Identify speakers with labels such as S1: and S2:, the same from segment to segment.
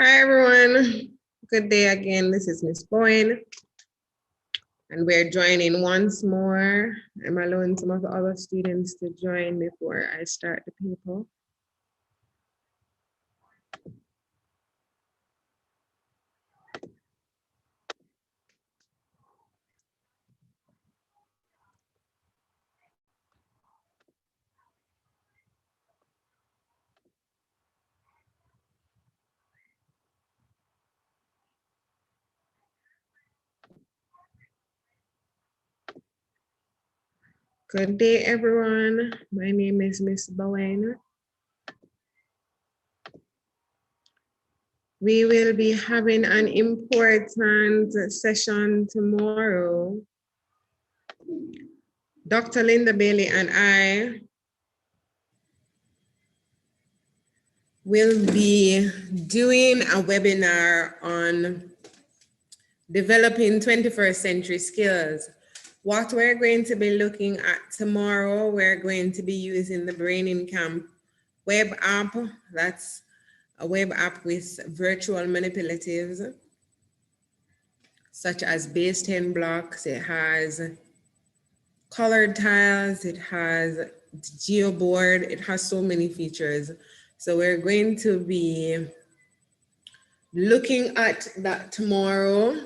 S1: Hi everyone, good day again. This is Miss Boyne, and we're joining once more. I'm allowing some of the other students to join before I start the paper. Good day everyone. My name is Miss Boyne. We will be having an important session tomorrow. Dr. Linda Bailey and I will be doing a webinar on developing 21st century skills. What we're going to be looking at tomorrow, we're going to be using the Braining Camp web app. That's a web app with virtual manipulatives, such as base 10 blocks. It has colored tiles, it has geoboard, it has so many features. So we're going to be looking at that tomorrow.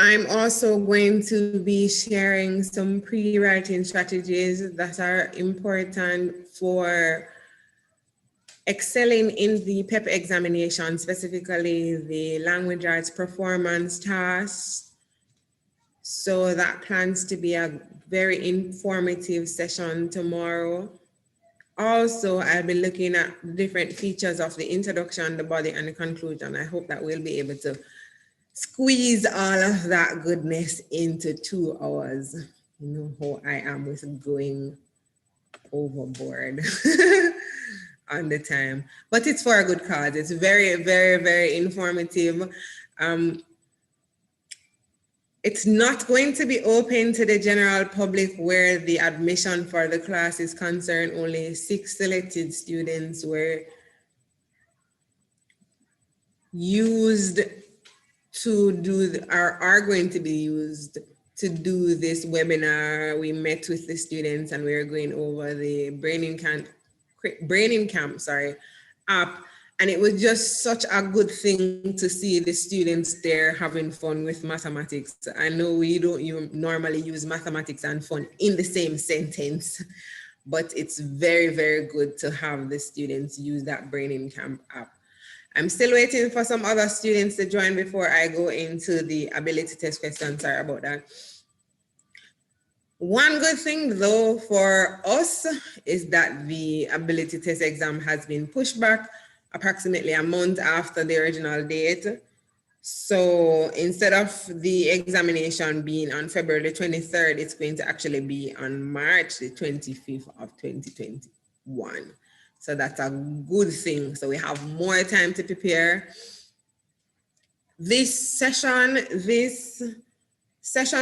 S1: I'm also going to be sharing some pre-writing strategies that are important for excelling in the PEP examination, specifically the language arts performance tasks. So that plans to be a very informative session tomorrow. Also, I'll be looking at different features of the introduction, the body, and the conclusion. I hope that we'll be able to squeeze all of that goodness into 2 hours. You know how I am with going overboard on the time, but it's for a good cause. It's very, very, very informative. It's not going to be open to the general public where the admission for the class is concerned. Only 6 selected students were used to do, are going to be used to do this webinar. We met with the students and we are going over the Braining Camp app. And it was just such a good thing to see the students there having fun with mathematics. I know we don't normally use mathematics and fun in the same sentence, but it's very, very good to have the students use that Braining Camp app. I'm still waiting for some other students to join before I go into the ability test question. Sorry about that. One good thing though for us is that the ability test exam has been pushed back approximately a month after the original date. So instead of the examination being on February 23rd, it's going to actually be on March the 25th of 2021. So that's a good thing. So we have more time to prepare. This session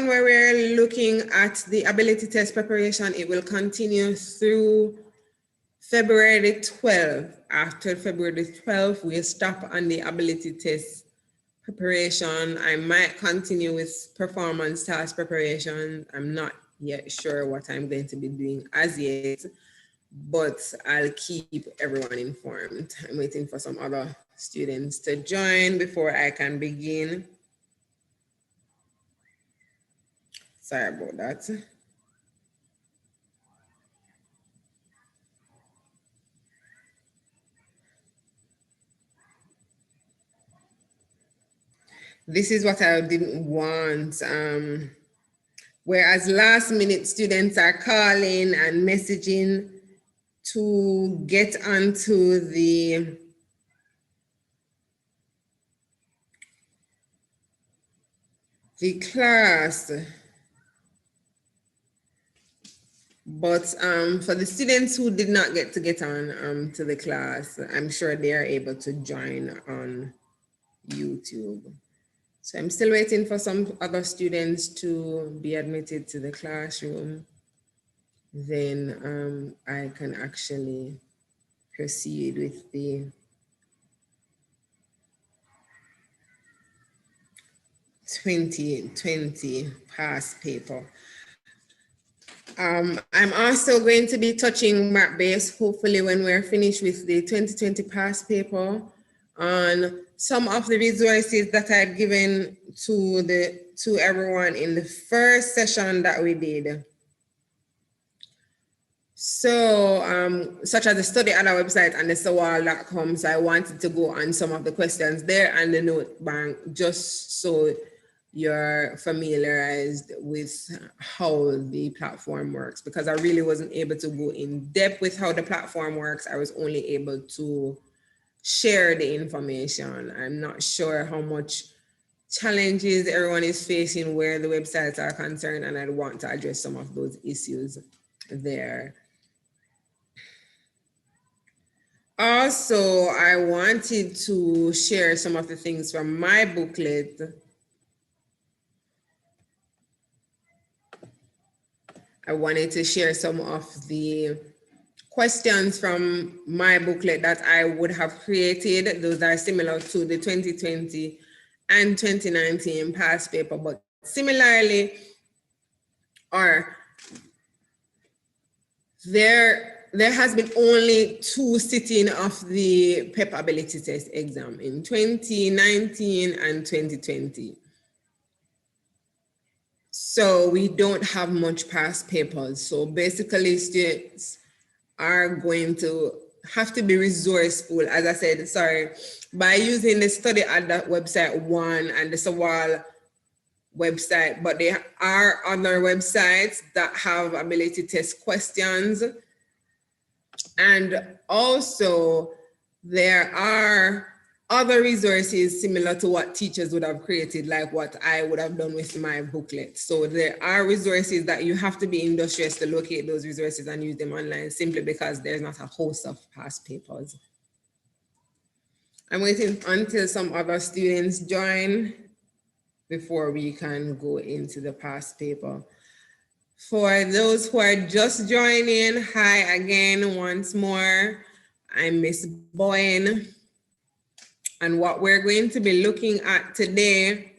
S1: where we're looking at the ability test preparation, it will continue through February the 12th. After February the 12th, we'll stop on the ability test preparation. I might continue with performance task preparation. I'm not yet sure what I'm going to be doing as yet, but I'll keep everyone informed. I'm waiting for some other students to join before I can begin. Sorry about that. This is what I didn't want. Whereas last minute students are calling and messaging to get onto the class. But for the students who did not get on to the class, I'm sure they are able to join on YouTube. So I'm still waiting for some other students to be admitted to the classroom. Then I can actually proceed with the 2020 past paper. I'm also going to be touching map base, hopefully when we're finished with the 2020 past paper, on some of the resources that I'd given to everyone in the first session that we did. So, such as the study on our website and the sawal.com, so I wanted to go on some of the questions there and the note bank, just so you're familiarized with how the platform works, because I really wasn't able to go in depth with how the platform works. I was only able to share the information. I'm not sure how much challenges everyone is facing where the websites are concerned, and I'd want to address some of those issues there. Also, I wanted to share some of the things from my booklet. I wanted to share some of the questions from my booklet that I would have created. Those are similar to the 2020 and 2019 past paper, but similarly, or there has been only 2 sitting of the Pep Ability Test exam in 2019 and 2020. So we don't have much past papers. So basically students are going to have to be resourceful, as I said, sorry, by using the study at the website 1 and the Sawal website, but there are other websites that have ability test questions. And also there are other resources similar to what teachers would have created, like what I would have done with my booklet. So there are resources that you have to be industrious to locate those resources and use them online, simply because there's not a host of past papers. I'm waiting until some other students join before we can go into the past paper. For those who are just joining, hi again once more. I'm Miss Boyne. And what we're going to be looking at today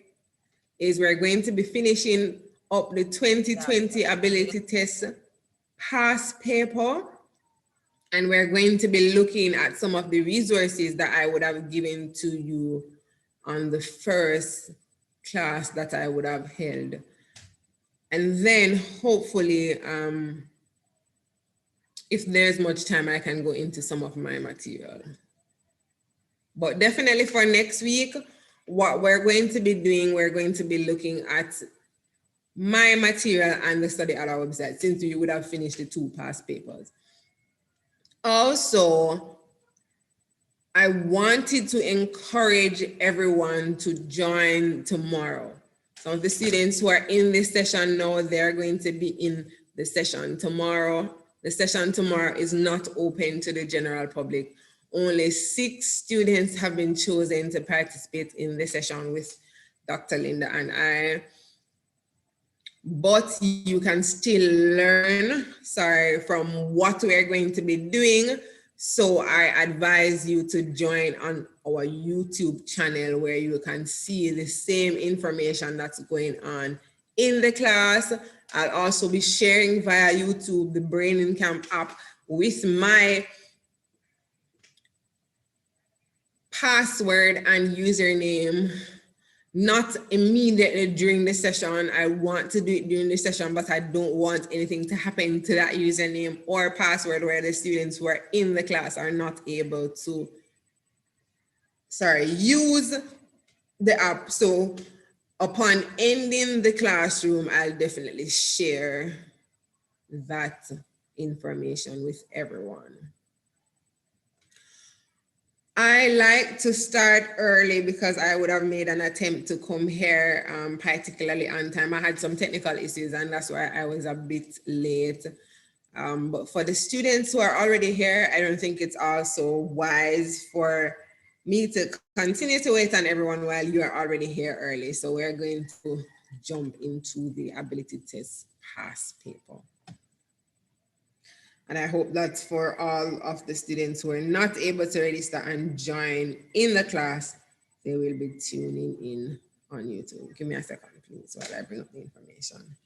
S1: is we're going to be finishing up the 2020 ability test past paper. And we're going to be looking at some of the resources that I would have given to you on the first class that I would have held. And then hopefully, if there's much time, I can go into some of my material. But definitely for next week, what we're going to be doing, we're going to be looking at my material and the study at our website, since we would have finished the 2 past papers. Also, I wanted to encourage everyone to join tomorrow. Some of the students who are in this session now, they're going to be in the session tomorrow. The session tomorrow is not open to the general public. Only 6 students have been chosen to participate in the session with Dr. Linda and I. But you can still learn, from what we're going to be doing. So I advise you to join on our YouTube channel, where you can see the same information that's going on in the class. I'll also be sharing via YouTube the Brain Camp app with my password and username, not immediately during the session. I want to do it during the session, but I don't want anything to happen to that username or password where the students who are in the class are not able to, use the app. So upon ending the classroom, I'll definitely share that information with everyone. I like to start early because I would have made an attempt to come here particularly on time. I had some technical issues, and that's why I was a bit late. But for the students who are already here, I don't think it's also wise for me to continue to wait on everyone while you are already here early. So we're going to jump into the ability test past paper. And I hope that for all of the students who are not able to register and join in the class, they will be tuning in on YouTube. Give me a second, please, while I bring up the information.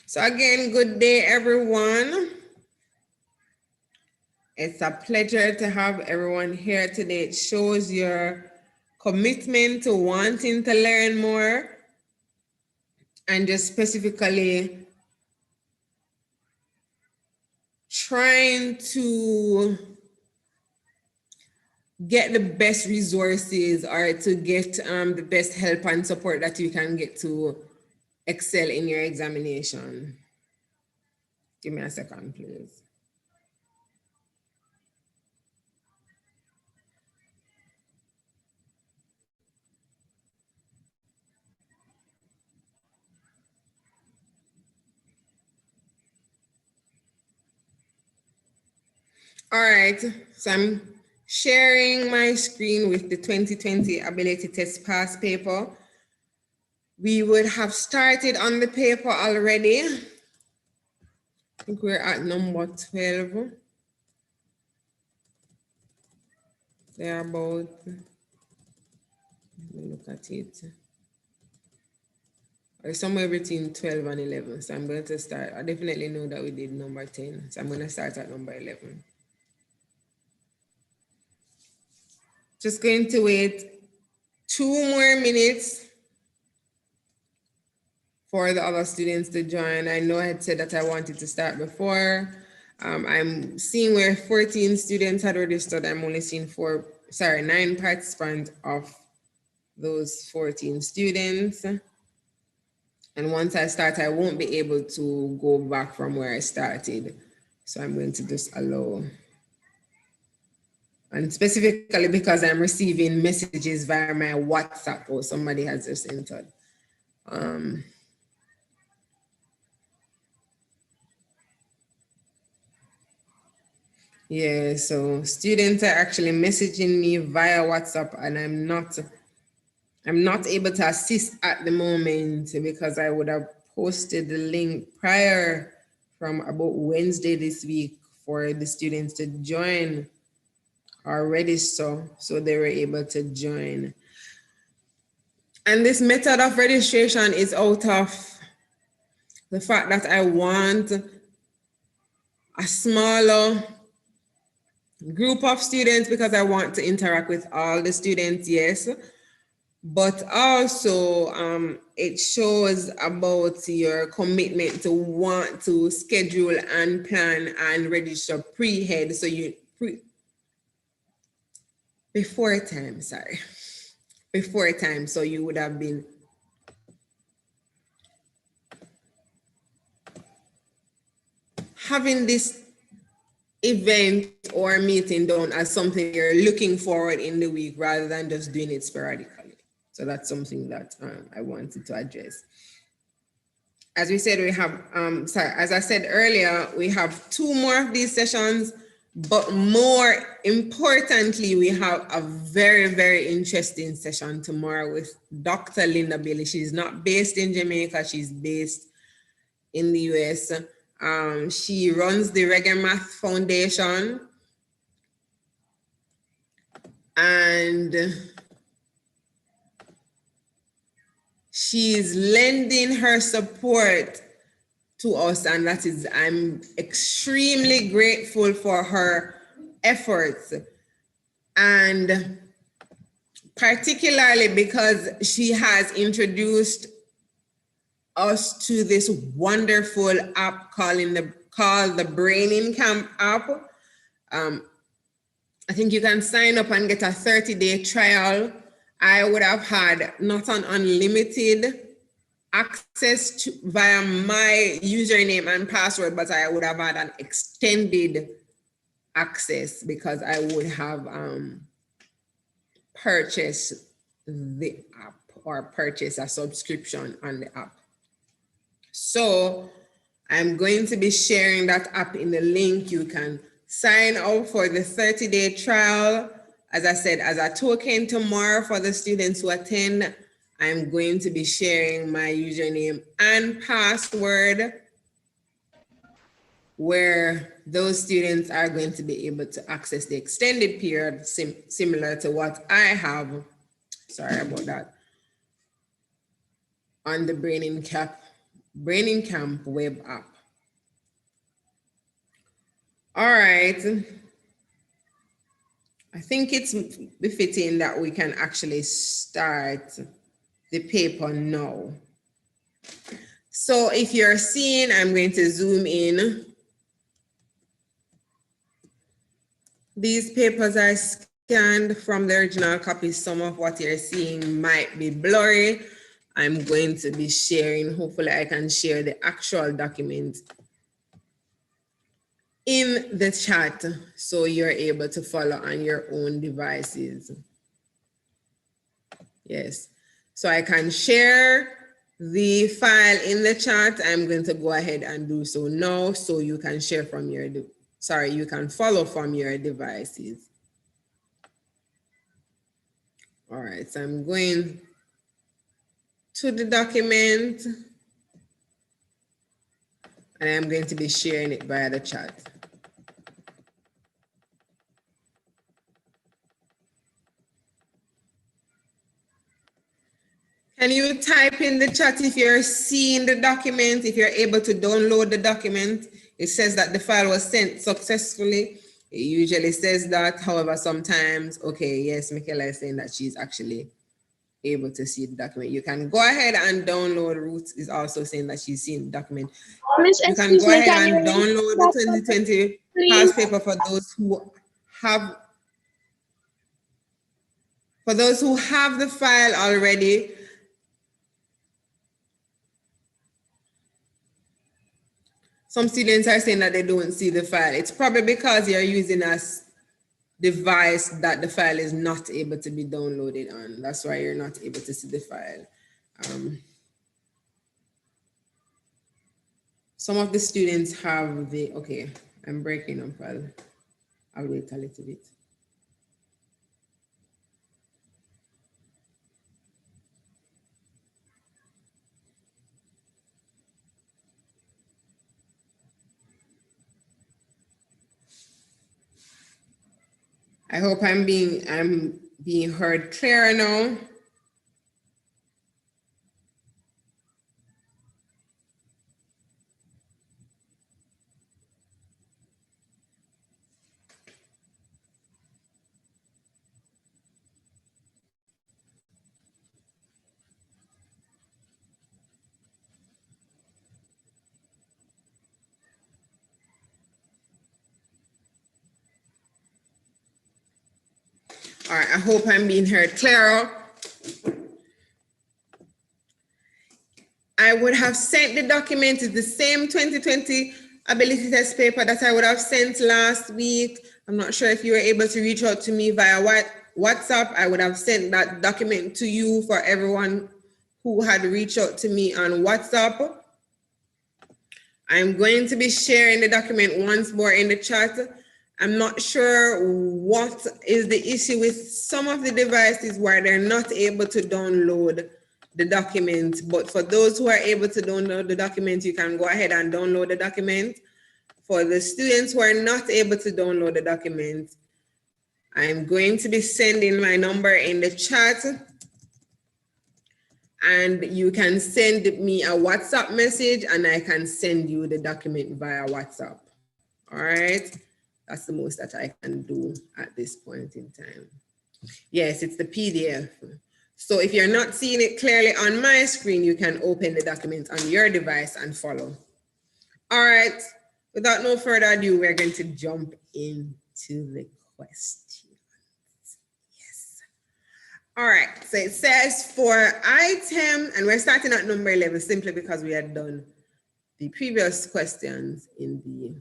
S1: So again, good day, everyone. It's a pleasure to have everyone here today. It shows your commitment to wanting to learn more, and just specifically trying to get the best resources or to get the best help and support that you can get to excel in your examination. Give me a second, please. All right, so I'm sharing my screen with the 2020 Ability Test Pass paper. We would have started on the paper already. I think we're at number 12. They're about, let me look at it. Or somewhere between 12 and 11. So I'm going to start. I definitely know that we did number 10. So I'm going to start at number 11. Just going to wait 2 more minutes for the other students to join. I know I had said that I wanted to start before. I'm seeing where 14 students had registered. I'm only seeing 9 participants of those 14 students. And once I start, I won't be able to go back from where I started. So I'm going to just allow. And specifically because I'm receiving messages via my WhatsApp or somebody has just entered. Yeah, so students are actually messaging me via WhatsApp, and I'm not able to assist at the moment because I would have posted the link prior from about Wednesday this week for the students to join or register, so they were able to join. And this method of registration is out of the fact that I want a smaller group of students because I want to interact with all the students, yes. But also it shows about your commitment to want to schedule and plan and register pre-head. So before time, so you would have been having this event or meeting done as something you're looking forward in the week rather than just doing it sporadically. So that's something that I wanted to address. As we said, we have, as I said earlier, we have 2 more of these sessions, but more importantly, we have a very, very interesting session tomorrow with Dr. Linda Bailey. She's not based in Jamaica, she's based in the US. She runs the Reggae Math Foundation, and she's lending her support to us, and that is, I'm extremely grateful for her efforts, and particularly because she has introduced us to this wonderful app called the Braining Camp app. I think you can sign up and get a 30-day trial. I would have had not an unlimited access to via my username and password, but I would have had an extended access because I would have purchased the app or purchased a subscription on the app. So I'm going to be sharing that app in the link. You can sign up for the 30-day trial. As I said, as a token tomorrow for the students who attend, I'm going to be sharing my username and password. where those students are going to be able to access the extended period similar to what I have, sorry about that, on the Braining Camp web app. All right. I think it's befitting that we can actually start the paper now. So if you're seeing, I'm going to zoom in. These papers are scanned from the original copy. Some of what you're seeing might be blurry. I'm going to be sharing, hopefully I can share the actual document in the chat so you're able to follow on your own devices. Yes, so I can share the file in the chat. I'm going to go ahead and do so now so you can share from your, you can follow from your devices. All right, so I'm going to the document and I'm going to be sharing it via the chat. Can you type in the chat if you're seeing the document, if you're able to download the document? It says that the file was sent successfully. It usually says that, however, sometimes, okay, yes, Michaela is saying that she's actually able to see the document. You can go ahead and download. Ruth is also saying that she's seen the document.
S2: Miss,
S1: You can go ahead and download the 2020 past paper for those who have, the file already. Some students are saying that they don't see the file. It's probably because you're using a device that the file is not able to be downloaded on. That's why you're not able to see the file. Some of the students have the, okay, I'm breaking up. I'll wait a little bit. I hope I'm being heard clearer now. All right, I hope I'm being heard clearer. I would have sent the document, it's the same 2020 ability test paper that I would have sent last week. I'm not sure if you were able to reach out to me via WhatsApp. I would have sent that document to you for everyone who had reached out to me on WhatsApp. I'm going to be sharing the document once more in the chat. I'm not sure what is the issue with some of the devices where they're not able to download the document, but for those who are able to download the document, you can go ahead and download the document. For the students who are not able to download the document, I'm going to be sending my number in the chat and you can send me a WhatsApp message and I can send you the document via WhatsApp. All right, that's the most that I can do at this point in time. Yes, it's the PDF. So if you're not seeing it clearly on my screen, you can open the document on your device and follow. All right, without no further ado, we're going to jump into the questions. Yes. All right, so it says for item, and we're starting at number 11 simply because we had done the previous questions in the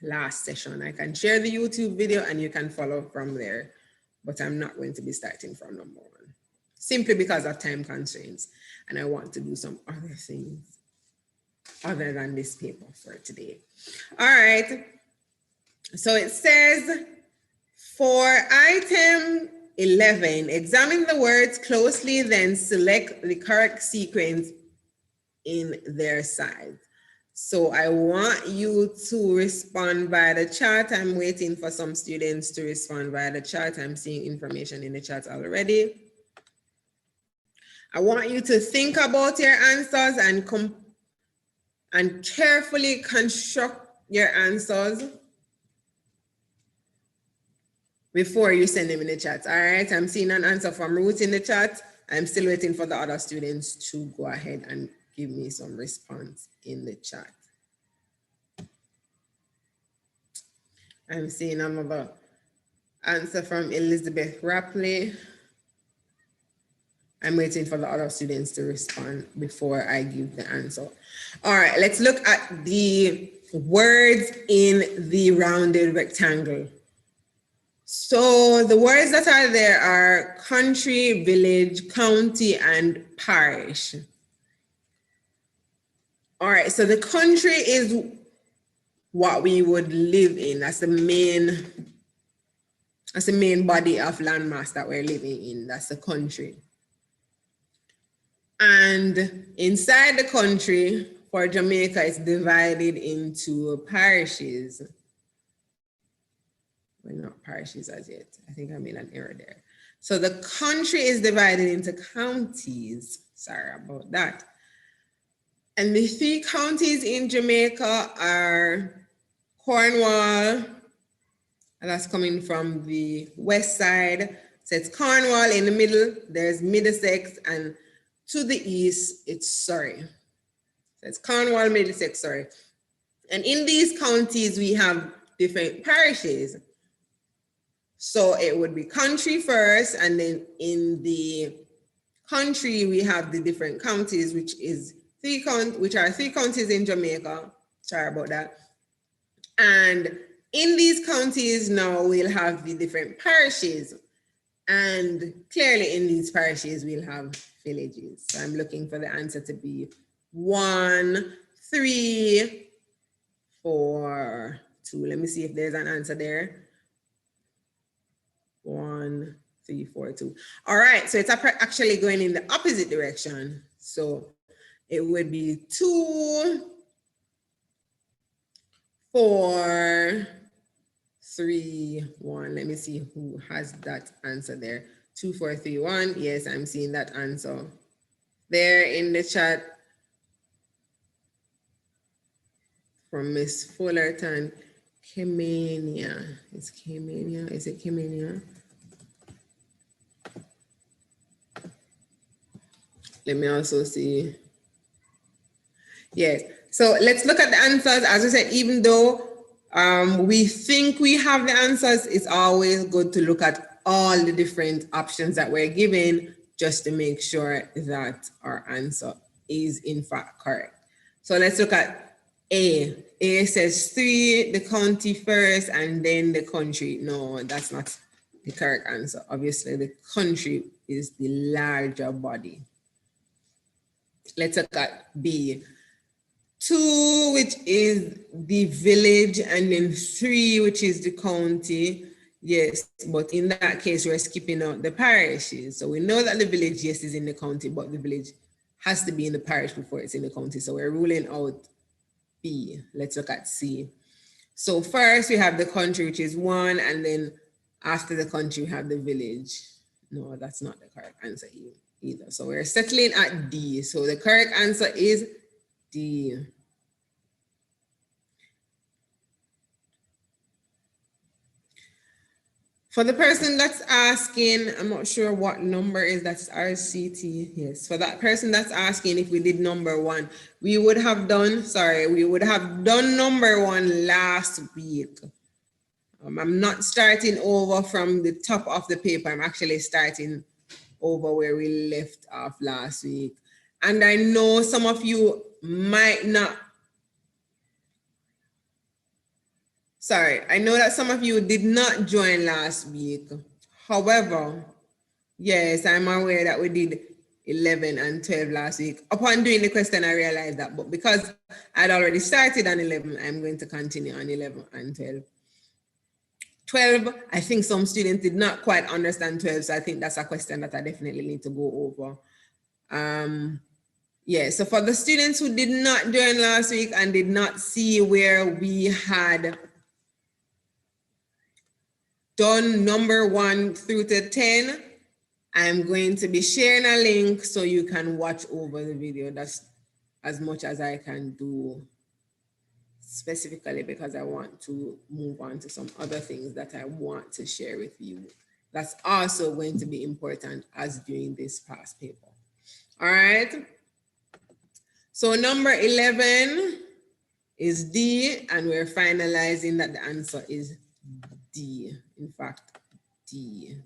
S1: last session. I can share the YouTube video and you can follow from there, but I'm not going to be starting from number 1 simply because of time constraints and I want to do some other things other than this paper for today. All right, so it says for item 11, examine the words closely, then select the correct sequence in their size. So I want you to respond via the chat. I'm waiting for some students to respond via the chat. I'm seeing information in the chat already. I want you to think about your answers and carefully construct your answers before you send them in the chat. All right, I'm seeing an answer from Ruth in the chat. I'm still waiting for the other students to go ahead and give me some response in the chat. I'm seeing another answer from Elizabeth Rapley. I'm waiting for the other students to respond before I give the answer. All right, let's look at the words in the rounded rectangle. So the words that are there are country, village, county, and parish. All right, so the country is what we would live in. That's the main body of landmass that we're living in. That's the country. And inside the country, for Jamaica, it's divided into parishes. Well, not parishes as yet. I think I made an error there. So the country is divided into counties. Sorry about that. And the 3 counties in Jamaica are Cornwall, and that's coming from the west side. So it's Cornwall in the middle, there's Middlesex, and to the east, it's Surrey. So it's Cornwall, Middlesex, Surrey. And in these counties, we have different parishes. So it would be country first, and then in the country, we have the different counties, which are 3 counties in Jamaica. Sorry about that. And in these counties now, we'll have the different parishes. And clearly in these parishes, we'll have villages. So I'm looking for the answer to be 1, 3, 4, 2. Let me see if there's an answer there. 1, 3, 4, 2. All right, so it's actually going in the opposite direction. So it would be 2, 4, 3, 1. Let me see who has that answer there. 2, 4, 3, 1. Yes, I'm seeing that answer there in the chat from Miss Fullerton. Kemania. It's Kemania. Is it Kemania? Let me also see. Yes. So let's look at the answers. As I said, even though we think we have the answers, it's always good to look at all the different options that we're given just to make sure that our answer is in fact correct. So let's look at A. A says 3, the county first, and then the country. No, that's not the correct answer. Obviously, the country is the larger body. Let's look at B. 2, which is the village, and then 3, which is the county. Yes, but in that case, we're skipping out the parishes. So we know that the village, yes, is in the county, but the village has to be in the parish before it's in the county. So we're ruling out B. Let's look at C. So first we have the country, which is 1, and then after the country, we have the village. No, that's not the correct answer either. So we're settling at D. So the correct answer is D. For the person that's asking, I'm not sure what number is, that's RCT. Yes, for that person that's asking if we did number 1, we would have done number 1 last week. I'm not starting over from the top of the paper. I'm actually starting over where we left off last week. And I know some of you might not. Sorry, I know that some of you did not join last week. However, yes, I'm aware that we did 11 and 12 last week. Upon doing the question, I realized that, but because I'd already started on 11, I'm going to continue on 11 and 12. 12, I think some students did not quite understand 12, so I think that's a question that I definitely need to go over. Yeah, so for the students who did not join last week and did not see where we had done number 1 through to 10, I'm going to be sharing a link so you can watch over the video. That's as much as I can do, specifically because I want to move on to some other things that I want to share with you. That's also going to be important as doing this past paper. All right. So number 11 is D, and we're finalizing that the answer is D. In fact, D.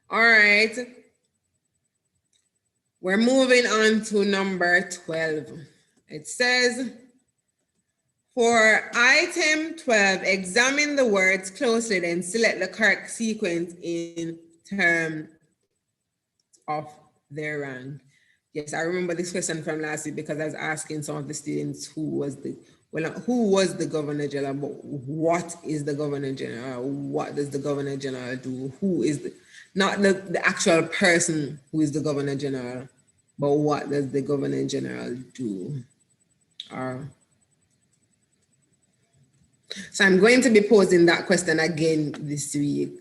S1: All right. We're moving on to number 12. It says, for item 12, examine the words closely, then select the correct sequence in terms of their rank. Yes, I remember this question from last week because I was asking some of the students who was the Governor General, but what is the Governor General? What does the Governor General do? Who is not the actual person who is the Governor General, but what does the Governor General do? So I'm going to be posing that question again this week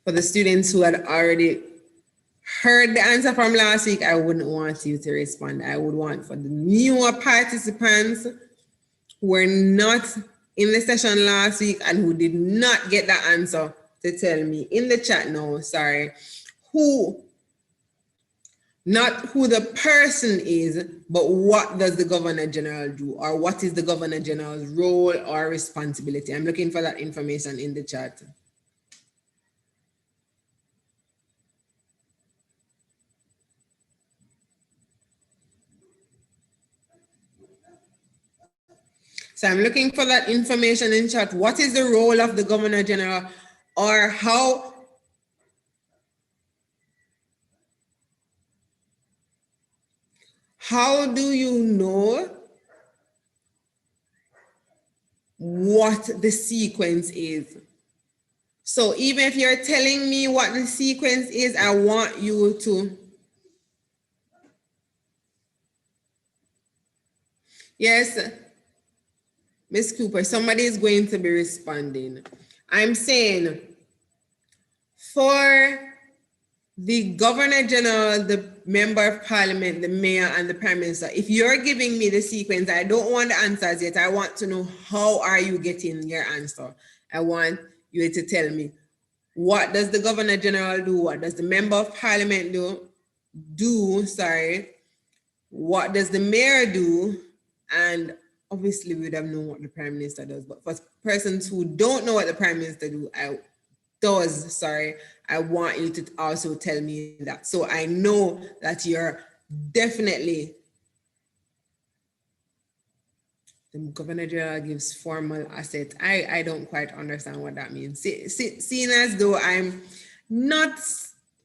S1: for the students who had already heard the answer from last week. I wouldn't want you to respond. I would want for the newer participants who were not in the session last week and who did not get that answer to tell me in the chat now, sorry, not who the person is, but what does the Governor General do, or what is the Governor General's role or responsibility? I'm looking for that information in the chat. So I'm looking for that information in chat. What is the role of the Governor General, or how do you know what the sequence is? So even if you're telling me what the sequence is, I want you to. Yes, Miss Cooper, somebody is going to be responding. I'm saying for the Governor General, the Member of Parliament, the Mayor, and the Prime Minister, if you're giving me the sequence, I don't want the answers yet. I want to know how are you getting your answer. I want you to tell me, what does the Governor General do? What does the Member of Parliament do? What does the Mayor do? And obviously we would have known what the Prime Minister does, but for persons who don't know what the Prime Minister I want you to also tell me that. So I know that you're definitely, the Governor General gives formal assets. I don't quite understand what that means. Seeing as though I'm not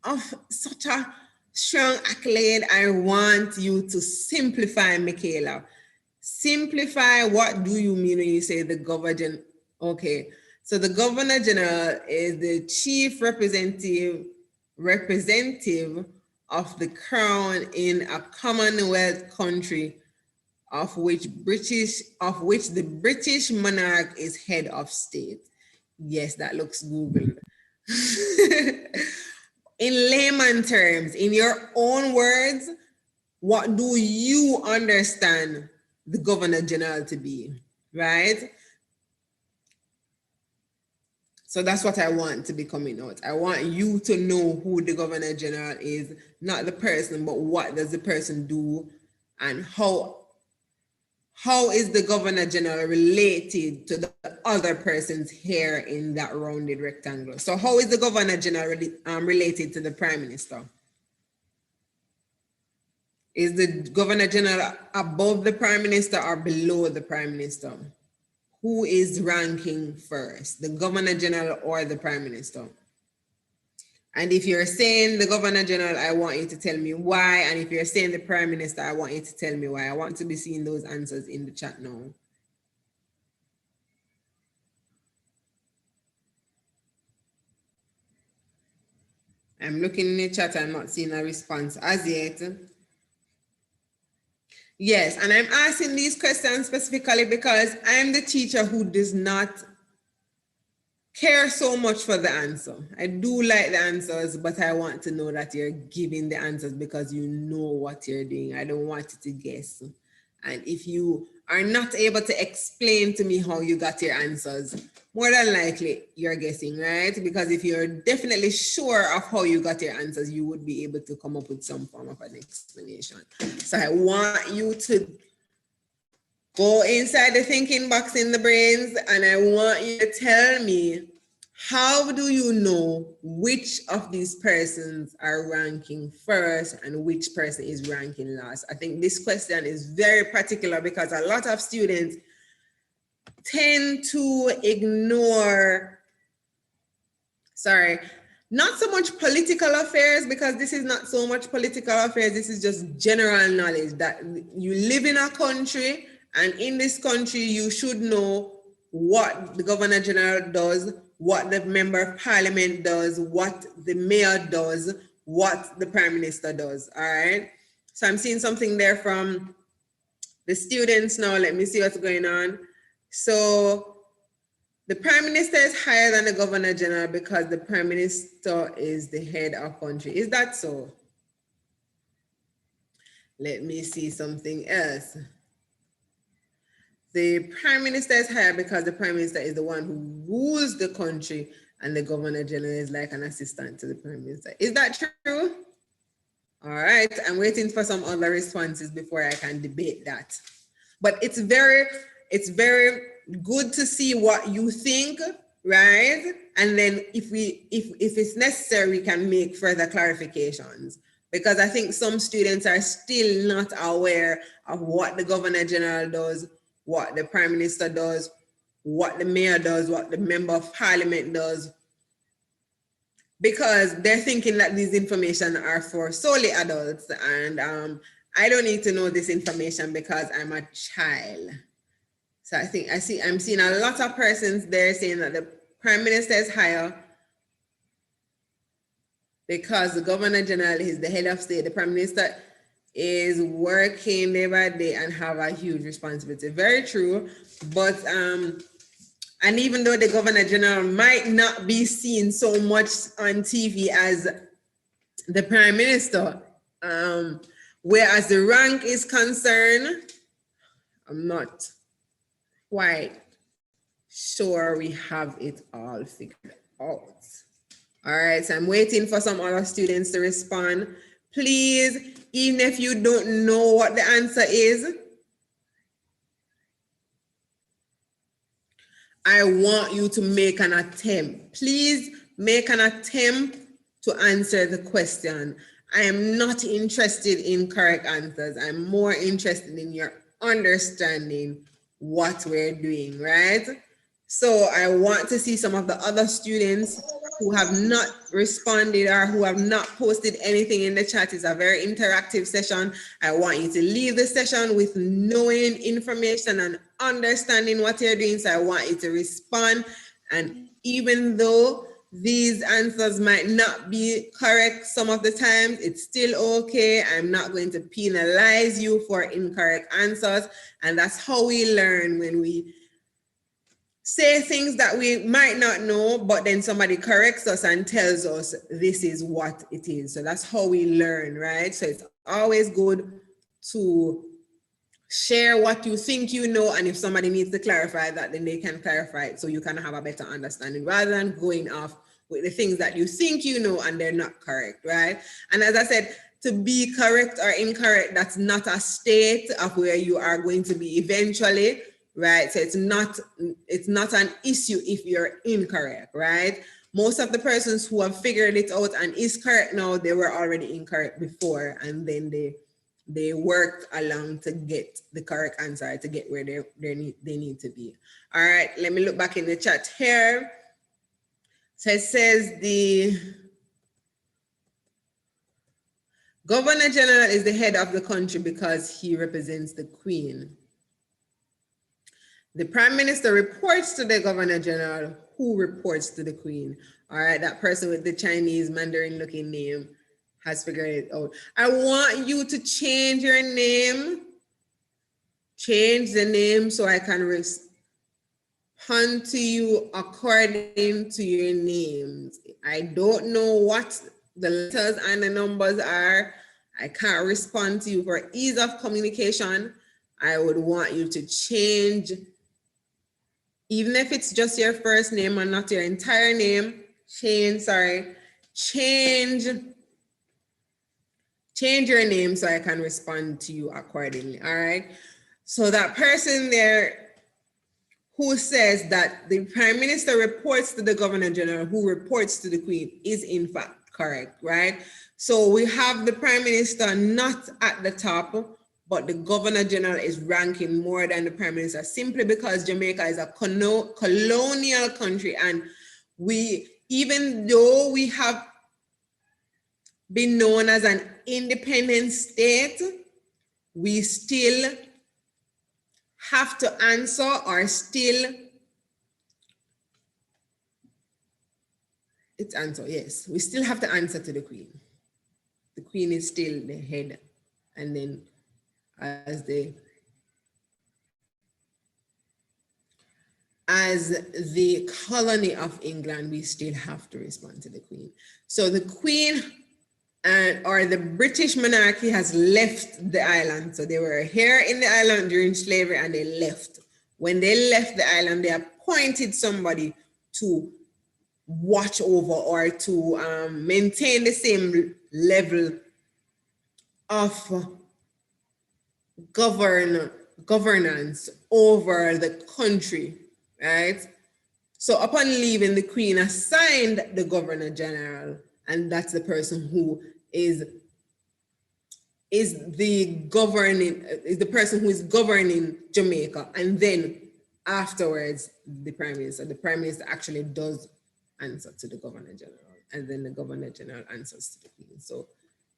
S1: of such a strong accolade, I want you to simplify, Michaela. Simplify, what do you mean when you say the Governor? Okay, so the Governor General is the chief representative of the Crown in a Commonwealth country of which the British monarch is head of state. Yes, that looks Googled. In layman terms, in your own words, what do you understand the Governor General to be, right? So that's what I want to be coming out. I want you to know who the Governor General is, not the person, but what does the person do, and how is the Governor General related to the other persons here in that rounded rectangle? So how is the Governor General related to the Prime Minister? Is the Governor General above the Prime Minister or below the Prime Minister? Who is ranking first, the Governor General or the Prime Minister? And if you're saying the Governor General, I want you to tell me why. And if you're saying the Prime Minister, I want you to tell me why. I want to be seeing those answers in the chat now. I'm looking in the chat, I'm not seeing a response as yet. Yes, and I'm asking these questions specifically because I'm the teacher who does not care so much for the answer. I do like the answers, but I want to know that you're giving the answers because you know what you're doing. I don't want you to guess. And if you are not able to explain to me how you got your answers, more than likely you're guessing, right? Because if you're definitely sure of how you got your answers, you would be able to come up with some form of an explanation. So I want you to go inside the thinking box in the brains, and I want you to tell me, how do you know which of these persons are ranking first and which person is ranking last? I think this question is very particular because a lot of students tend to ignore, not so much political affairs, because this is not so much political affairs. This is just general knowledge that you live in a country, and in this country, you should know what the Governor General does, what the Member of Parliament does, what the Mayor does, what the Prime Minister does, all right? So I'm seeing something there from the students now. Let me see what's going on. So the Prime Minister is higher than the Governor General because the Prime Minister is the head of country. Is that so? Let me see something else. The Prime Minister is higher because the Prime Minister is the one who rules the country, and the Governor General is like an assistant to the Prime Minister. Is that true? All right, I'm waiting for some other responses before I can debate that. But it's very good to see what you think, right? And then if it's necessary, we can make further clarifications. Because I think some students are still not aware of what the Governor General does, what the Prime Minister does, what the Mayor does, what the Member of Parliament does, because they're thinking that these information are for solely adults, and I don't need to know this information because I'm a child. So I'm seeing a lot of persons there saying that the Prime Minister is higher because the Governor General is the head of state. The Prime Minister is working day by day and have a huge responsibility. Very true. But and even though the Governor General might not be seen so much on TV as the Prime Minister, whereas the rank is concerned, I'm not quite sure we have it all figured out. All right, so I'm waiting for some other students to respond. Please, even if you don't know what the answer is, I want you to make an attempt. Please make an attempt to answer the question. I am not interested in correct answers. I'm more interested in your understanding what we're doing, right? So I want to see some of the other students who have not responded or who have not posted anything in the chat. It's a very interactive session. I want you to leave the session with knowing information and understanding what you're doing. So I want you to respond. And even though these answers might not be correct some of the times, it's still okay. I'm not going to penalize you for incorrect answers. And that's how we learn, when we say things that we might not know, but then somebody corrects us and tells us this is what it is. So that's how we learn, right? So it's always good to share what you think you know, and if somebody needs to clarify that, then they can clarify it so you can have a better understanding, rather than going off with the things that you think you know and they're not correct, right? And as I said, to be correct or incorrect, that's not a state of where you are going to be eventually, right? So it's not an issue if you're incorrect, right? Most of the persons who have figured it out and is correct now, they were already incorrect before, and then they worked along to get the correct answer, to get where they need to be. All right, let me look back in the chat here. So it says the Governor General is the head of the country because he represents the Queen. The Prime Minister reports to the Governor General, who reports to the Queen. All right, that person with the Chinese Mandarin looking name has figured it out. I want you to change your name change the name so I can respond to you according to your names. I don't know what the letters and the numbers are. I can't respond to you. For ease of communication, I would want you to change, even if it's just your first name and not your entire name, change your name so I can respond to you accordingly, all right? So that person there who says that the Prime Minister reports to the Governor General, who reports to the Queen, is in fact correct, right? So we have the Prime Minister not at the top, but the Governor General is ranking more than the Prime Minister, simply because Jamaica is a colonial country, and even though we have been known as an independent state, we still have to answer, or still, it's answer, yes, we still have to answer to the Queen. The Queen is still the head, and then as the colony of England, we still have to respond to the Queen. So the Queen or the British monarchy has left the island. So they were here in the island during slavery and they left. When they left the island, they appointed somebody to watch over or to maintain the same level of governance over the country, right? So upon leaving, the Queen assigned the Governor General, and that's the person who is the person who is governing Jamaica. And then afterwards, the Prime Minister actually does answer to the Governor General, and then the Governor General answers to the Queen. So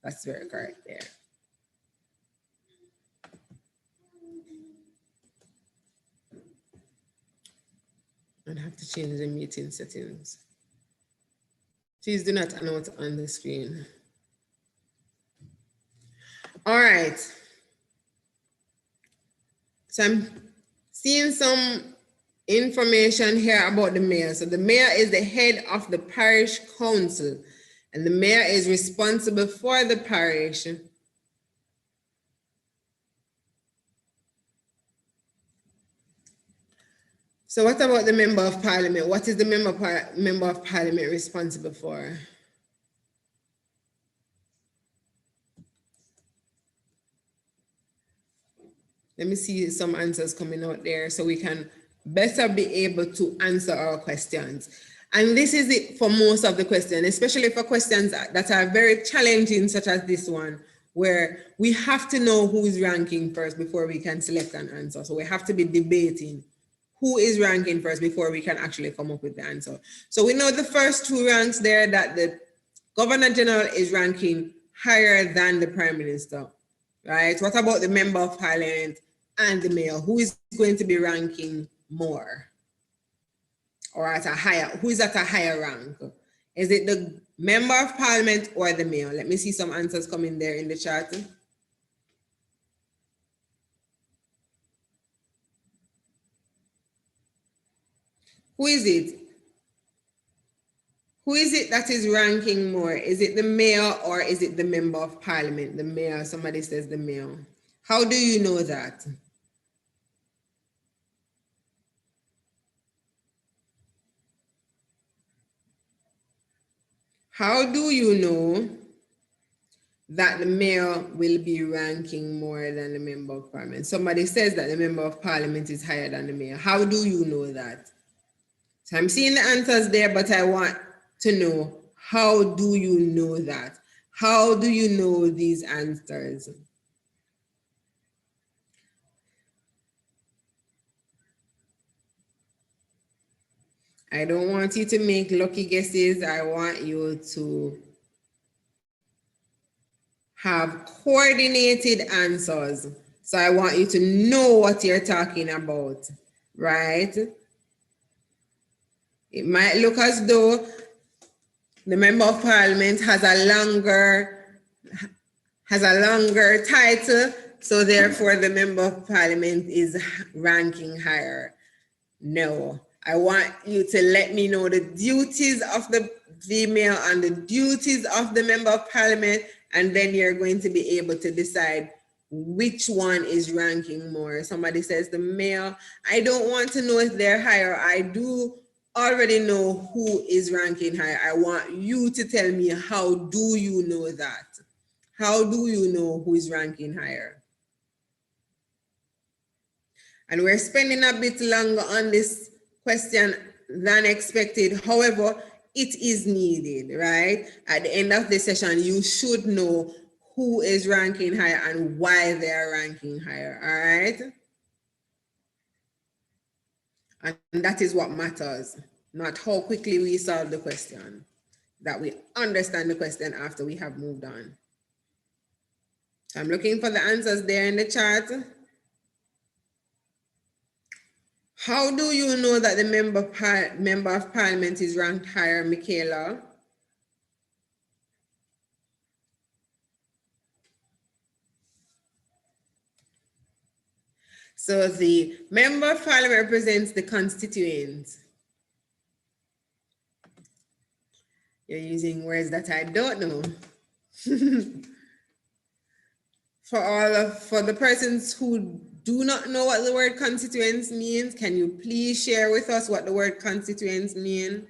S1: that's very correct there. I'd have to change the meeting settings. Please do not announce on the screen. All right. So I'm seeing some information here about the mayor. So the mayor is the head of the parish council, and the mayor is responsible for the parish. So what about the member of parliament? What is the member of parliament responsible for? Let me see some answers coming out there so we can better be able to answer our questions. And this is it for most of the questions, especially for questions that are very challenging, such as this one, where we have to know who is ranking first before we can select an answer. So we have to be debating who is ranking first before we can actually come up with the answer. So we know the first two ranks there, that the Governor General is ranking higher than the Prime Minister, right? What about the Member of Parliament and the Mayor? Who is going to be ranking more? Or at a higher, who is at a higher rank? Is it the Member of Parliament or the Mayor? Let me see some answers coming there in the chat. Who is it? Who is it that is ranking more? Is it the mayor or is it the Member of Parliament? The mayor, somebody says the mayor. How do you know that? How do you know that the mayor will be ranking more than the Member of Parliament? Somebody says that the Member of Parliament is higher than the mayor. How do you know that? So I'm seeing the answers there, but I want to know, how do you know that? How do you know these answers? I don't want you to make lucky guesses. I want you to have coordinated answers. So I want you to know what you're talking about, right? It might look as though the Member of Parliament has a longer title So therefore, the member of parliament is ranking higher. No, I want you to let me know the duties of the female and the duties of the member of parliament, and then you're going to be able to decide which one is ranking more. Somebody says the male. I don't want to know if they're higher. I do already know who is ranking higher. I want you to tell me, how do you know that? How do you know who is ranking higher? And we're spending a bit longer on this question than expected. However, it is needed, right? At the end of the session, you should know who is ranking higher and why they are ranking higher, all right? And that is what matters, not how quickly we solve the question, that we understand the question after we have moved on. So I'm looking for the answers there in the chat. How do you know that the member of parliament is ranked higher, Michaela? So the member of parliament represents the constituents. You're using words that I don't know. For the persons who do not know what the word constituents means, can you please share with us what the word constituents mean?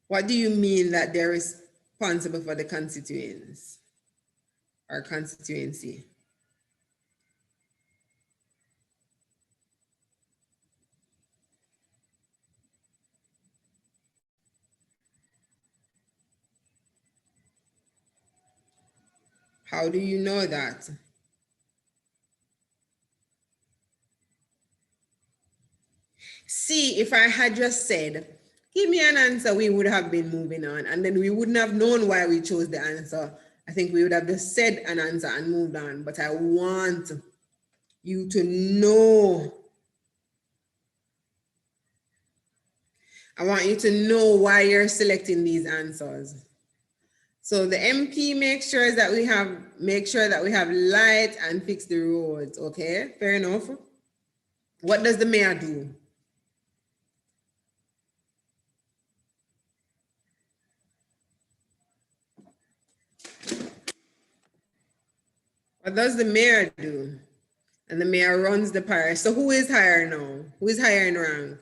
S1: What do you mean that they're responsible for the constituents or constituency? How do you know that? See, if I had just said, give me an answer, we would have been moving on, and then we wouldn't have known why we chose the answer. I think we would have just said an answer and moved on, but I want you to know. I want you to know why you're selecting these answers. So the MP makes sure that we have light and fix the roads. Okay, fair enough. What does the mayor do? What does the mayor do? And the mayor runs the parish. So who is higher now? Who is higher in rank?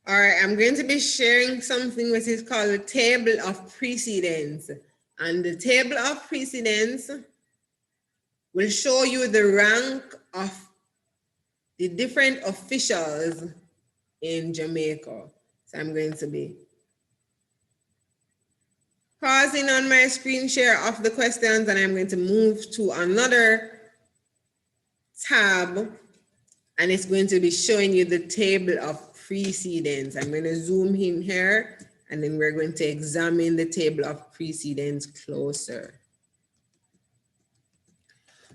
S1: All right, I'm going to be sharing something which is called the table of precedence. And the table of precedence will show you the rank of the different officials in Jamaica. So I'm going to be pausing on my screen share of the questions, and I'm going to move to another tab, and it's going to be showing you the table of precedence. I'm going to zoom in here, and then we're going to examine the table of precedence closer.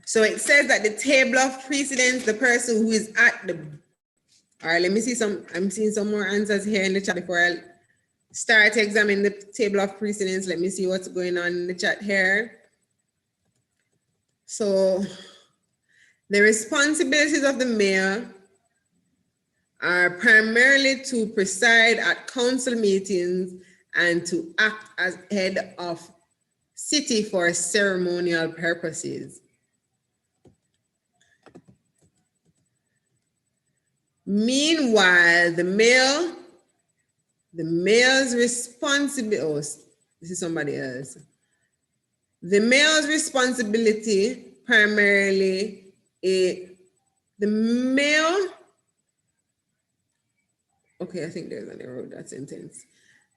S1: So it says that the table of precedence, the person who is at the, all right, let me see I'm seeing some more answers here in the chat before I start examining the table of precedence. Let me see what's going on in the chat here. So the responsibilities of the mayor are primarily to preside at council meetings and to act as head of city for ceremonial purposes. Meanwhile, the mayor's responsibility, oh, this is somebody else. The mayor's responsibility primarily, the mayor Okay, I think there's an error with that sentence.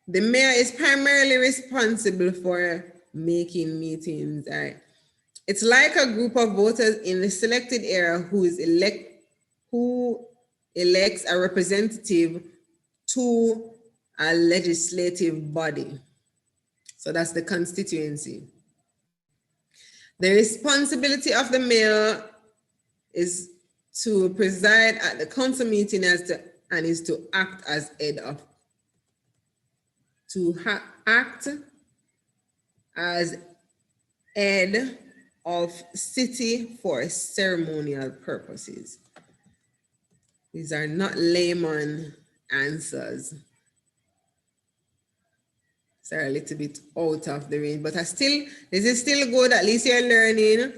S1: The mayor is primarily responsible for making meetings. All right. It's like a group of voters in the selected area who elects a representative to a legislative body. So that's the constituency. The responsibility of the mayor is to preside at the council meeting and is to act as head of act as head of city for ceremonial purposes. These are not layman answers. Sorry, a little bit out of the range, but this is still good. At least you're learning.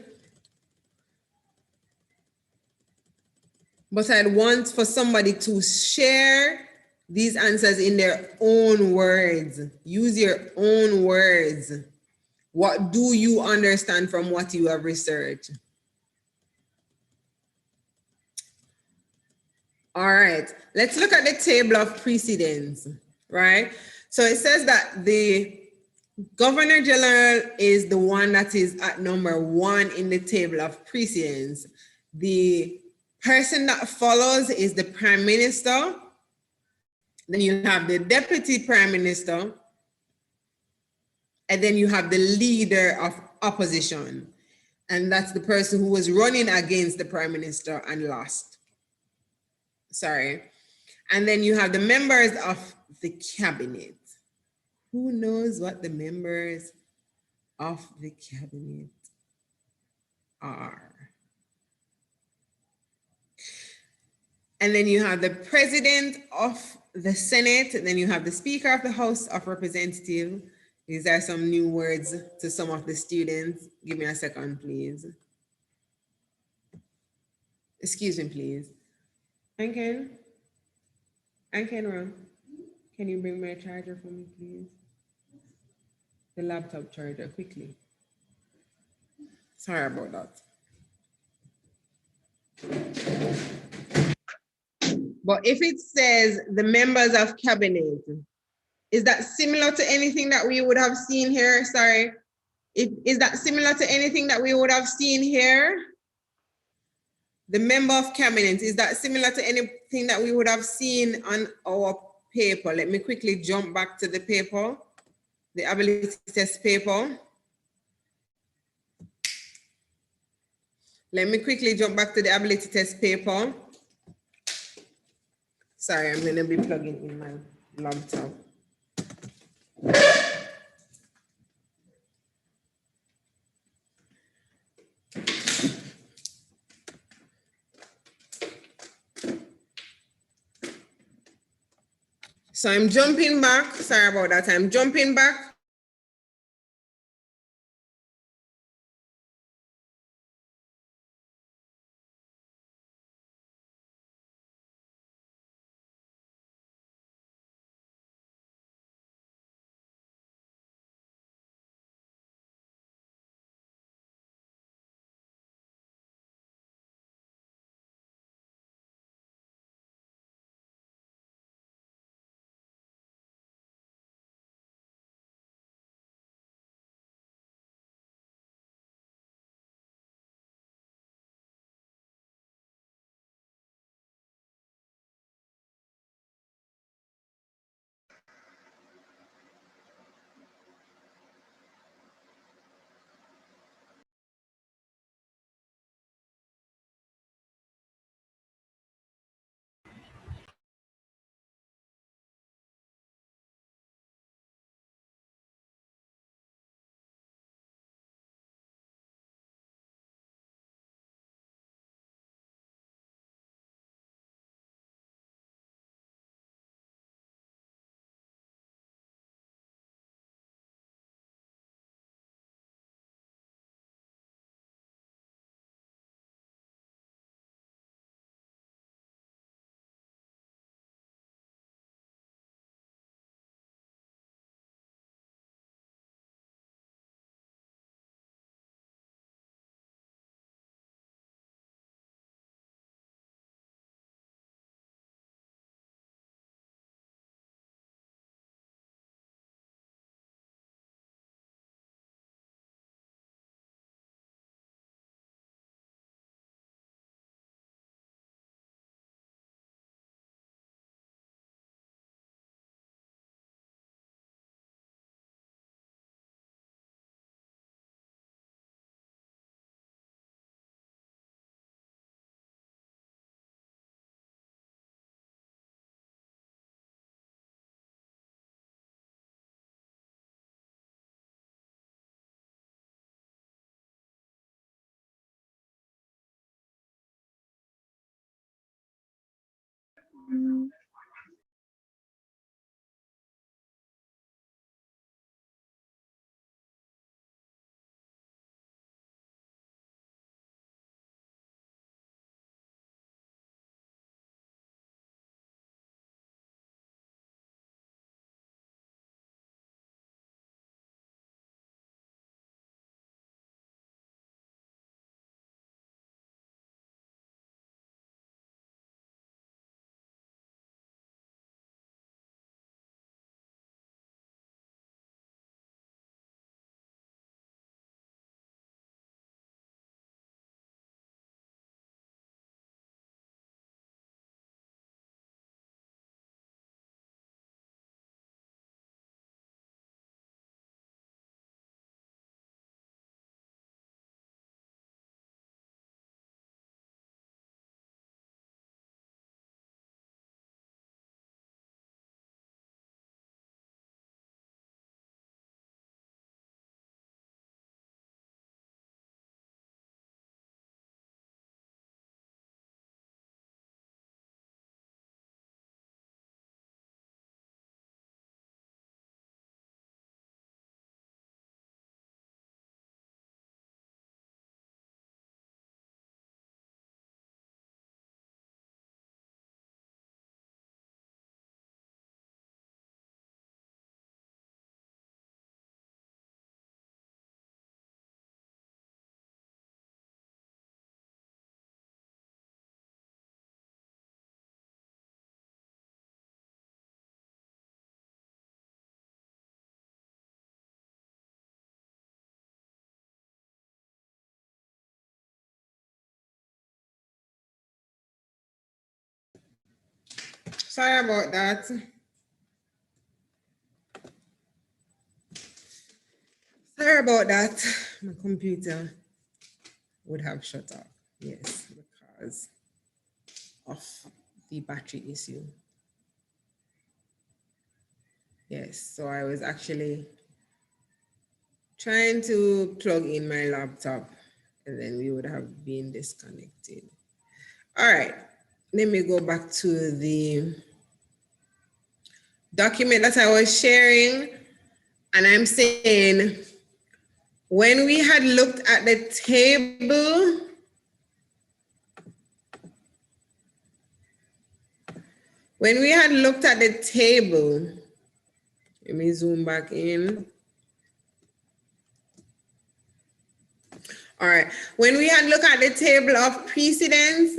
S1: But I'd want for somebody to share these answers in their own words. Use your own words. What do you understand from what you have researched? All right, let's look at the table of precedence, right? So it says that the Governor General is the one that is at number 1 in the table of precedence. The person that follows is the Prime Minister. Then you have the Deputy Prime Minister. And then you have the Leader of Opposition. And that's the person who was running against the Prime Minister and lost. Sorry. And then you have the members of the Cabinet. Who knows what the members of the Cabinet are? And then you have the President of the Senate, and then you have the Speaker of the House of Representatives. These are some new words to some of the students. Give me a second, please. Excuse me, please. Anken, can you bring my charger for me, please? The laptop charger, quickly. Sorry about that. But if it says the members of cabinet, is that similar to anything that we would have seen here? Sorry. Is that similar to anything that we would have seen here? The member of cabinet, is that similar to anything that we would have seen on our paper? Let me quickly jump back to the paper, the ability test paper. Let me quickly jump back to the ability test paper. Sorry, I'm going to be plugging in my laptop. So I'm jumping back. Sorry about that. I'm jumping back. Sorry about that. Sorry about that. My computer would have shut off. Yes, because of the battery issue. Yes, so I was actually trying to plug in my laptop and then we would have been disconnected. All right, let me go back to the document that I was sharing. And I'm saying, when we had looked at the table, let me zoom back in. All right, when we had looked at the table of precedence,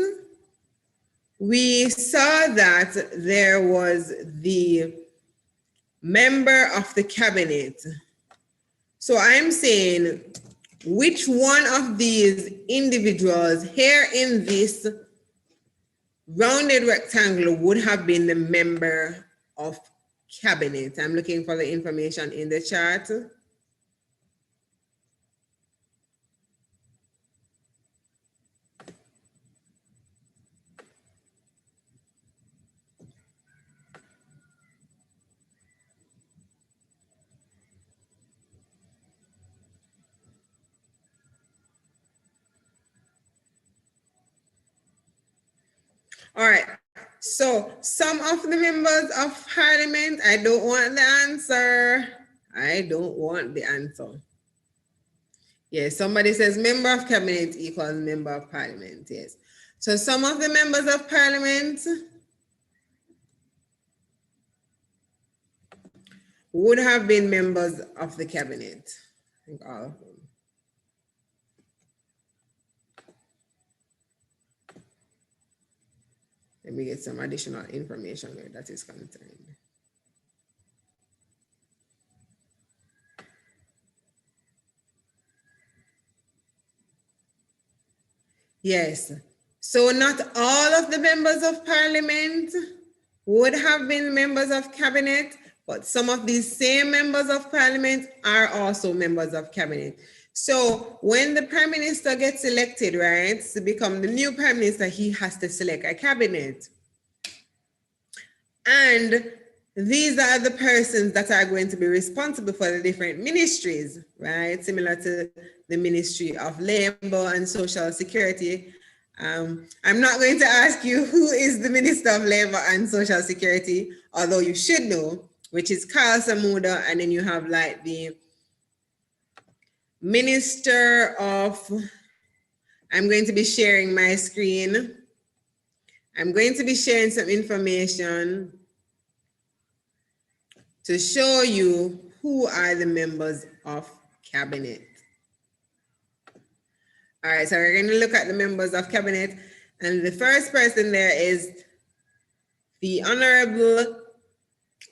S1: we saw that there was the member of the cabinet. So I'm saying, which one of these individuals here in this rounded rectangle would have been the member of cabinet? I'm looking for the information in the chart. All right, so some of the members of parliament, I don't want the answer. I don't want the answer. Yes, somebody says member of cabinet equals member of parliament, yes. So some of the members of parliament would have been members of the cabinet. I think all of them. Let me get some additional information where that is concerned. Yes, so not all of the members of parliament would have been members of cabinet, but some of these same members of parliament are also members of cabinet. So when the prime minister gets elected, right, to become the new prime minister, he has to select a cabinet. And these are the persons that are going to be responsible for the different ministries, right? Similar to the Ministry of Labor and Social Security. I'm not going to ask you who is the Minister of Labor and Social Security, although you should know, which is Carl Samuda, and then you have like the Minister of, I'm going to be sharing my screen. I'm going to be sharing some information to show you who are the members of cabinet. All right, so we're going to look at the members of cabinet, and the first person there is the Honorable,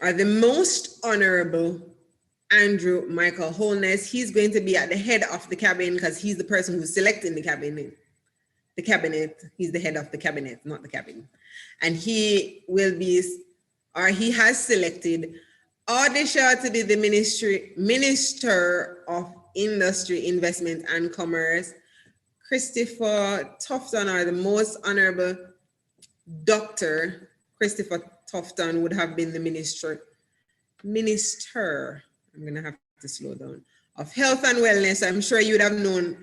S1: or the Most Honorable Andrew Michael Holness. He's going to be at the head of the cabinet because he's the person who's selecting the cabinet. He's the head of the cabinet, not the cabinet. And he will be, or he has selected Odisha to be the Minister of Industry, Investment and Commerce. Christopher Tufton, or the Most Honorable Dr. Christopher Tufton, would have been the minister, I'm gonna have to slow down, of Health and Wellness. I'm sure you would have known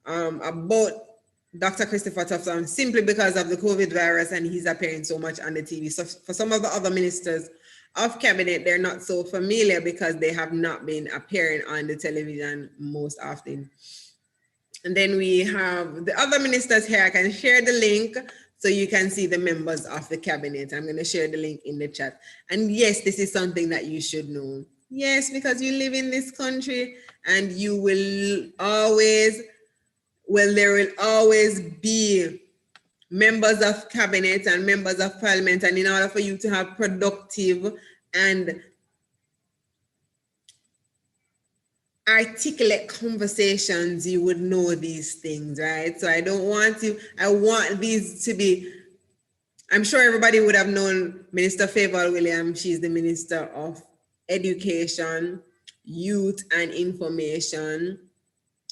S1: about Dr. Christopher Tufton simply because of the COVID virus, and he's appearing so much on the TV. So for some of the other ministers of cabinet, they're not so familiar because they have not been appearing on the television most often. And then we have the other ministers here. I can share the link so you can see the members of the cabinet. I'm going to share the link in the chat. And yes, this is something that you should know. Yes, because you live in this country and you will always, well, there will always be members of cabinet and members of parliament. And in order for you to have productive and articulate conversations, you would know these things, right? So I don't want to, I want these to be I'm sure everybody would have known Minister Favour Williams. She's the Minister of Education, Youth and Information,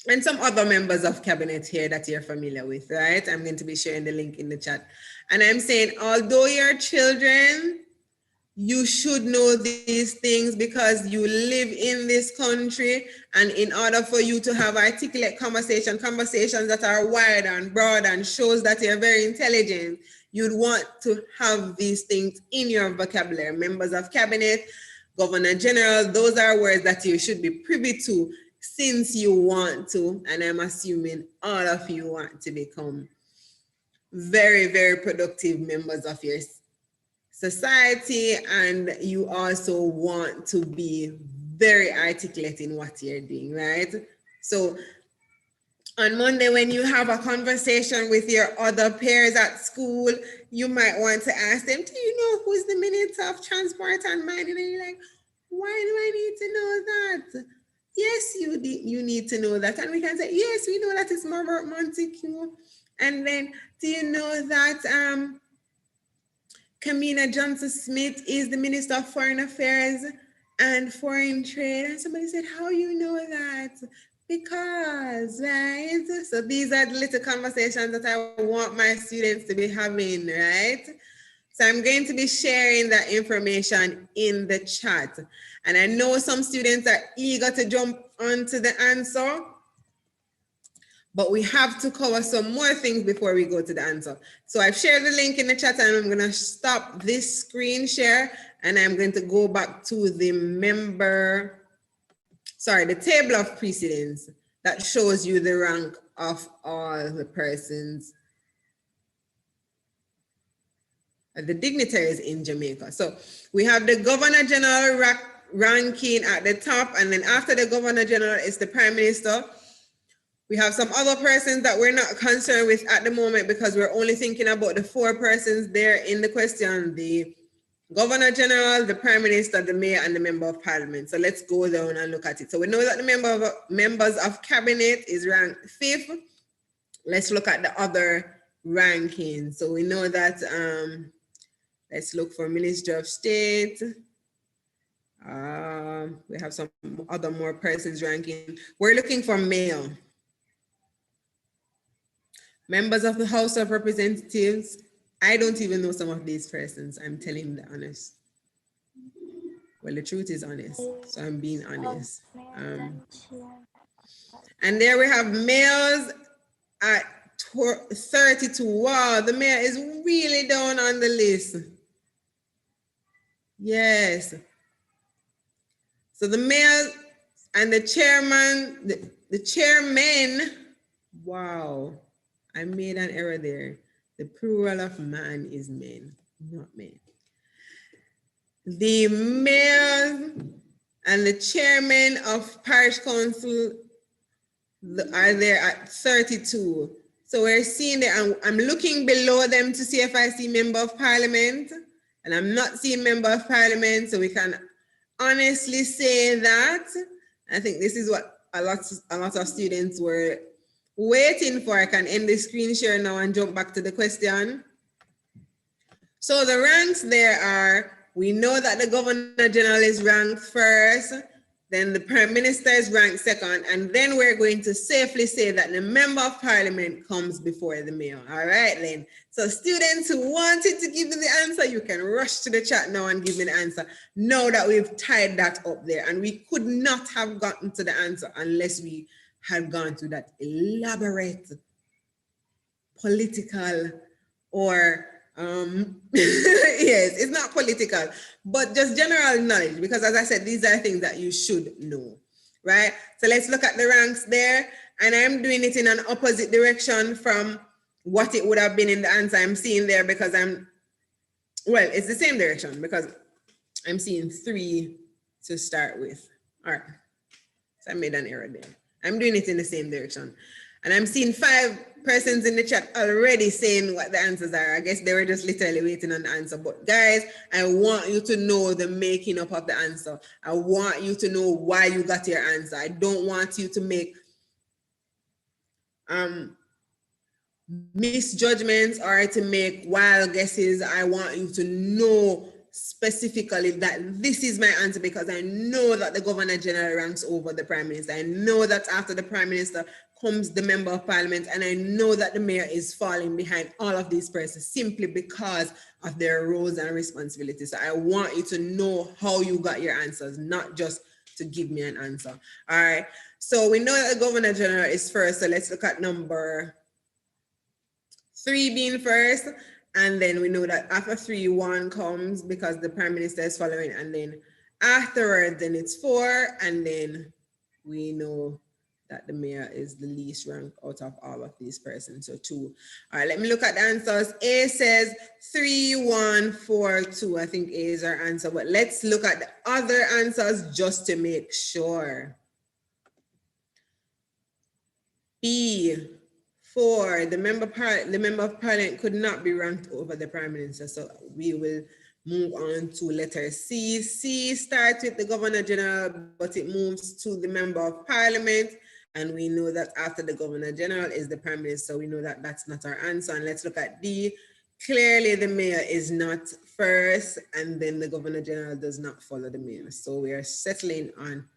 S1: and some other members of cabinet here that you're familiar with, right? I'm going to be sharing the link in the chat. And I'm saying, although you're children, you should know these things because you live in this country. And in order for you to have articulate conversations that are wide and broad and shows that you're very intelligent, you'd want to have these things in your vocabulary. Members of cabinet, governor general, those are words that you should be privy to since you want to. And I'm assuming all of you want to become very, very productive members of your society, and you also want to be very articulate in what you're doing, right? So on Monday, when you have a conversation with your other peers at school, you might want to ask them, do you know who's the Minister of Transport and Mining? And you're like, why do I need to know that? Yes, you need to know that. And we can say, yes, we know that it's Robert Montague. And then, do you know that Kamina Johnson-Smith is the Minister of Foreign Affairs and Foreign Trade? And somebody said, how you know that? Because, right? So these are the little conversations that I want my students to be having, right? So I'm going to be sharing that information in the chat. And I know some students are eager to jump onto the answer, but we have to cover some more things before we go to the answer. So I've shared the link in the chat, and I'm going to stop this screen share, and I'm going to go back to the table of precedence that shows you the rank of all the persons, the dignitaries in Jamaica. So we have the Governor General ranking at the top, and then after the Governor General is the Prime Minister. We have some other persons that we're not concerned with at the moment because we're only thinking about the 4 persons there in the question: the Governor General, the Prime Minister, the Mayor, and the Member of Parliament. So let's go down and look at it. So we know that the members of Cabinet is ranked 5th. Let's look at the other rankings. So we know that, let's look for Minister of State. We have some other more persons ranking. We're looking for male. Members of the House of Representatives, I don't even know some of these persons. I'm telling the honest. Well, the truth is honest, so I'm being honest. And there we have males at 32. Wow, the mayor is really down on the list. Yes. So the mayor and the chairman, the chairman, wow. I made an error there. The plural of man is men, not men. The mayor and the chairman of parish council are there at 32. So we're seeing that I'm looking below them to see if I see member of parliament, and I'm not seeing member of parliament. So we can honestly say that. I think this is what a lot of students were waiting for. I can end the screen share now and jump back to the question. So the ranks there are, we know that the Governor General is ranked 1st, then the Prime Minister is ranked 2nd, and then we're going to safely say that the Member of Parliament comes before the Mayor. All right, then. So students who wanted to give me the answer, you can rush to the chat now and give me the answer. Now that we've tied that up there, and we could not have gotten to the answer unless we had gone through that elaborate political or yes, it's not political, but just general knowledge, because as I said, these are things that you should know, right? So let's look at the ranks there, and I'm doing it in an opposite direction from what it would have been in the answer I'm seeing there, because it's the same direction because I'm seeing 3 to start with. All right, so I made an error there. I'm doing it in the same direction. And I'm seeing 5 persons in the chat already saying what the answers are. I guess they were just literally waiting on the answer. But guys, I want you to know the making up of the answer. I want you to know why you got your answer. I don't want you to make misjudgments or to make wild guesses. I want you to know specifically that this is my answer because I know that the Governor General ranks over the Prime Minister. I know that after the Prime Minister comes the Member of Parliament, and I know that the Mayor is falling behind all of these persons simply because of their roles and responsibilities. So I want you to know how you got your answers, not just to give me an answer. All right. So we know that the Governor General is first. So let's look at number 3 being first. And then we know that after 3, 1 comes because the Prime Minister is following. And then afterwards, then it's 4. And then we know that the Mayor is the least ranked out of all of these persons. So 2. All right, let me look at the answers. A says 3, 1, 4, 2. I think A is our answer. But let's look at the other answers just to make sure. B. 4, the member of Parliament could not be ranked over the Prime Minister. So we will move on to letter C. C starts with the Governor General, but it moves to the Member of Parliament. And we know that after the Governor General is the Prime Minister. So we know that that's not our answer. And let's look at D. Clearly the Mayor is not first, and then the Governor General does not follow the Mayor. So we are settling on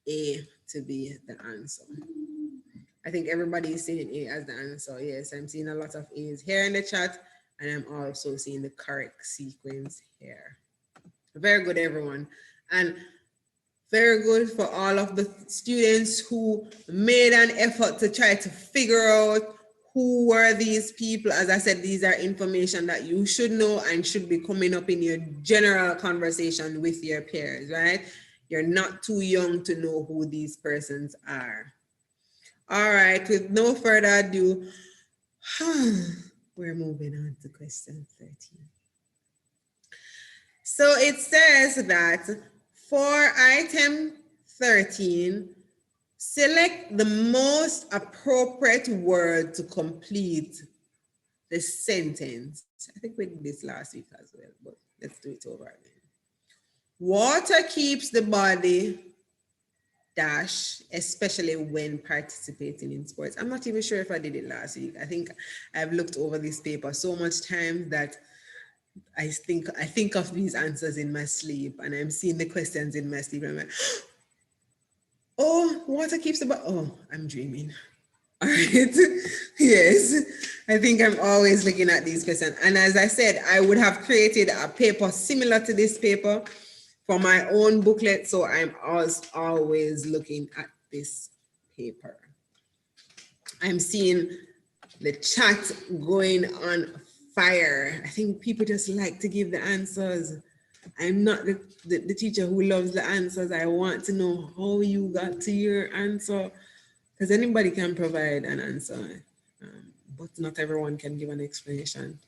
S1: A to be the answer. I think everybody is saying A as the answer. Yes, I'm seeing a lot of A's here in the chat, and I'm also seeing the correct sequence here. Very good, everyone. And very good for all of the students who made an effort to try to figure out who were these people. As I said, these are information that you should know and should be coming up in your general conversation with your peers, right? You're not too young to know who these persons are. All right, with no further ado, we're moving on to question 13. So it says that for item 13, select the most appropriate word to complete the sentence. I think we did this last week as well, but let's do it over again. Water keeps the body dash, especially when participating in sports. I'm not even sure if I did it last week. I think I've looked over this paper so much time that I think of these answers in my sleep, and I'm seeing the questions in my sleep. And I'm like, oh, water keeps the body. Oh, I'm dreaming. All right. Yes, I think I'm always looking at these questions. And as I said, I would have created a paper similar to this paper for my own booklet. So I'm always looking at this paper. I'm seeing the chat going on fire. I think people just like to give the answers. I'm not the teacher who loves the answers. I want to know how you got to your answer, because anybody can provide an answer, but not everyone can give an explanation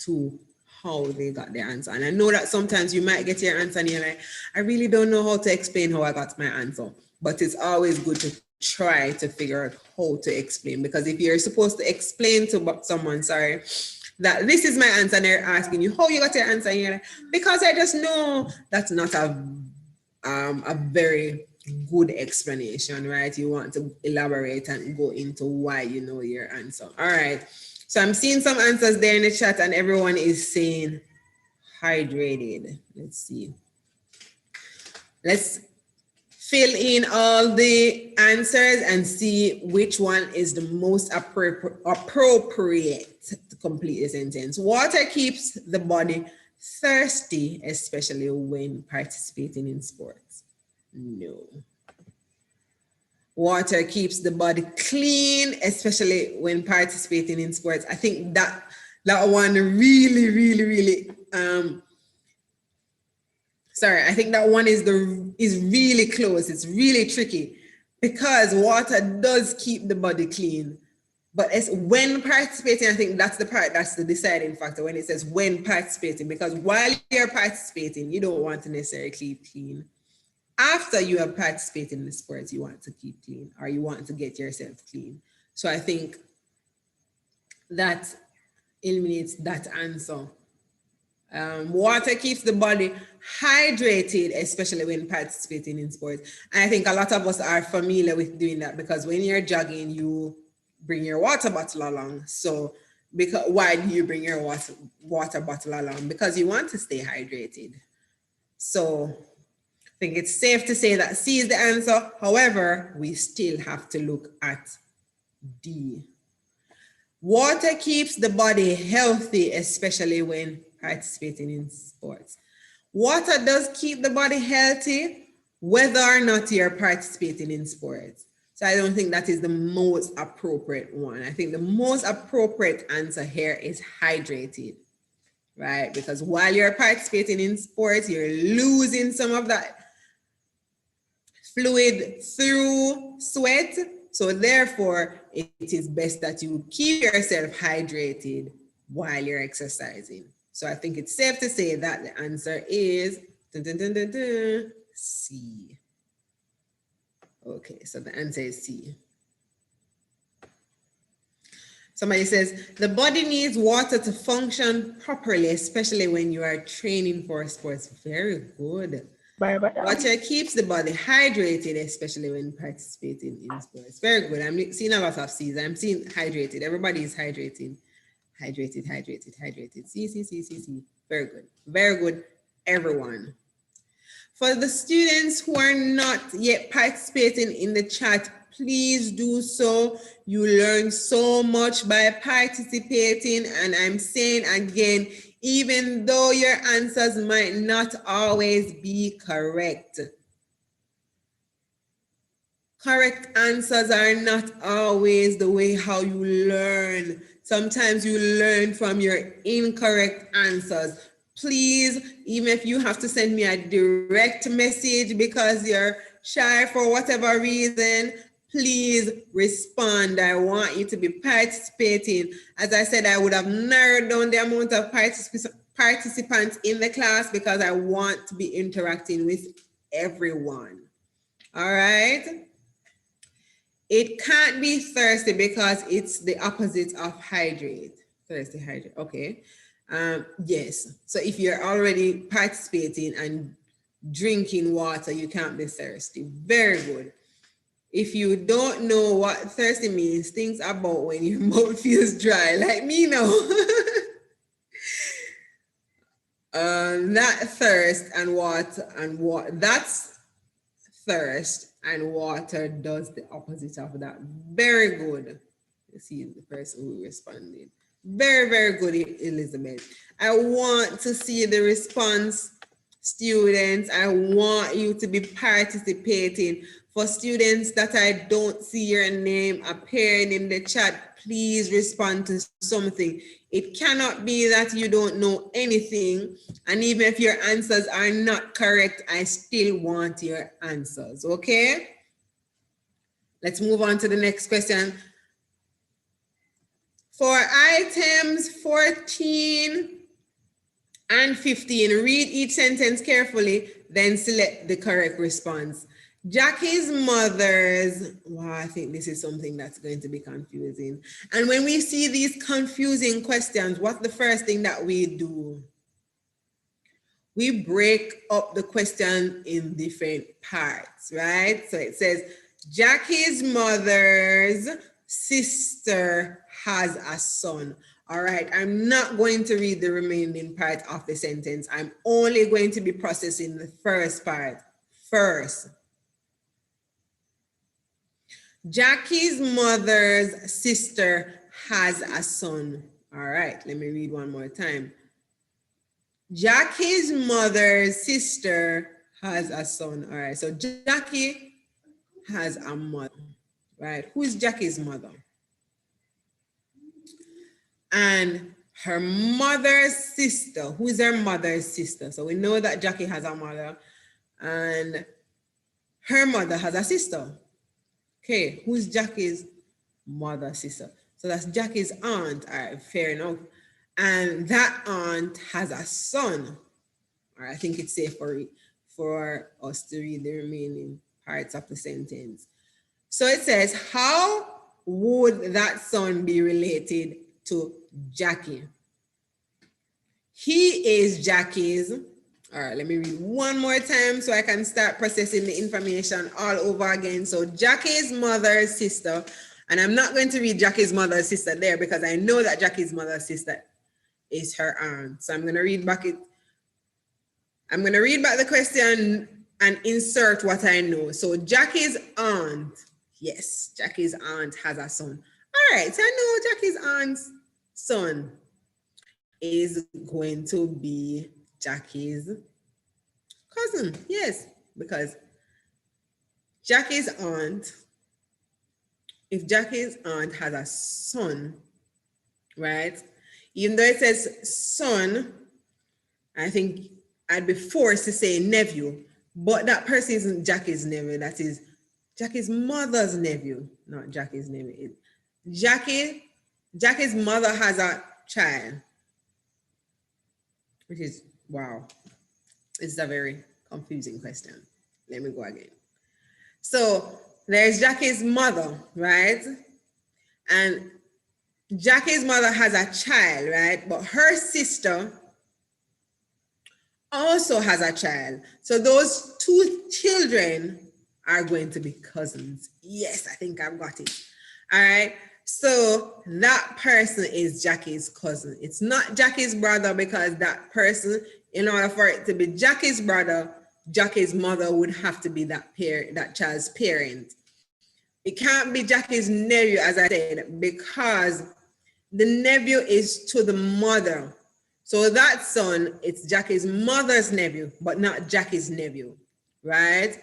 S1: to how they got their answer. And I know that sometimes you might get your answer and you're like, I really don't know how to explain how I got my answer, but it's always good to try to figure out how to explain, because if you're supposed to explain to someone, that this is my answer, and they're asking you how you got your answer, and you're like, because I just know, that's not a very good explanation, right? You want to elaborate and go into why you know your answer. All right. So I'm seeing some answers there in the chat, and everyone is saying hydrated. Let's see. Let's fill in all the answers and see which one is the most appropriate to complete the sentence. Water keeps the body thirsty, especially when participating in sports. No. Water keeps the body clean, especially when participating in sports. I think that one really, I think that one is really close. It's really tricky, because water does keep the body clean, but it's when participating, I think that's the part that's the deciding factor when it says when participating, because while you're participating, you don't want to necessarily keep clean. After you have participated in the sports, you want to keep clean, or you want to get yourself clean. So I think that eliminates that answer. Water keeps the body hydrated, especially when participating in sports. And I think a lot of us are familiar with doing that, because when you're jogging, you bring your water bottle along. So because why do you bring your water bottle along? Because you want to stay hydrated. So I think it's safe to say that C is the answer. However, we still have to look at D. Water keeps the body healthy, especially when participating in sports. Water does keep the body healthy, whether or not you're participating in sports. So I don't think that is the most appropriate one. I think the most appropriate answer here is hydrated, right? Because while you're participating in sports, you're losing some of that fluid through sweat. So therefore, it is best that you keep yourself hydrated while you're exercising. So I think it's safe to say that the answer is C. Okay, so the answer is C. Somebody says, the body needs water to function properly, especially when you are training for sports. Very good. Water keeps the body hydrated, especially when participating in sports. Very good. I'm seeing a lot of C's. I'm seeing hydrated. Everybody is hydrating. Hydrated, hydrated, hydrated. C. Very good. Very good, everyone. For the students who are not yet participating in the chat, please do so. You learn so much by participating. And I'm saying again, even though your answers might not always be correct. Correct answers are not always the way how you learn. Sometimes you learn from your incorrect answers. Please, even if you have to send me a direct message because you're shy for whatever reason, please respond. I want you to be participating. As I said, I would have narrowed down the amount of participants in the class because I want to be interacting with everyone. All right. It can't be thirsty because it's the opposite of hydrate. Thirsty, hydrate. Okay. Yes. So if you're already participating and drinking water, you can't be thirsty. Very good. If you don't know what thirsty means, think about when your mouth feels dry, like me now. That thirst and water and water, that's thirst, and water does the opposite of that. Very good. You see the person who responded. Very, very good, Elizabeth. I want to see the response, students. I want you to be participating. For students that I don't see your name appearing in the chat, please respond to something. It cannot be that you don't know anything. And even if your answers are not correct, I still want your answers, okay? Let's move on to the next question. For items 14 and 15, read each sentence carefully, then select the correct response. Jackie's mother's, wow, I think this is something that's going to be confusing. And when we see these confusing questions, what's the first thing that we do? We break up the question in different parts, right? So it says, Jackie's mother's sister has a son. All right, I'm not going to read the remaining part of the sentence. I'm only going to be processing the first part first. Jackie's mother's sister has a son. All right, let me read one more time. Jackie's mother's sister has a son. All right, so Jackie has a mother, right? Who is Jackie's mother? And her mother's sister. Who is her mother's sister? So we know that Jackie has a mother and her mother has a sister. Okay, who's Jackie's mother, sister? So that's Jackie's aunt. All right, fair enough. And that aunt has a son. All right, I think it's safe for us to read the remaining parts of the sentence. So it says, how would that son be related to Jackie? He is Jackie's. All right, let me read one more time so I can start processing the information all over again. So Jackie's mother's sister, And I'm not going to read Jackie's mother's sister there because I know that Jackie's mother's sister is her aunt. So I'm going to read back the question and insert what I know. So Jackie's aunt, yes, Jackie's aunt has a son. All right, so I know Jackie's aunt's son is going to be Jackie's cousin. Yes, because Jackie's aunt, if Jackie's aunt has a son, right? Even though it says son, I think I'd be forced to say nephew, but that person isn't Jackie's nephew. That is Jackie's mother's nephew, not Jackie's nephew. Jackie's mother has a child, which is, wow, it's a very confusing question. Let me go again. So there's Jackie's mother, right? And Jackie's mother has a child, right? But her sister also has a child. So those two children are going to be cousins. Yes, I think I've got it. All right. So that person is Jackie's cousin. It's not Jackie's brother because that person, in order for it to be Jackie's brother, Jackie's mother would have to be that child's parent. It can't be Jackie's nephew, as I said, because the nephew is to the mother. So that son, it's Jackie's mother's nephew, but not Jackie's nephew, right?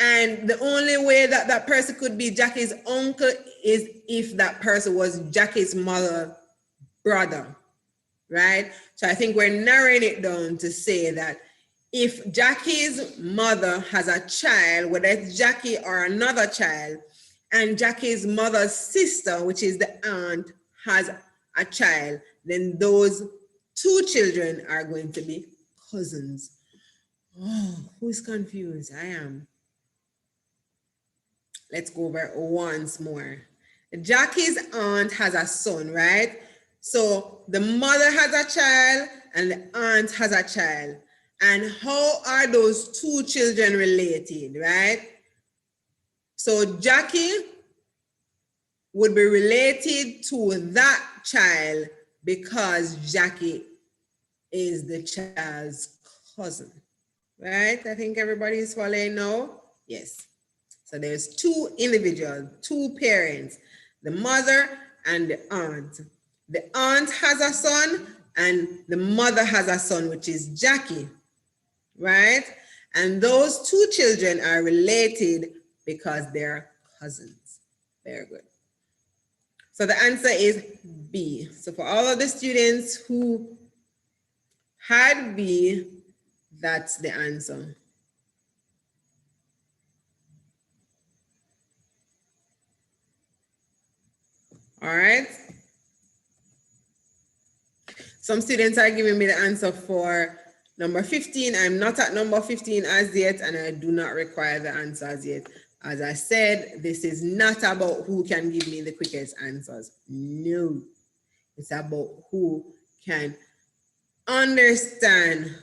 S1: And the only way that that person could be Jackie's uncle is if that person was Jackie's mother's brother, right? So I think we're narrowing it down to say that if Jackie's mother has a child, whether it's Jackie or another child, and Jackie's mother's sister, which is the aunt, has a child, then those two children are going to be cousins. Oh, who's confused? I am. Let's go over it once more. Jackie's aunt has a son, right? So the mother has a child and the aunt has a child. And how are those two children related, right? So Jackie would be related to that child because Jackie is the child's cousin, right? I think everybody is following now. Yes. So there's two individuals, two parents, the mother and the aunt. The aunt has a son and the mother has a son, which is Jackie, right? And those two children are related because they're cousins. Very good. So the answer is B. So for all of the students who had B, that's the answer. All right. Some students are giving me the answer for number 15. I'm not at number 15 as yet, and I do not require the answer as yet. As I said, this is not about who can give me the quickest answers. No, it's about who can understand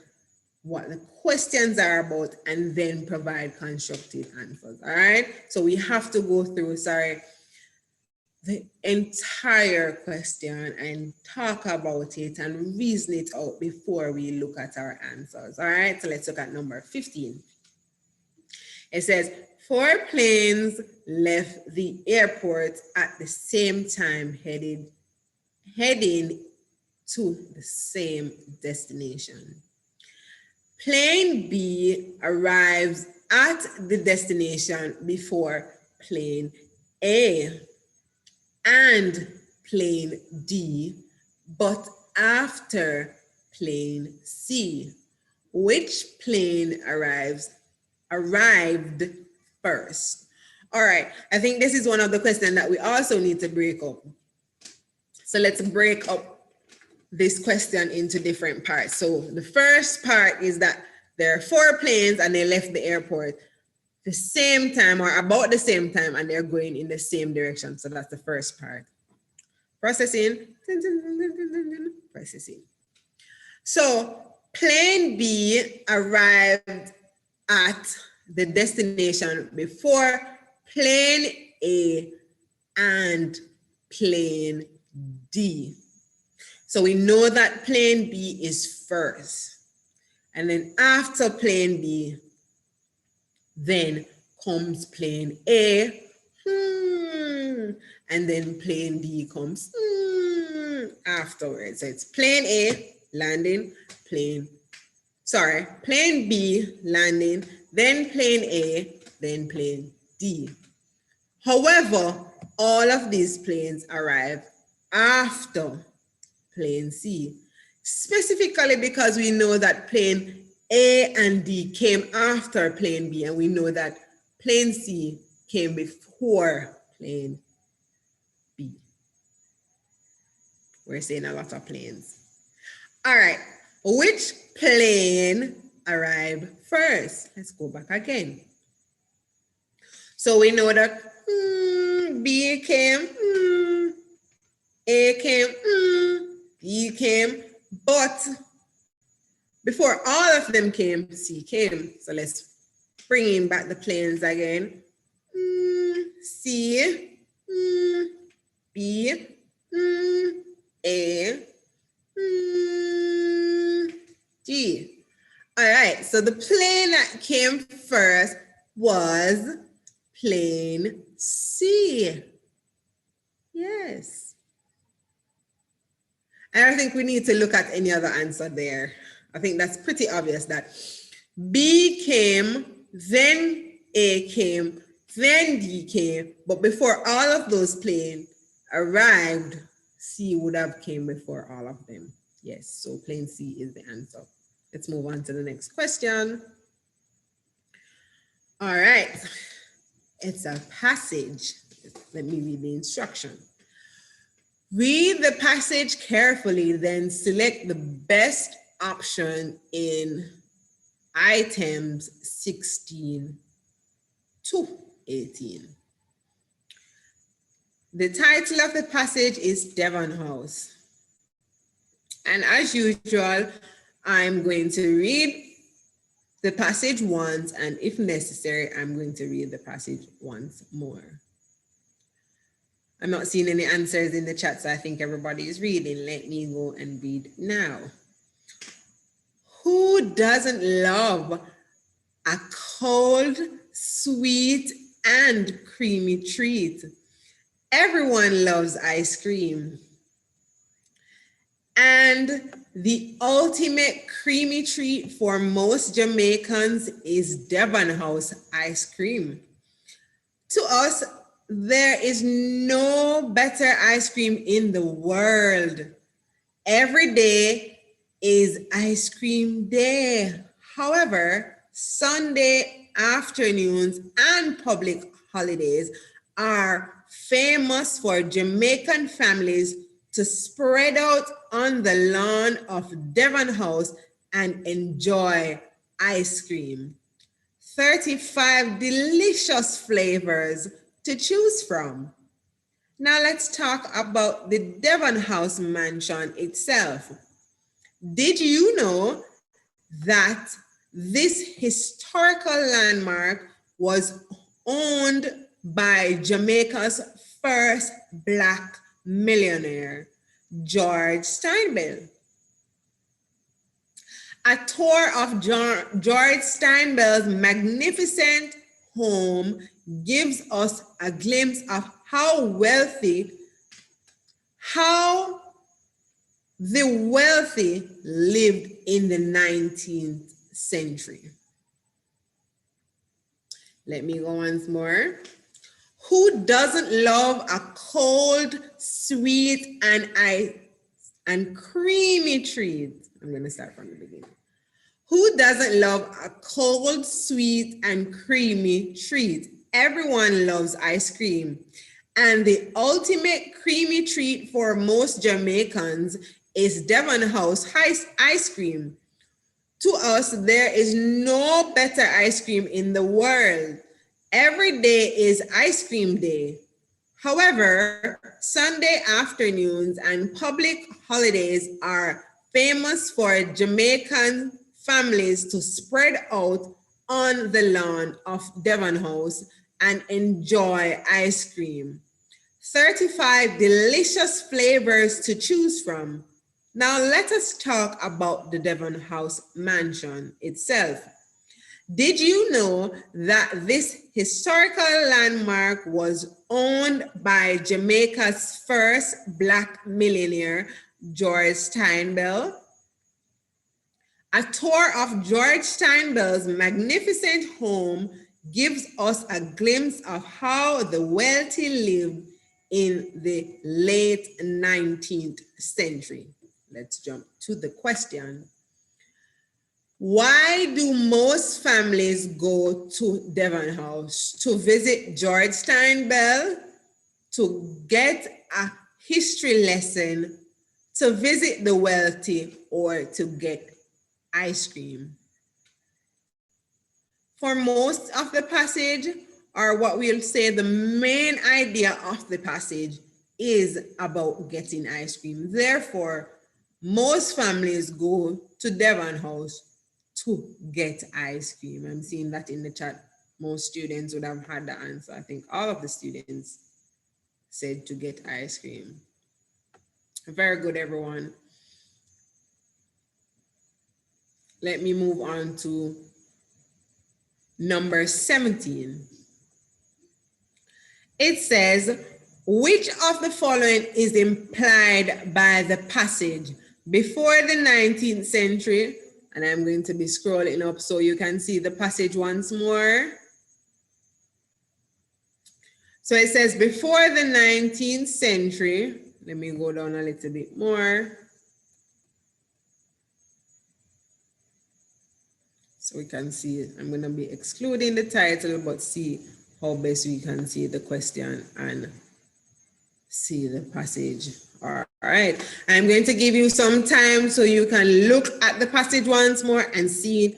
S1: what the questions are about and then provide constructive answers. All right. So we have to go through, the entire question and talk about it and reason it out before we look at our answers. All right. So let's look at number 15. It says, 4 planes left the airport at the same time heading to the same destination. Plane B arrives at the destination before plane A and plane D, but after plane C. Which plane arrived first? All right, I think this is one of the questions that we also need to break up. So let's break up this question into different parts. So the first part is that there are 4 planes and they left the airport the same time or about the same time and they're going in the same direction. So that's the first part. Processing. Processing. So plane B arrived at the destination before plane A and plane D. So we know that plane B is first. And then after plane B, then comes plane A. And then plane D comes afterwards. So it's plane A, landing, plane B, landing, then plane A, then plane D. However, all of these planes arrive after plane C, specifically because we know that plane A and D came after plane B, and we know that plane C came before plane B. We're seeing a lot of planes. All right, which plane arrived first? Let's go back again. So we know that B came, A came, D came, but before all of them came, C came. So let's bring in back the planes again. C, B, A, D. All right, so the plane that came first was plane C. Yes. I don't think we need to look at any other answer there. I think that's pretty obvious that B came, then A came, then D came, but before all of those planes arrived, C would have came before all of them. Yes, so plane C is the answer. Let's move on to the next question. All right, it's a passage. Let me read the instruction. Read the passage carefully, then select the best option in items 16 to 18. The title of the passage is Devon House. And as usual, I'm going to read the passage once, and if necessary, I'm going to read the passage once more. I'm not seeing any answers in the chat, so I think everybody is reading. Let me go and read now. Who doesn't love a cold, sweet, and creamy treat? Everyone loves ice cream. And the ultimate creamy treat for most Jamaicans is Devon House ice cream. To us, there is no better ice cream in the world. Every day is ice cream day. However, Sunday afternoons and public holidays are famous for Jamaican families to spread out on the lawn of Devon House and enjoy ice cream. 35 delicious flavors to choose from. Now let's talk about the Devon House mansion itself. Did you know that this historical landmark was owned by Jamaica's first Black millionaire, George Steinbell? A tour of George Steinbell's magnificent home gives us a glimpse of how the wealthy lived in the 19th century. Let me go once more. Who doesn't love a cold, sweet, and creamy treat? I'm going to start from the beginning. Who doesn't love a cold, sweet, and creamy treat? Everyone loves ice cream. And the ultimate creamy treat for most Jamaicans is Devon House ice cream. To us, there is no better ice cream in the world. Every day is ice cream day. However, Sunday afternoons and public holidays are famous for Jamaican families to spread out on the lawn of Devon House and enjoy ice cream. 35 delicious flavors to choose from. Now let us talk about the Devon House mansion itself. Did you know that this historical landmark was owned by Jamaica's first Black millionaire, George Steinbell? A tour of George Steinbell's magnificent home gives us a glimpse of how the wealthy lived in the late 19th century. Let's jump to the question. Why do most families go to Devon House? To visit George Steinbell, to get a history lesson, to visit the wealthy, or to get ice cream? For most of the passage, or what we'll say the main idea of the passage, is about getting ice cream. Therefore, most families go to Devon House to get ice cream. I'm seeing that in the chat. Most students would have had the answer. I think all of the students said to get ice cream. Very good, everyone. Let me move on to number 17. It says, which of the following is implied by the passage? Before the 19th century, and I'm going to be scrolling up so you can see the passage once more. So it says, before the 19th century, let me go down a little bit more, so we can see it. I'm going to be excluding the title, but see how best we can see the question and see the passage. All right. I'm going to give you some time so you can look at the passage once more and see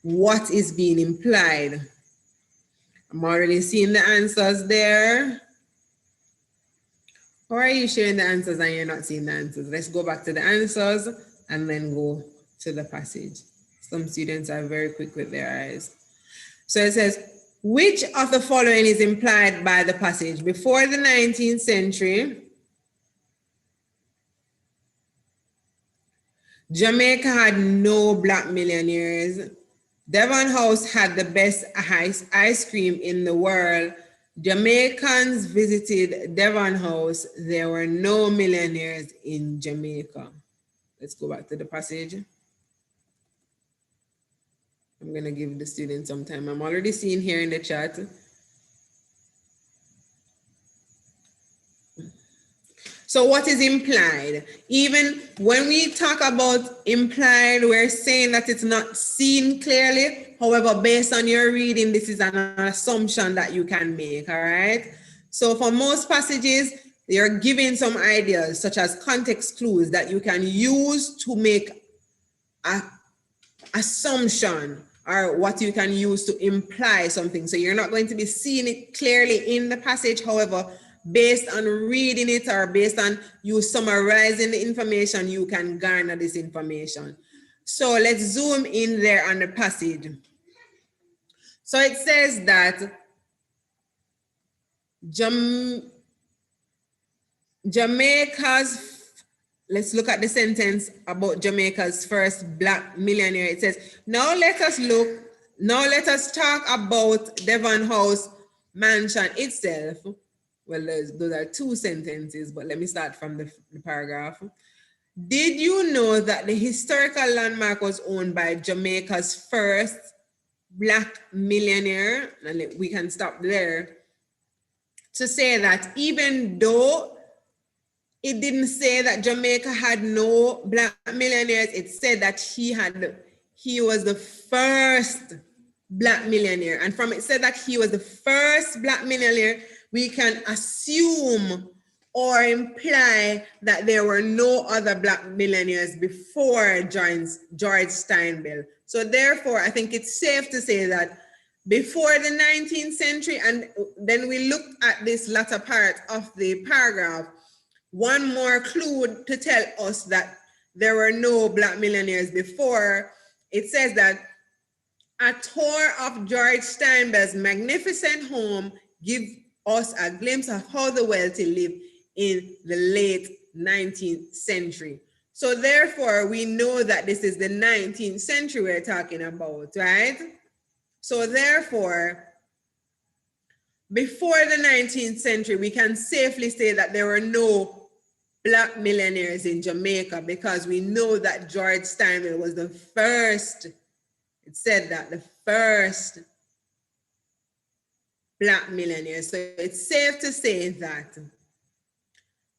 S1: what is being implied. I'm already seeing the answers there. Or are you sharing the answers and you're not seeing the answers? Let's go back to the answers and then go to the passage. Some students are very quick with their eyes. So it says, which of the following is implied by the passage? Before the 19th century, Jamaica had no Black millionaires. Devon House had the best ice cream in the world. Jamaicans visited Devon House. There were no millionaires in Jamaica. Let's go back to the passage. I'm going to give the students some time. I'm already seeing here in the chat. So what is implied? Even when we talk about implied, we're saying that it's not seen clearly. However, based on your reading, this is an assumption that you can make, all right? So for most passages, you're giving some ideas, such as context clues that you can use to make an assumption, or what you can use to imply something. So you're not going to be seeing it clearly in the passage. However, based on reading it or based on you summarizing the information, you can garner this information. So let's zoom in there on the passage. So it says that Jamaica's, let's look at the sentence about Jamaica's first Black millionaire. It says, now let us talk about Devon House mansion itself. Well, those are two sentences, but let me start from the paragraph. Did you know that the historical landmark was owned by Jamaica's first Black millionaire? And we can stop there to say that even though it didn't say that Jamaica had no Black millionaires, it said that he was the first Black millionaire. And from it said that he was the first Black millionaire, we can assume or imply that there were no other Black millionaires before George Steinbell. So therefore, I think it's safe to say that before the 19th century, and then we looked at this latter part of the paragraph, one more clue to tell us that there were no Black millionaires before. It says that a tour of George Steinbell's magnificent home gives us a glimpse of how the wealthy lived in the late 19th century. So therefore, we know that this is the 19th century we're talking about, right? So therefore, before the 19th century, we can safely say that there were no Black millionaires in Jamaica, because we know that George Steinway was the first, it said that the first Black millionaire. So it's safe to say that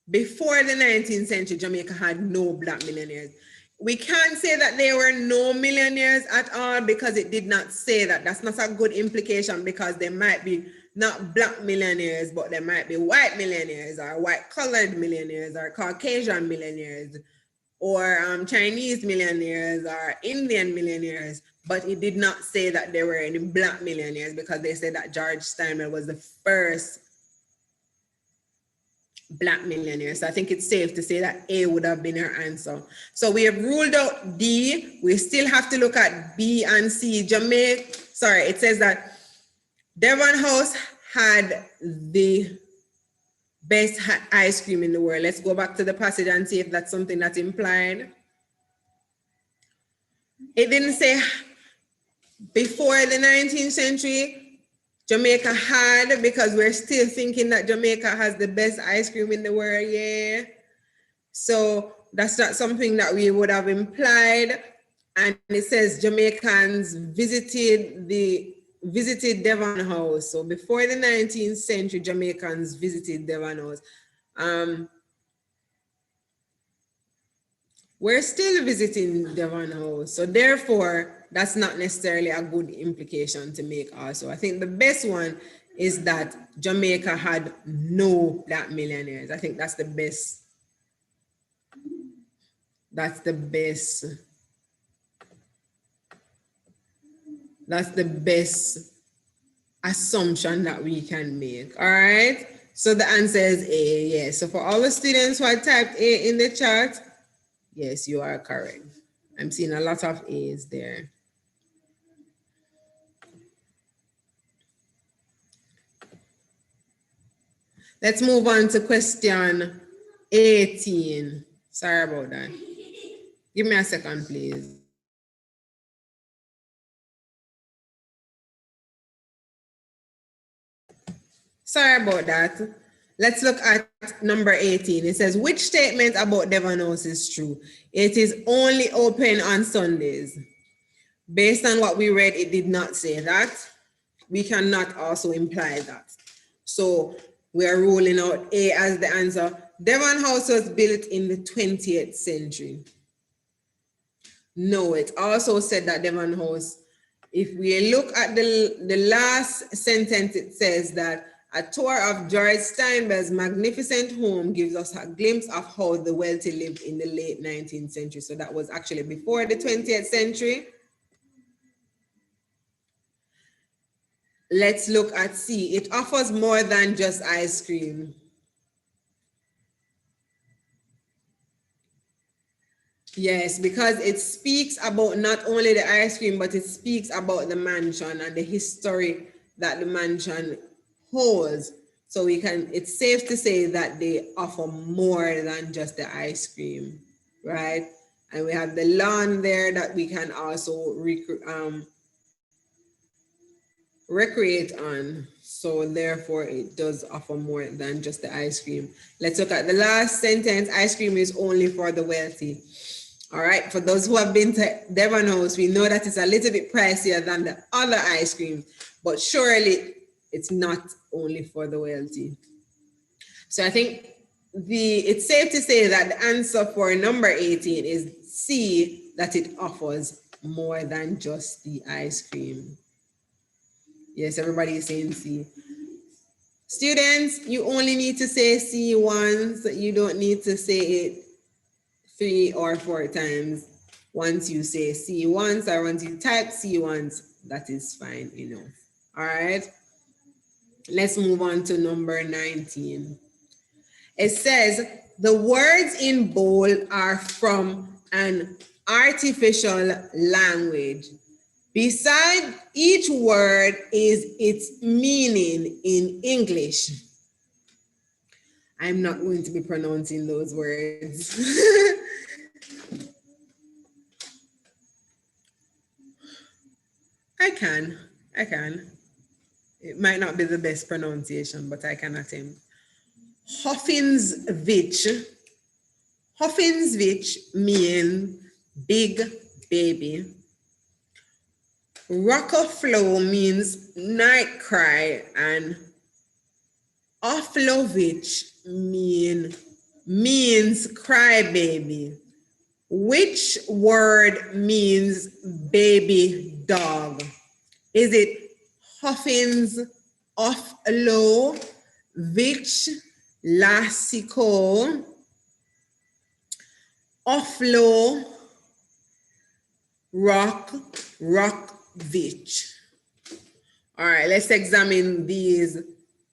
S1: before the 19th century, Jamaica had no Black millionaires. We can't say that there were no millionaires at all, because it did not say that. That's not a good implication, because there might be not Black millionaires, but there might be white millionaires, or white colored millionaires, or Caucasian millionaires, or Chinese millionaires, or Indian millionaires. But it did not say that there were any Black millionaires, because they said that George Steinway was the first Black millionaire. So I think it's safe to say that A would have been her answer. So we have ruled out D. We still have to look at B and C. Jamaica, sorry, it says that Devon House had the best ice cream in the world. Let's go back to the passage and see if that's something that's implied. It didn't say before the 19th century Jamaica had, because we're still thinking that Jamaica has the best ice cream in the world, yeah. So that's not something that we would have implied. And it says Jamaicans visited Devon House. So before the 19th century, Jamaicans visited Devon House. We're still visiting Devon House. So therefore, that's not necessarily a good implication to make also. I think the best one is that Jamaica had no Black millionaires. I think that's the best. That's the best. That's the best assumption that we can make. All right. So the answer is A. Yes. So for all the students who had typed A in the chat, yes, you are correct. I'm seeing a lot of A's there. Let's move on to question 18. Sorry about that. Give me a second, please. Sorry about that. Let's look at number 18. It says, which statement about Devon House is true? It is only open on Sundays. Based on what we read, it did not say that. We cannot also imply that. So we are ruling out A as the answer. Devon House was built in the 20th century. No, it also said that Devon House, if we look at the last sentence, it says that a tour of George Steinway's magnificent home gives us a glimpse of how the wealthy lived in the late 19th century. So that was actually before the 20th century. Let's look at C. It offers more than just ice cream. Yes, because it speaks about not only the ice cream, but it speaks about the mansion and the history that the mansion holds. So it's safe to say that they offer more than just the ice cream, right? And we have the lawn there that we can also recreate on. So therefore, it does offer more than just the ice cream. Let's look at the last sentence. Ice cream is only for the wealthy. All right, for those who have been to Devon House, we know that it's a little bit pricier than the other ice cream, but surely it's not only for the wealthy. So I think it's safe to say that the answer for number 18 is C, that it offers more than just the ice cream. Yes, everybody is saying C. Students, you only need to say C once. You don't need to say it 3 or 4 times. Once you say C once, or once you type C once, that is fine enough. All right. Let's move on to number 19. It says, the words in bold are from an artificial language. Beside each word is its meaning in English. I'm not going to be pronouncing those words. I can. It might not be the best pronunciation, but I can attempt. Hoffinsvich. Hoffinsvich means big baby. Rockaflow means night cry, and Offlovich means crybaby. Which word means baby dog? Is it Huffins, Offlo, Vich, Lassico, Offlo, Rockvich? All right, let's examine these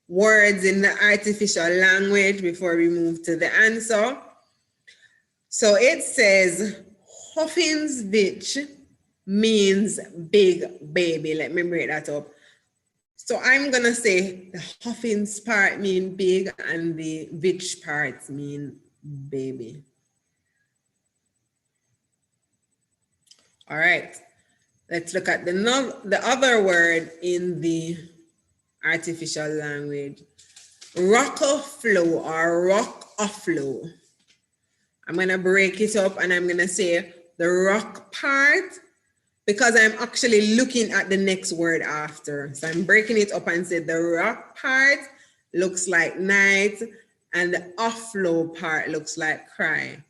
S1: words in the artificial language before we move to the answer. So it says Hoffinsvich means big baby. Let me break that up. So I'm gonna say the Hoffins part mean big and the Vich parts mean baby. All right, let's look at the other word in the artificial language. Rockaflow or rockaflow. I'm gonna break it up and I'm gonna say the rock part because I'm actually looking at the next word after. So I'm breaking it up and say the rock part looks like night and the offlow part looks like cry.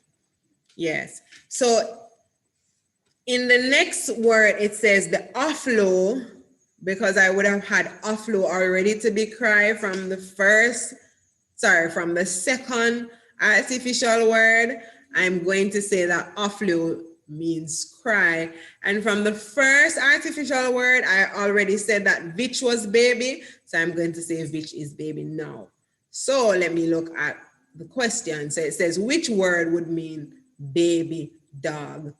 S1: Yes. So in the next word, it says the offlow, because I would have had offlow already to be cry from the second artificial word. I'm going to say that offlow means cry. And from the first artificial word, I already said that Vich was baby. So I'm going to say Vich is baby now. So let me look at the question. So it says, which word would mean baby dog?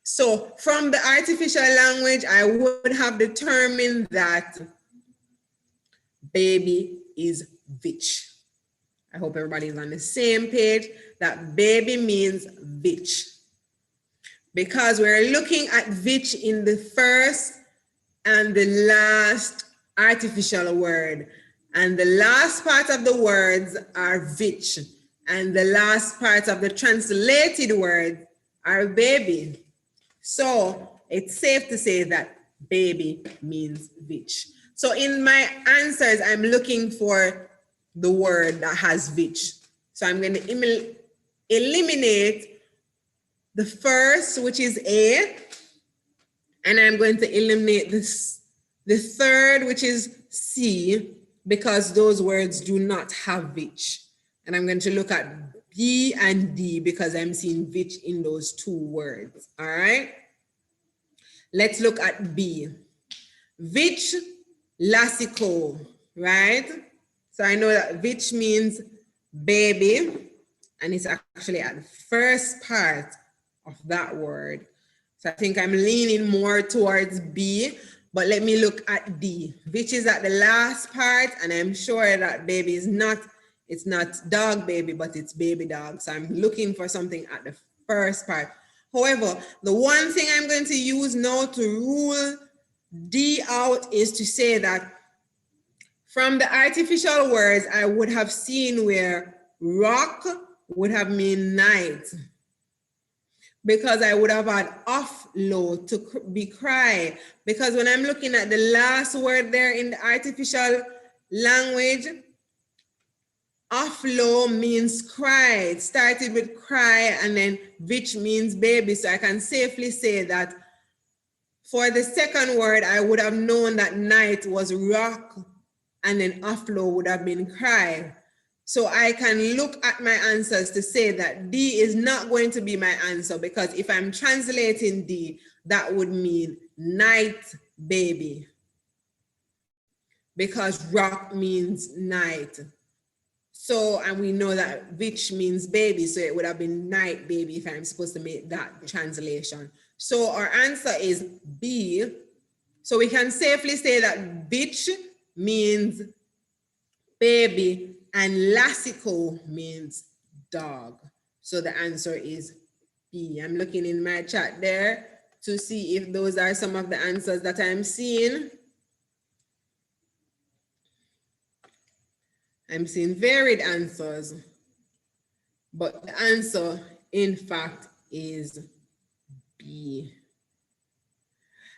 S1: So from the artificial language, I would have determined that baby is Vich. I hope everybody's on the same page, that baby means Vich. Because we're looking at Vich in the first and the last artificial word. And the last part of the words are Vich. And the last part of the translated words are baby. So it's safe to say that baby means Vich. So in my answers, I'm looking for the word that has Vich. So I'm going to eliminate the first, which is A, and I'm going to eliminate the third, which is C, because those words do not have Vich. And I'm going to look at B and D because I'm seeing Vich in those two words, all right? Let's look at B. Vich, Lassico, right? So I know that Vich means baby, and it's actually at the first part of that word. So I think I'm leaning more towards B, but let me look at D. Vich is at the last part, and I'm sure that baby is not, it's not dog baby, but it's baby dog. So I'm looking for something at the first part. However, the one thing I'm going to use now to rule D out is to say that from the artificial words, I would have seen where rock would have mean night, because I would have had offload to be cry. Because when I'm looking at the last word there in the artificial language, offlow means cry. It started with cry and then Vich means baby. So I can safely say that for the second word, I would have known that night was rock and then offlow would have been cry. So I can look at my answers to say that D is not going to be my answer, because if I'm translating D, that would mean night baby, because rock means night. So, and we know that Vich means baby, so it would have been night baby if I'm supposed to make that translation. So our answer is B, So we can safely say that bitch means baby and lassico means dog. So the answer is B. I'm looking in my chat there to see if those are some of the answers that I'm seeing. I'm seeing varied answers, but the answer, in fact, is B.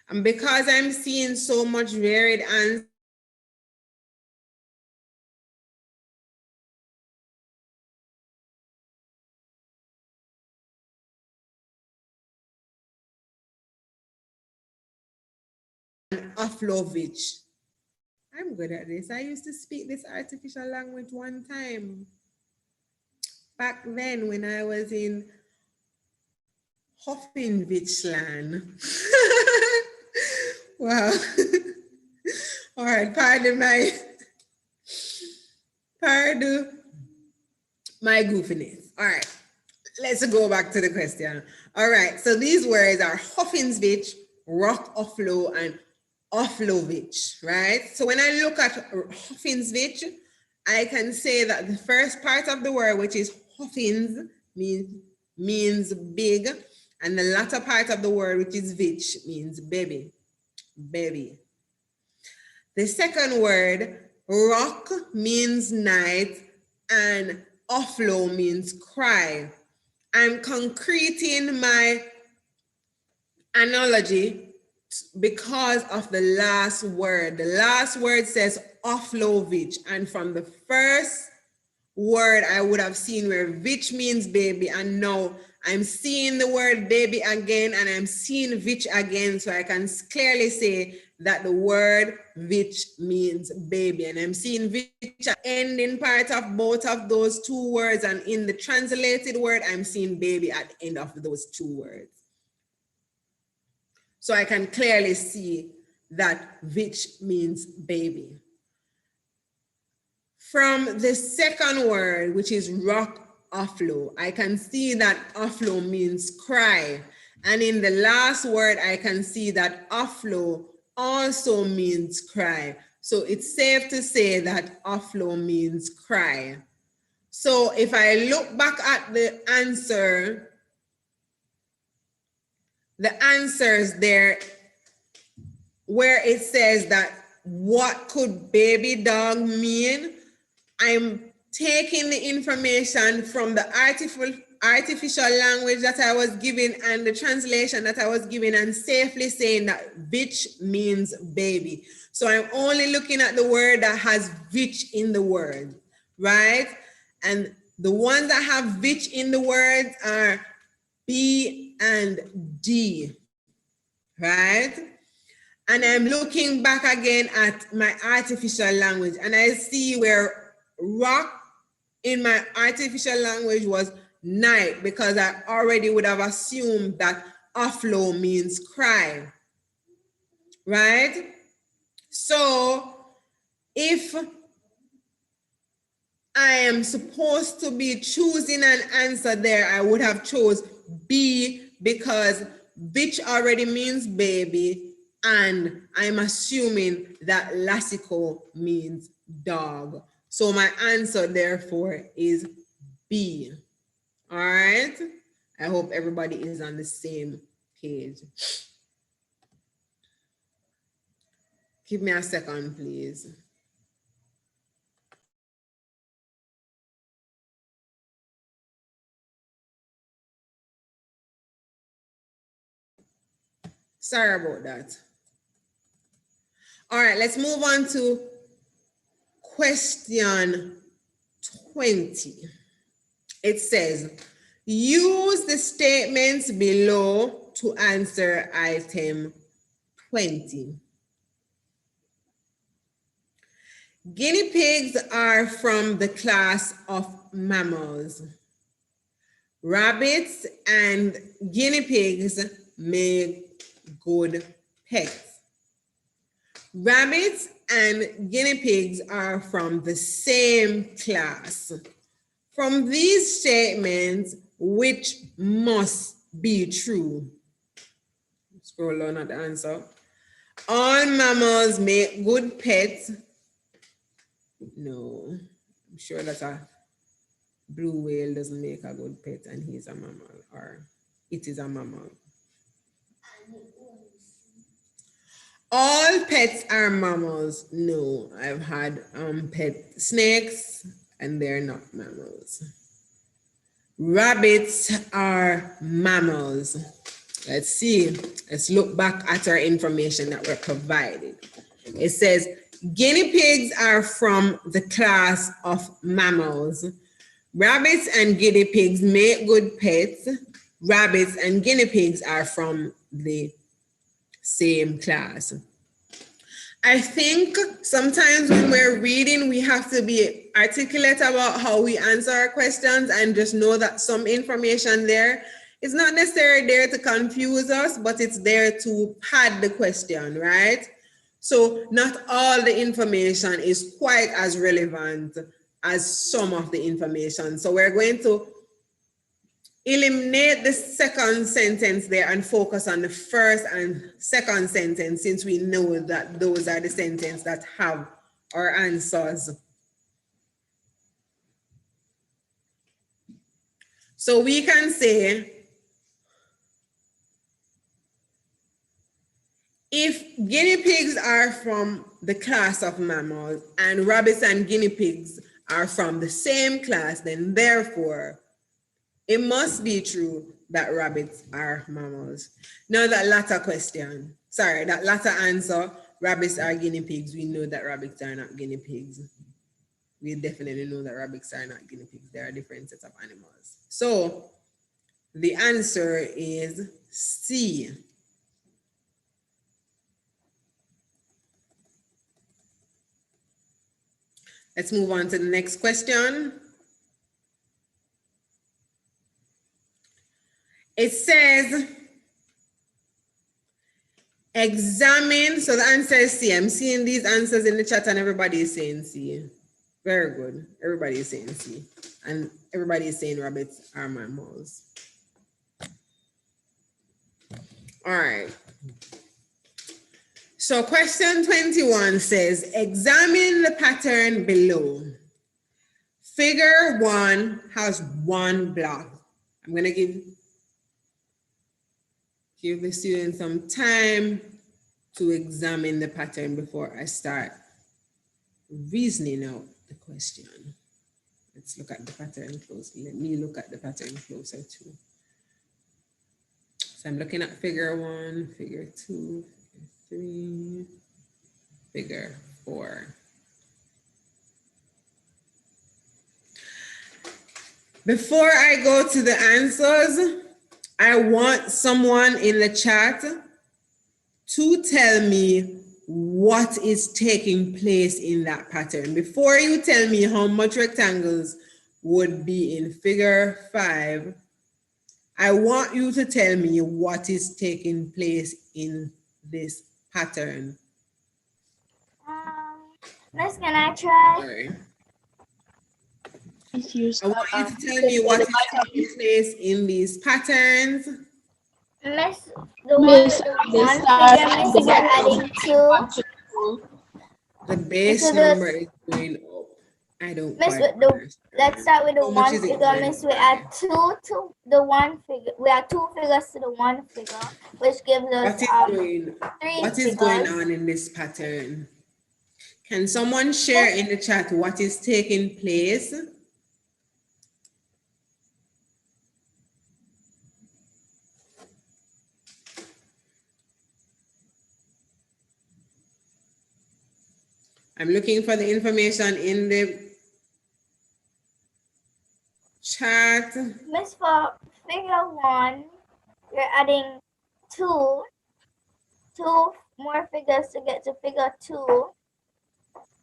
S1: And because I'm seeing so much varied answers, Aflovich. I'm good at this. I used to speak this artificial language one time. Back then when I was in Hoffinwichland. Wow. All right, pardon my goofiness. All right, let's go back to the question. All right, so these words are Hoffinsvich, Rock Offlow, and Offlovich, right? So when I look at Hoffinsvich, I can say that the first part of the word, which is Hoffins, means big, and the latter part of the word, which is vich, means baby, baby. The second word, rock, means night, and offlow means cry. I'm concreting my analogy because of the last word. The last word says offlovich, and from the first word I would have seen where vich means baby, and now I'm seeing the word baby again, and I'm seeing vich again, so I can clearly say that the word vich means baby, and I'm seeing vich at the ending part of both of those two words, and in the translated word I'm seeing baby at the end of those two words. So I can clearly see that vich means baby. From the second word, which is rock offlow, I can see that offlow means cry. And in the last word, I can see that offlow also means cry. So it's safe to say that offlow means cry. So if I look back at the answers there, where it says that what could baby dog mean, I'm taking the information from the artificial language that I was given and the translation that I was given, and safely saying that bitch means baby. So I'm only looking at the word that has bitch in the word, right? And the ones that have bitch in the words are B and D, right? And I'm looking back again at my artificial language, and I see where rock in my artificial language was night, because I already would have assumed that offlow means cry, right? So if I am supposed to be choosing an answer there, I would have chose B, because bitch already means baby, and I'm assuming that lassico means dog. So my answer therefore is B. All right. I hope everybody is on the same page. Give me a second, please. Sorry about that. All right, let's move on to question 20. It says, use the statements below to answer item 20. Guinea pigs are from the class of mammals. Rabbits and guinea pigs make good pets. Rabbits and guinea pigs are from the same class. From these statements, which must be true? Scroll on at the answer. All mammals make good pets. No, I'm sure that a blue whale doesn't make a good pet and he's a mammal, or it is a mammal. All pets are mammals. No, I've had pet snakes and they're not mammals. Rabbits are mammals. Let's see. Let's look back at our information that we're provided. It says guinea pigs are from the class of mammals. Rabbits and guinea pigs make good pets. Rabbits and guinea pigs are from the same class. I think sometimes when we're reading, we have to be articulate about how we answer our questions and just know that some information there is not necessarily there to confuse us, but it's there to pad the question, right? So not all the information is quite as relevant as some of the information. So we're going to eliminate the second sentence there and focus on the first and second sentence, since we know that those are the sentences that have our answers. So we can say, if guinea pigs are from the class of mammals and rabbits and guinea pigs are from the same class, then therefore it must be true that rabbits are mammals. Now that latter question, sorry, that latter answer, rabbits are guinea pigs, we know that rabbits are not guinea pigs. We definitely know that rabbits are not guinea pigs. They are different sets of animals. So the answer is C. Let's move on to the next question. It says, examine, so the answer is C. I'm seeing these answers in the chat and everybody is saying C. Very good. Everybody is saying C. And everybody is saying rabbits are mammals. All right. So question 21 says, examine the pattern below. Figure 1 has 1 block. I'm going to give the students some time to examine the pattern before I start reasoning out the question. Let's look at the pattern closely. Let me look at the pattern closer too. So I'm looking at figure 1, figure 2, figure 3, figure 4. Before I go to the answers, I want someone in the chat to tell me what is taking place in that pattern. Before you tell me how much rectangles would be in figure 5, I want you to tell me what is taking place in this pattern.
S2: Miss, can I try?
S1: Sorry. I want you to tell me what is taking place in these patterns.
S2: Miss, the one figure, Miss, we're adding 2.
S1: The base number is going up. I don't
S2: Miss,
S1: quite
S2: let's start with the
S1: How much
S2: one
S1: is it
S2: figure,
S1: going
S2: Miss.
S1: up
S2: We add 2 to the one figure. We add 2 figures to the one figure, which gives us 3
S1: what is going on in this pattern? Can someone share in the chat what is taking place? I'm looking for the information in the chat.
S2: Miss, for figure 1, we're adding 2 more figures to get to figure 2.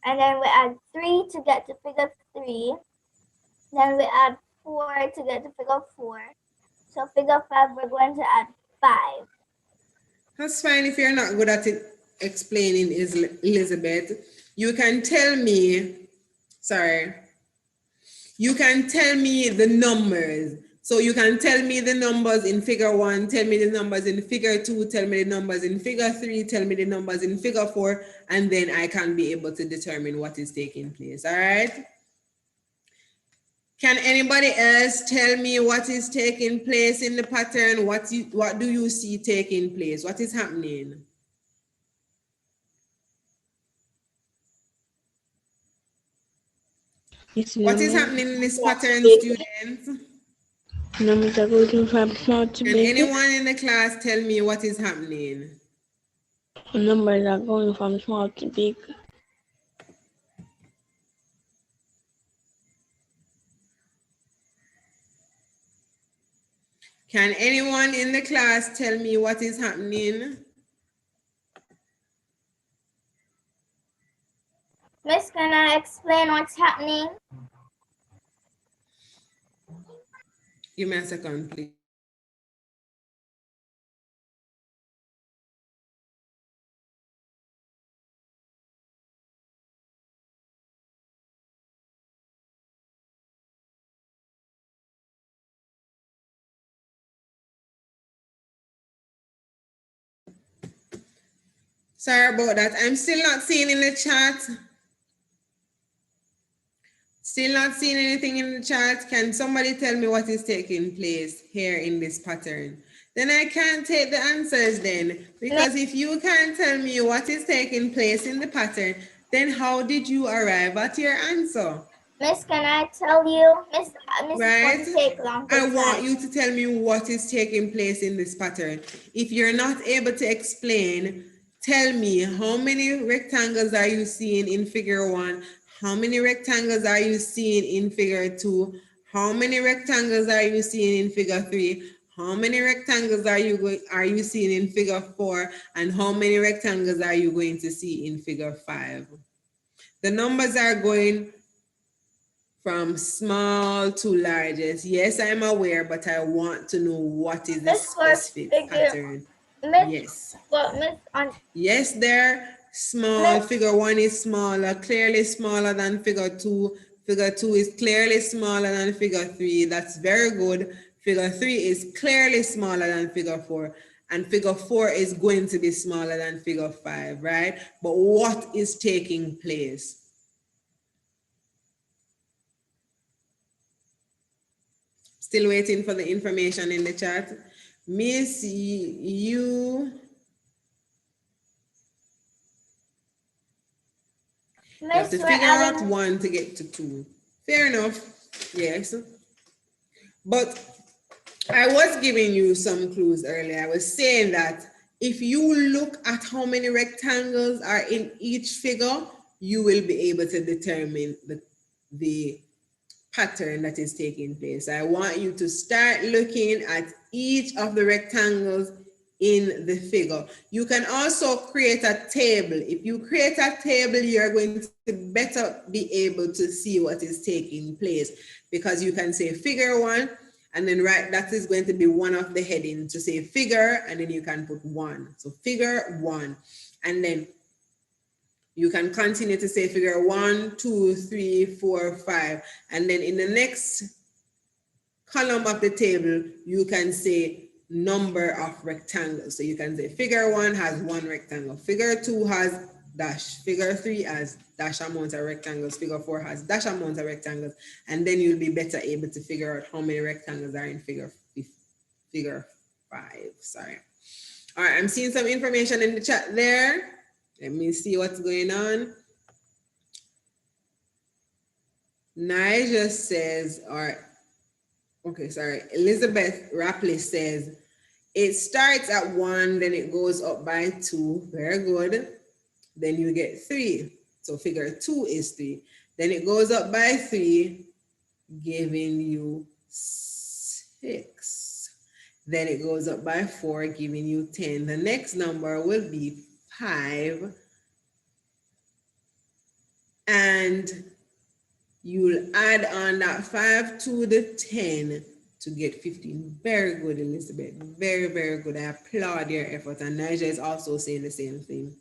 S2: And then we add 3 to get to figure 3. Then we add 4 to get to figure 4. So figure 5, we're going to add 5.
S1: That's fine if you're not good at it explaining, Elizabeth. You can tell me, you can tell me the numbers. So you can tell me the numbers in figure 1, tell me the numbers in figure 2, tell me the numbers in figure 3, tell me the numbers in figure 4, and then I can be able to determine what is taking place, all right? Can anybody else tell me what is taking place in the pattern? What do you see taking place? What is happening? What is happening in this pattern, students?
S3: Numbers are going from small to
S1: Can
S3: big.
S1: anyone in the class tell me what is happening?
S3: Numbers are going from small to big.
S1: Can anyone in the class tell me what is happening?
S2: Miss, can I explain what's happening?
S1: Give me a second, please. Sorry about that. I'm still not seeing in the chat. Still not seeing anything in the chat. Can somebody tell me what is taking place here in this pattern? Then I can't take the answers then. Because if you can't tell me what is taking place in the pattern, then how did you arrive at your answer?
S2: Miss, can I tell you? Miss is
S1: Right?
S2: going to take long to
S1: I want
S2: type.
S1: you to tell me what is taking place in this pattern. If you're not able to explain, tell me how many rectangles are you seeing in figure 1? How many rectangles are you seeing in figure 2? How many rectangles are you seeing in figure 3? How many rectangles are you seeing in figure 4? And how many rectangles are you going to see in figure 5? The numbers are going from small to largest. Yes, I'm aware, but I want to know what is the
S2: Miss, for
S1: specific
S2: figure,
S1: pattern.
S2: Miss,
S1: Yes.
S2: what Miss on?
S1: Yes, there. Small.
S2: Miss,
S1: Figure 1 is smaller, clearly smaller than figure 2. Figure 2 is clearly smaller than figure 3. That's very good. Figure 3 is clearly smaller than figure 4. And figure 4 is going to be smaller than figure 5, right? But what is taking place? Still waiting for the information in the chat. Miss, you have to
S2: Miss, we're
S1: figure out
S2: adding.
S1: 1 to get to 2. Fair enough. Yes. But I was giving you some clues earlier. I was saying that if you look at how many rectangles are in each figure, you will be able to determine the pattern that is taking place. I want you to start looking at each of the rectangles in the figure. You can also create a table. If you create a table, you're going to better be able to see what is taking place, because you can say figure 1, and then that is going to be one of the headings to say figure, and then you can put 1. So figure 1, and then you can continue to say figure 1, 2, 3, 4, 5. And then in the next column of the table, you can say number of rectangles. So you can say figure 1 has 1 rectangle. Figure 2 has dash. Figure 3 has dash amount of rectangles. Figure 4 has dash amount of rectangles. And then you'll be better able to figure out how many rectangles are in figure 5. Sorry. All right, I'm seeing some information in the chat there. Let me see what's going on. Nigel says, Elizabeth Rapley says, it starts at 1, then it goes up by 2. Very good. Then you get 3. So figure 2 is 3. Then it goes up by 3, giving you 6. Then it goes up by 4, giving you 10. The next number will be 5. And you'll add on that 5 to the 10 to get 15. Very good, Elizabeth. Very, very good. I applaud your effort. And Niger is also saying the same thing.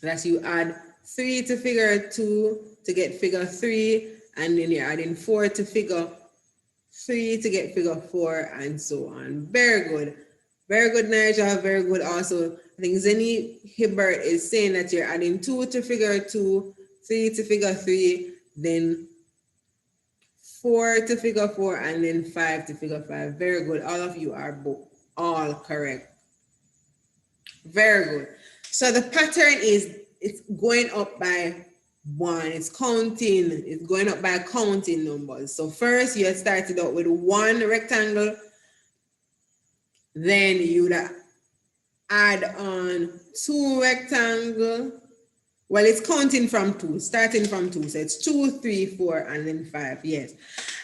S1: That's you add 3 to figure 2 to get figure 3, and then you're adding 4 to figure 3 to get figure 4, and so on. Very good. Very good, Nigel. Very good also. I think Zenny Hibbert is saying that you're adding 2 to figure 2, 3 to figure 3, then 4 to figure 4, and then 5 to figure 5. Very good. All of you are all correct. Very good. So the pattern is it's going up by 1. It's counting. It's going up by counting numbers. So first you had started out with 1 rectangle. Then you would add on 2 rectangle. Well, it's counting from 2, starting from 2. So it's 2, 3, 4, and then 5. Yes.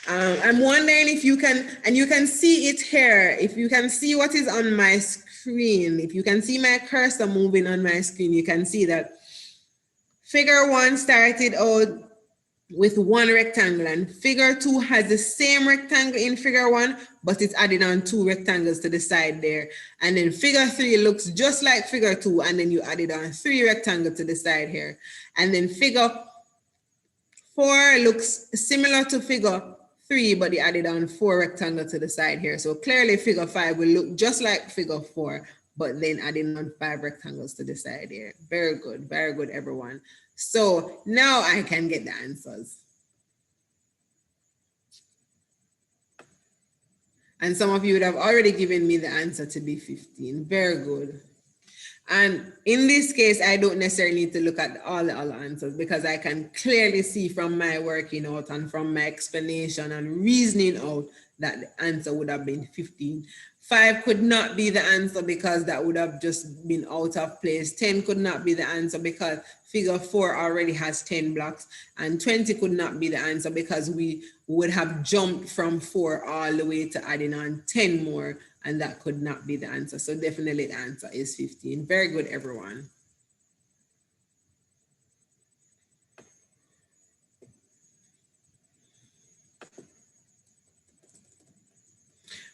S1: I'm wondering if you can, and you can see it here, if you can see what is on my screen, if you can see my cursor moving on my screen, you can see that figure 1 started out with 1 rectangle, and figure 2 has the same rectangle in figure 1, but it's added on 2 rectangles to the side there. And then figure 3 looks just like figure 2, and then you added on 3 rectangles to the side here. And then figure 4 looks similar to figure 3, but you added on 4 rectangles to the side here. So clearly figure 5 will look just like figure 4, but then adding on 5 rectangles to the side here. Very good, everyone. So now I can get the answers. And some of you would have already given me the answer to be 15. Very good. And in this case, I don't necessarily need to look at all the other answers because I can clearly see from my working out and from my explanation and reasoning out that the answer would have been 15. 5 could not be the answer because that would have just been out of place. 10 could not be the answer because figure 4 already has 10 blocks, and 20 could not be the answer because we would have jumped from 4 all the way to adding on 10 more, and that could not be the answer. So definitely the answer is 15. Very good, everyone.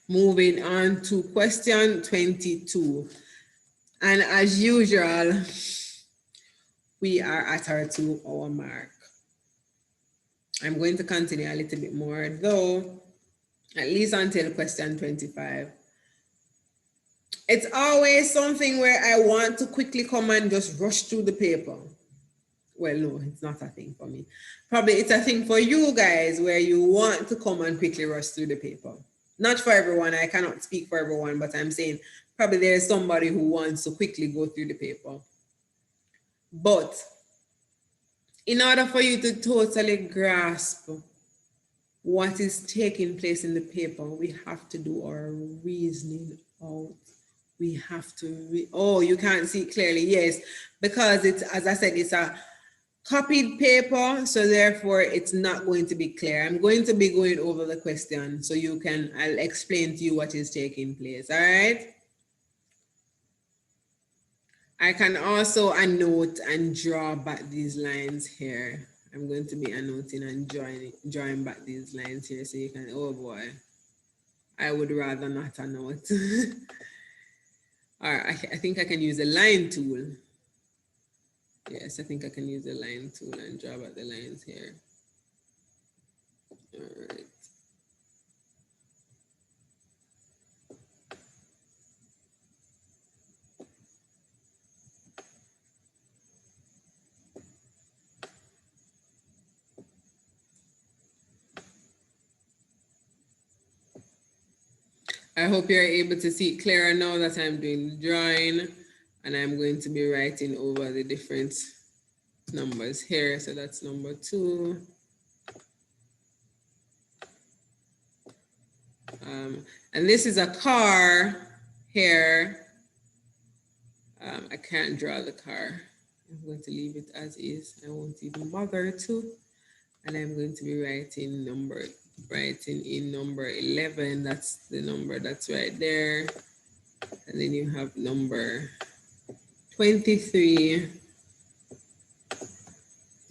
S1: Moving on to question 22. And as usual, we are at our 2-hour mark. I'm going to continue a little bit more though, at least until question 25. It's always something where I want to quickly come and just rush through the paper. Well, no, it's not a thing for me. Probably it's a thing for you guys where you want to come and quickly rush through the paper. Not for everyone, I cannot speak for everyone, but I'm saying probably there's somebody who wants to quickly go through the paper. But in order for you to totally grasp what is taking place in the paper, we have to do our reasoning out. We have to, oh, you can't see it clearly, yes, because it's, as I said, it's a copied paper, so therefore it's not going to be clear. I'm going to be going over the question so you can, I'll explain to you what is taking place, all right? I can also annote and draw back these lines here. I'm going to be annoting and drawing back these lines here so you can, oh boy, I would rather not annote. All right, I think I can use a line tool. Yes, I think I can use the line tool and draw out the lines here. All right. I hope you're able to see it clearer now that I'm doing the drawing, and I'm going to be writing over the different numbers here. So that's number 2. And this is a car here. I can't draw the car. I'm going to leave it as is. I won't even bother to. And I'm going to be writing in number 11. That's the number that's right there. And then you have number 23,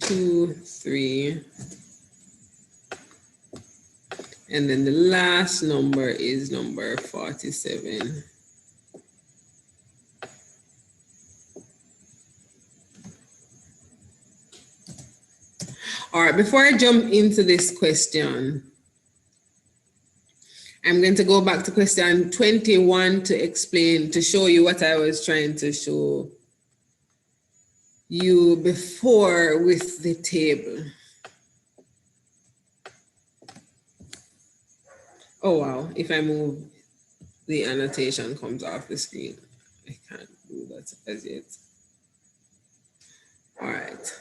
S1: 2, 3. And then the last number is number 47. All right, before I jump into this question, I'm going to go back to question 21 to explain, to show you what I was trying to show you before with the table. Oh, wow. If I move, the annotation comes off the screen. I can't do that as yet. All right.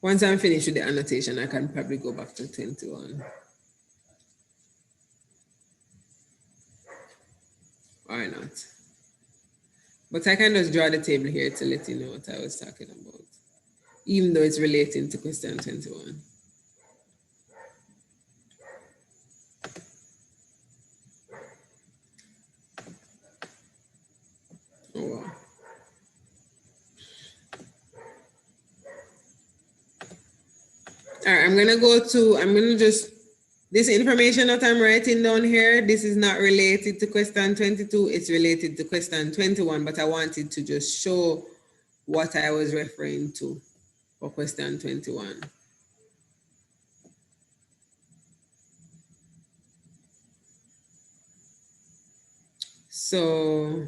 S1: Once I'm finished with the annotation, I can probably go back to 21. Why not? But I can just draw the table here to let you know what I was talking about, even though it's relating to question 21. Oh, wow. All right, I'm gonna just, this information that I'm writing down here, this is not related to question 22, it's related to question 21, but I wanted to just show what I was referring to for question 21. So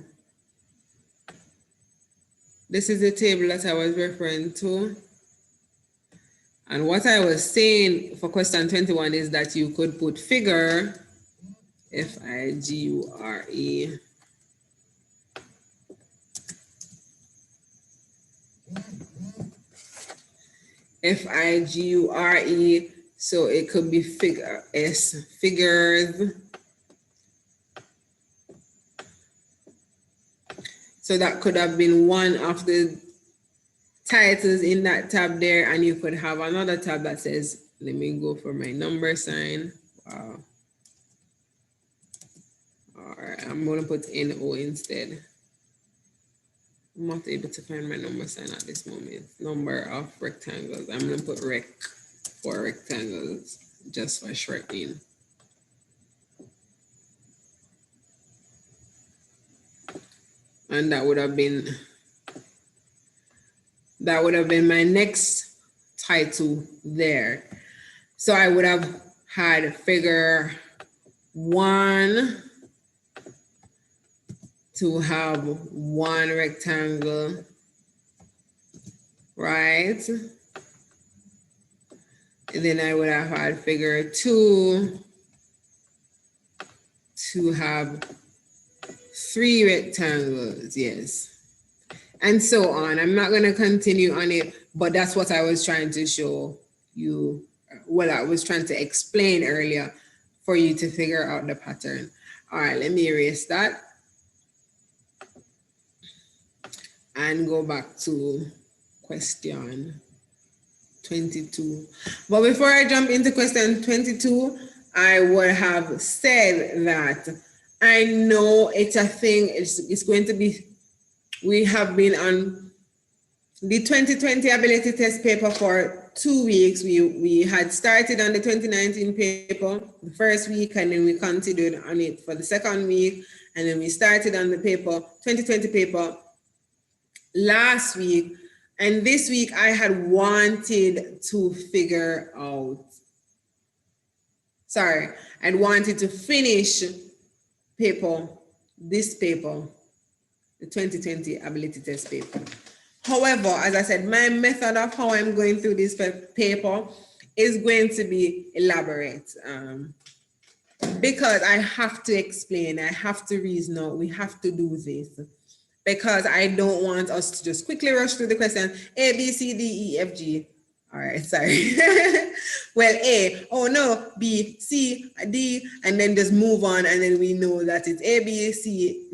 S1: this is the table that I was referring to. And what I was saying for question 21 is that you could put figure, F-I-G-U-R-E, F-I-G-U-R-E, so it could be figure, S, figures. So that could have been one of the titles in that tab there, and you could have another tab that says, let me go for my number sign. Wow. All right, I'm gonna put NO instead. I'm not able to find my number sign at this moment. Number of rectangles. I'm gonna put rec for rectangles just for shortening. And that would have been my next title there. So I would have had figure 1 to have one rectangle, right? And then I would have had figure 2 to have 3 rectangles, yes. And so on. I'm not going to continue on it, but that's what I was trying to show you. Well, I was trying to explain earlier for you to figure out the pattern. All right, let me erase that and go back to question 22. But before I jump into question 22, I would have said that I know it's a thing, it's going to be, we have been on the 2020 ability test paper for 2 weeks. We had started on the 2019 paper the first week, and then we continued on it for the second week, and then we started on the paper, 2020 paper last week. And this week I had wanted to figure out, I'd wanted to finish this paper, the 2020 ability test paper. However, as I said, my method of how I'm going through this paper is going to be elaborate, because I have to explain, I have to reason out, we have to do this, because I don't want us to just quickly rush through the question, A, B, C, D, E, F, G. All right, sorry. Well, A, oh no, B, C, D, and then just move on, and then we know that it's A, B, C,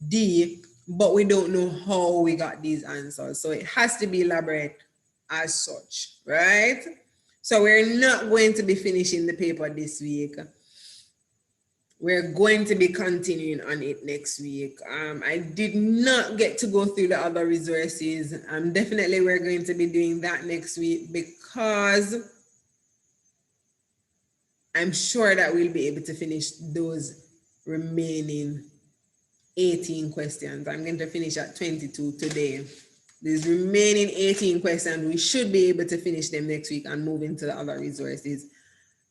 S1: D, but we don't know how we got these answers. So it has to be elaborate as such, right? So we're not going to be finishing the paper this week. We're going to be continuing on it next week. I did not get to go through the other resources. Definitely we're going to be doing that next week, because I'm sure that we'll be able to finish those remaining 18 questions. I'm going to finish at 22 today. These remaining 18 questions, we should be able to finish them next week and move into the other resources.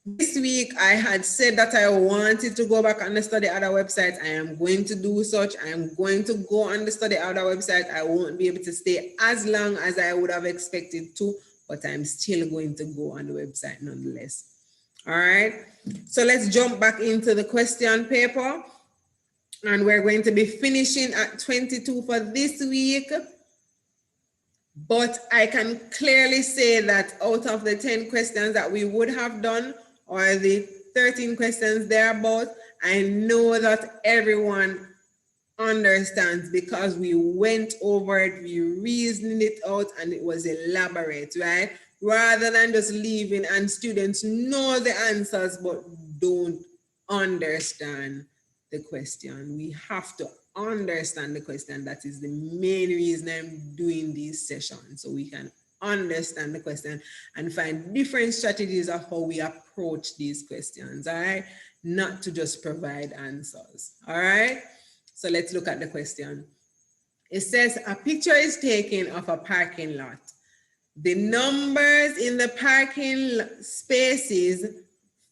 S1: This week, I had said that I wanted to go back on the Study Other website. I am going to do such. I am going to go on the Study Other website. I won't be able to stay as long as I would have expected to, but I'm still going to go on the website nonetheless. All right. So let's jump back into the question paper. And we're going to be finishing at 22 for this week. But I can clearly say that out of the 10 questions that we would have done, or the 13 questions thereabout, I know that everyone understands because we went over it, we reasoned it out, and it was elaborate, right? Rather than just leaving and students know the answers but don't understand the question. We have to understand the question. That is the main reason I'm doing these sessions, so we can understand the question and find different strategies of how we approach these questions, all right? Not to just provide answers, all right? So let's look at the question. It says a picture is taken of a parking lot. The numbers in the parking spaces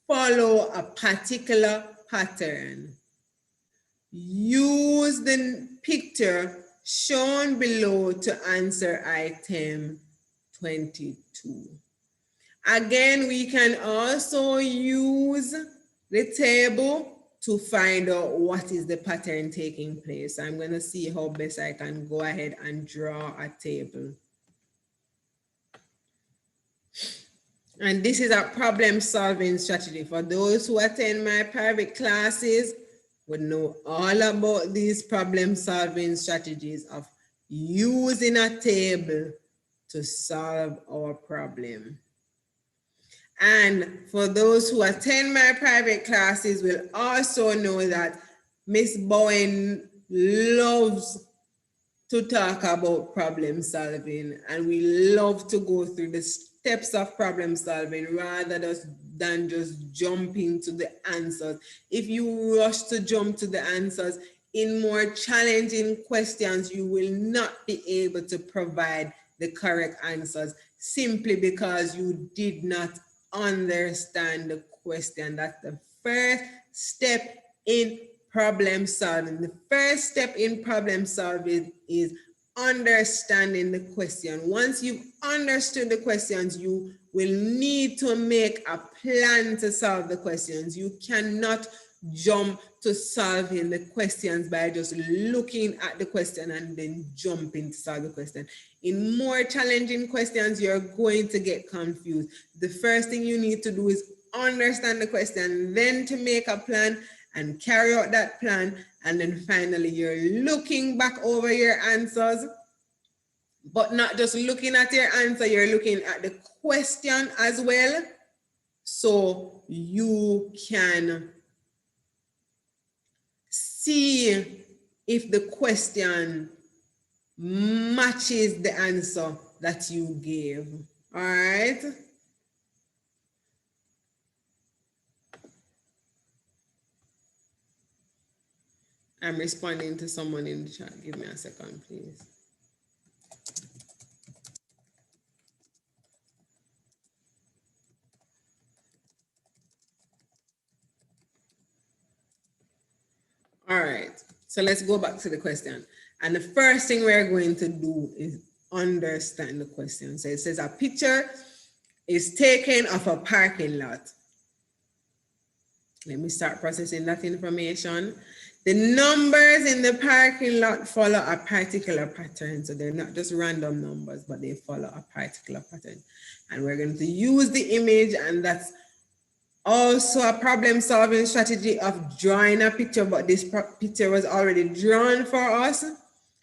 S1: follow a particular pattern. Use the picture shown below to answer item 22. Again, we can also use the table to find out what is the pattern taking place. I'm going to see how best I can go ahead and draw a table. And this is a problem solving strategy. For those who attend my private classes, would know all about these problem solving strategies of using a table to solve our problem. And for those who attend my private classes will also know that Miss Bowen loves to talk about problem solving, and we love to go through the steps of problem solving rather than just jumping to the answers. If you rush to jump to the answers in more challenging questions, you will not be able to provide the correct answers simply because you did not understand the question. That's the first step in problem solving. The first step in problem solving is understanding the question. Once you've understood the questions, you will need to make a plan to solve the questions. You cannot jump to solving the questions by just looking at the question and then jumping to solve the question. In more challenging questions, you're going to get confused. The first thing you need to do is understand the question, then to make a plan and carry out that plan. And then finally, you're looking back over your answers, but not just looking at your answer, you're looking at the question as well. So you can see if the question matches the answer that you gave. All right. I'm responding to someone in the chat. Give me a second, please. All right, so let's go back to the question. And the first thing we're going to do is understand the question. So it says a picture is taken of a parking lot. Let me start processing that information. The numbers in the parking lot follow a particular pattern. So they're not just random numbers, but they follow a particular pattern. And we're going to use the image, and that's also a problem solving strategy of drawing a picture, but this picture was already drawn for us.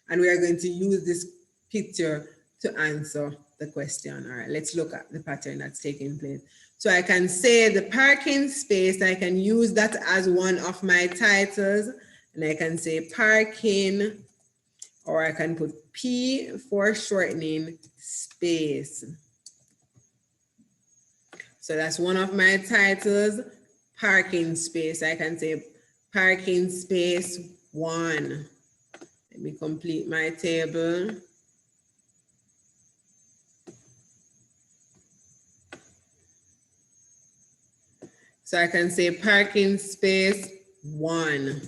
S1: And we are going to use this picture to answer the question. All right, let's look at the pattern that's taking place. So I can say the parking space, I can use that as one of my titles. And I can say parking, or I can put P for shortening, space. So that's one of my titles, parking space. I can say parking space 1. Let me complete my table. So I can say parking space 1.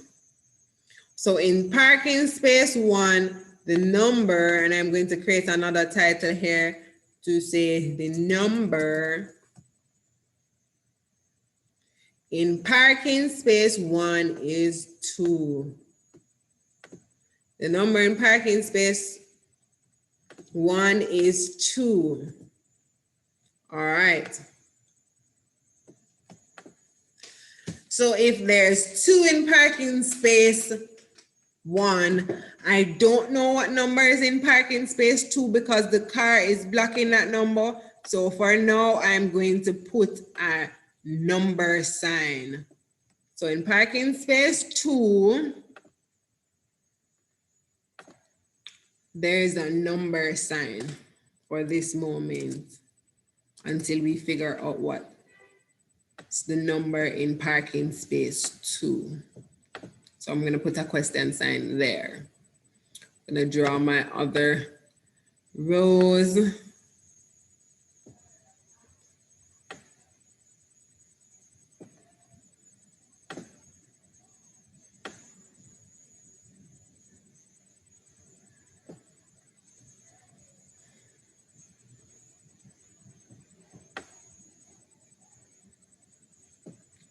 S1: So in parking space 1, the number, and I'm going to create another title here to say the number in parking space 1 is 2. The number in parking space 1 is 2. All right. So if there's 2 in parking space 1, I don't know what number is in parking space 2 because the car is blocking that number. So for now, I'm going to put a number sign. So in parking space 2, there's a number sign for this moment until we figure out what's the number in parking space 2. So I'm going to put a question sign there. I'm going to draw my other rows.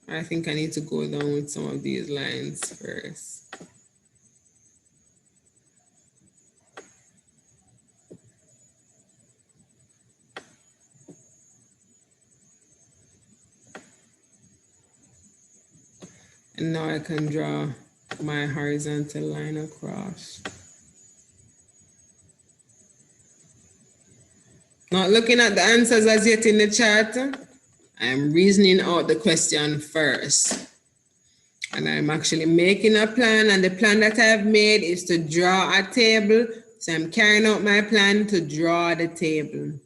S1: I think I need to go down with some of these lines first. And now I can draw my horizontal line across. Not looking at the answers as yet in the chat. I'm reasoning out the question first. And I'm actually making a plan, and the plan that I've made is to draw a table. So I'm carrying out my plan to draw the table.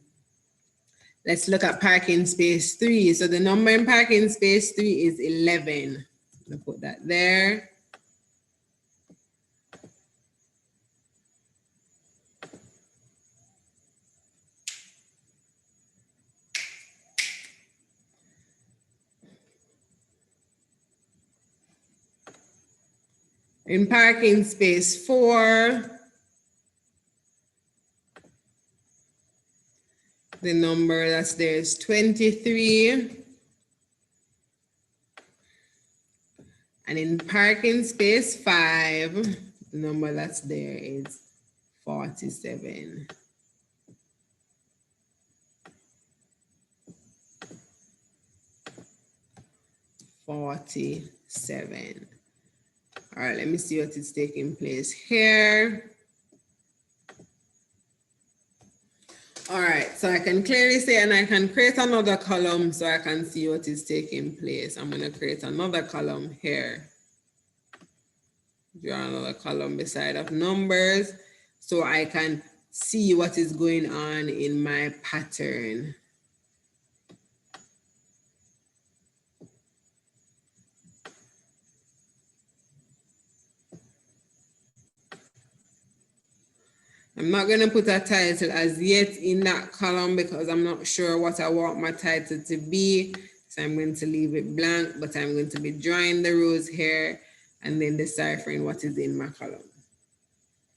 S1: Let's look at parking space 3. So the number in parking space 3 is 11. I'm going to put that there. In parking space 4, the number that's there is 23. And in parking space 5, the number that's there is 47. All right, let me see what is taking place here. All right, so I can clearly say, and I can create another column so I can see what is taking place. I'm going to create another column here. Draw another column beside of numbers so I can see what is going on in my pattern. I'm not going to put a title as yet in that column because I'm not sure what I want my title to be. So I'm going to leave it blank, but I'm going to be drawing the rows here and then deciphering what is in my column.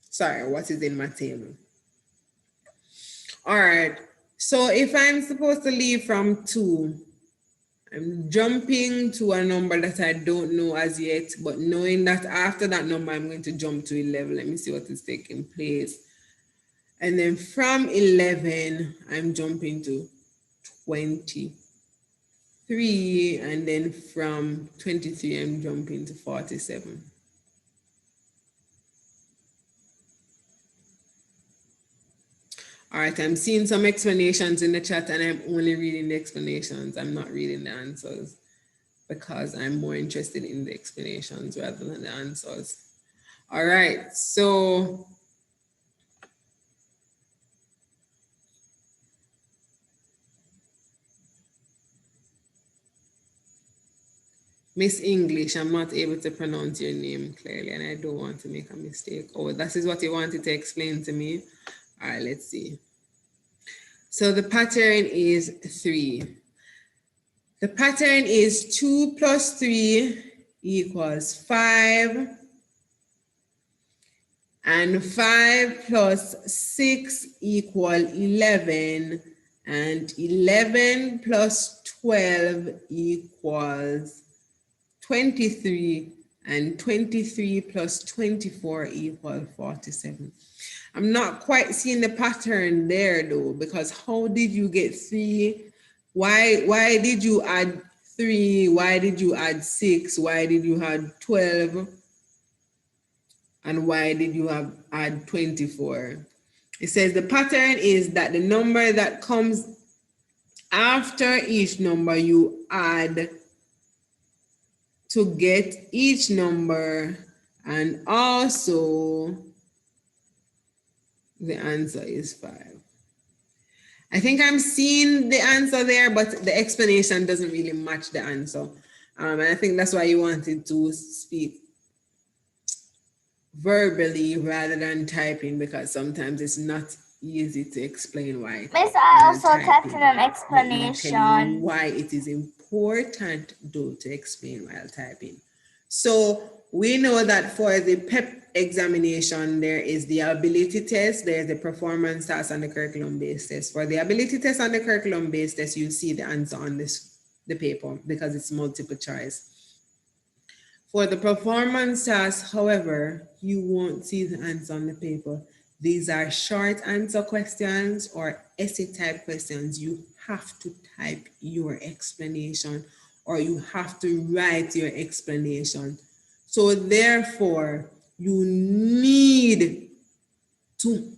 S1: Sorry, what is in my table. All right, so if I'm supposed to leave from 2, I'm jumping to a number that I don't know as yet, but knowing that after that number, I'm going to jump to 11. Let me see what is taking place. And then from 11, I'm jumping to 23. And then from 23, I'm jumping to 47. All right, I'm seeing some explanations in the chat and I'm only reading the explanations. I'm not reading the answers because I'm more interested in the explanations rather than the answers. All right, so Miss English, I'm not able to pronounce your name clearly and I don't want to make a mistake. Oh, that is what you wanted to explain to me. All right, let's see. So the pattern is 3. The pattern is 2 plus 3 equals 5. And 5 plus 6 equal 11. And 11 plus 12 equals 23. And 23 plus 24 equals 47. I'm not quite seeing the pattern there though, because how did you get 3? Why did you add 3? Why did you add 6? Why did you add 12? And why did you add 24? It says the pattern is that the number that comes after each number you add to get each number, and also the answer is 5. I think I'm seeing the answer there, but the explanation doesn't really match the answer. And I think that's why you wanted to speak verbally rather than typing, because sometimes it's not easy to explain why.
S2: Miss, I also typed in an explanation.
S1: Why it is important though to explain while typing. So we know that for the PEP examination, there is the ability test, there's the performance task, and the curriculum-based test. For the ability test and the curriculum-based test, you see the answer on the paper because it's multiple choice. For the performance task, however, you won't see the answer on the paper. These are short answer questions or essay type questions. You have to type your explanation or you have to write your explanation. So therefore, you need to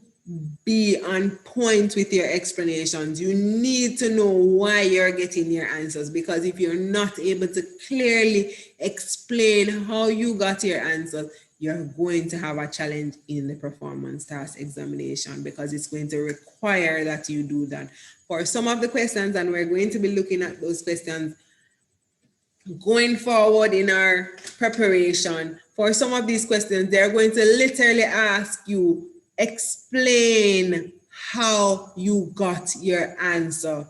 S1: be on point with your explanations. You need to know why you're getting your answers, because if you're not able to clearly explain how you got your answers, you're going to have a challenge in the performance task examination, because it's going to require that you do that. For some of the questions, and we're going to be looking at those questions going forward in our preparation, for some of these questions, they're going to literally ask you, explain how you got your answer.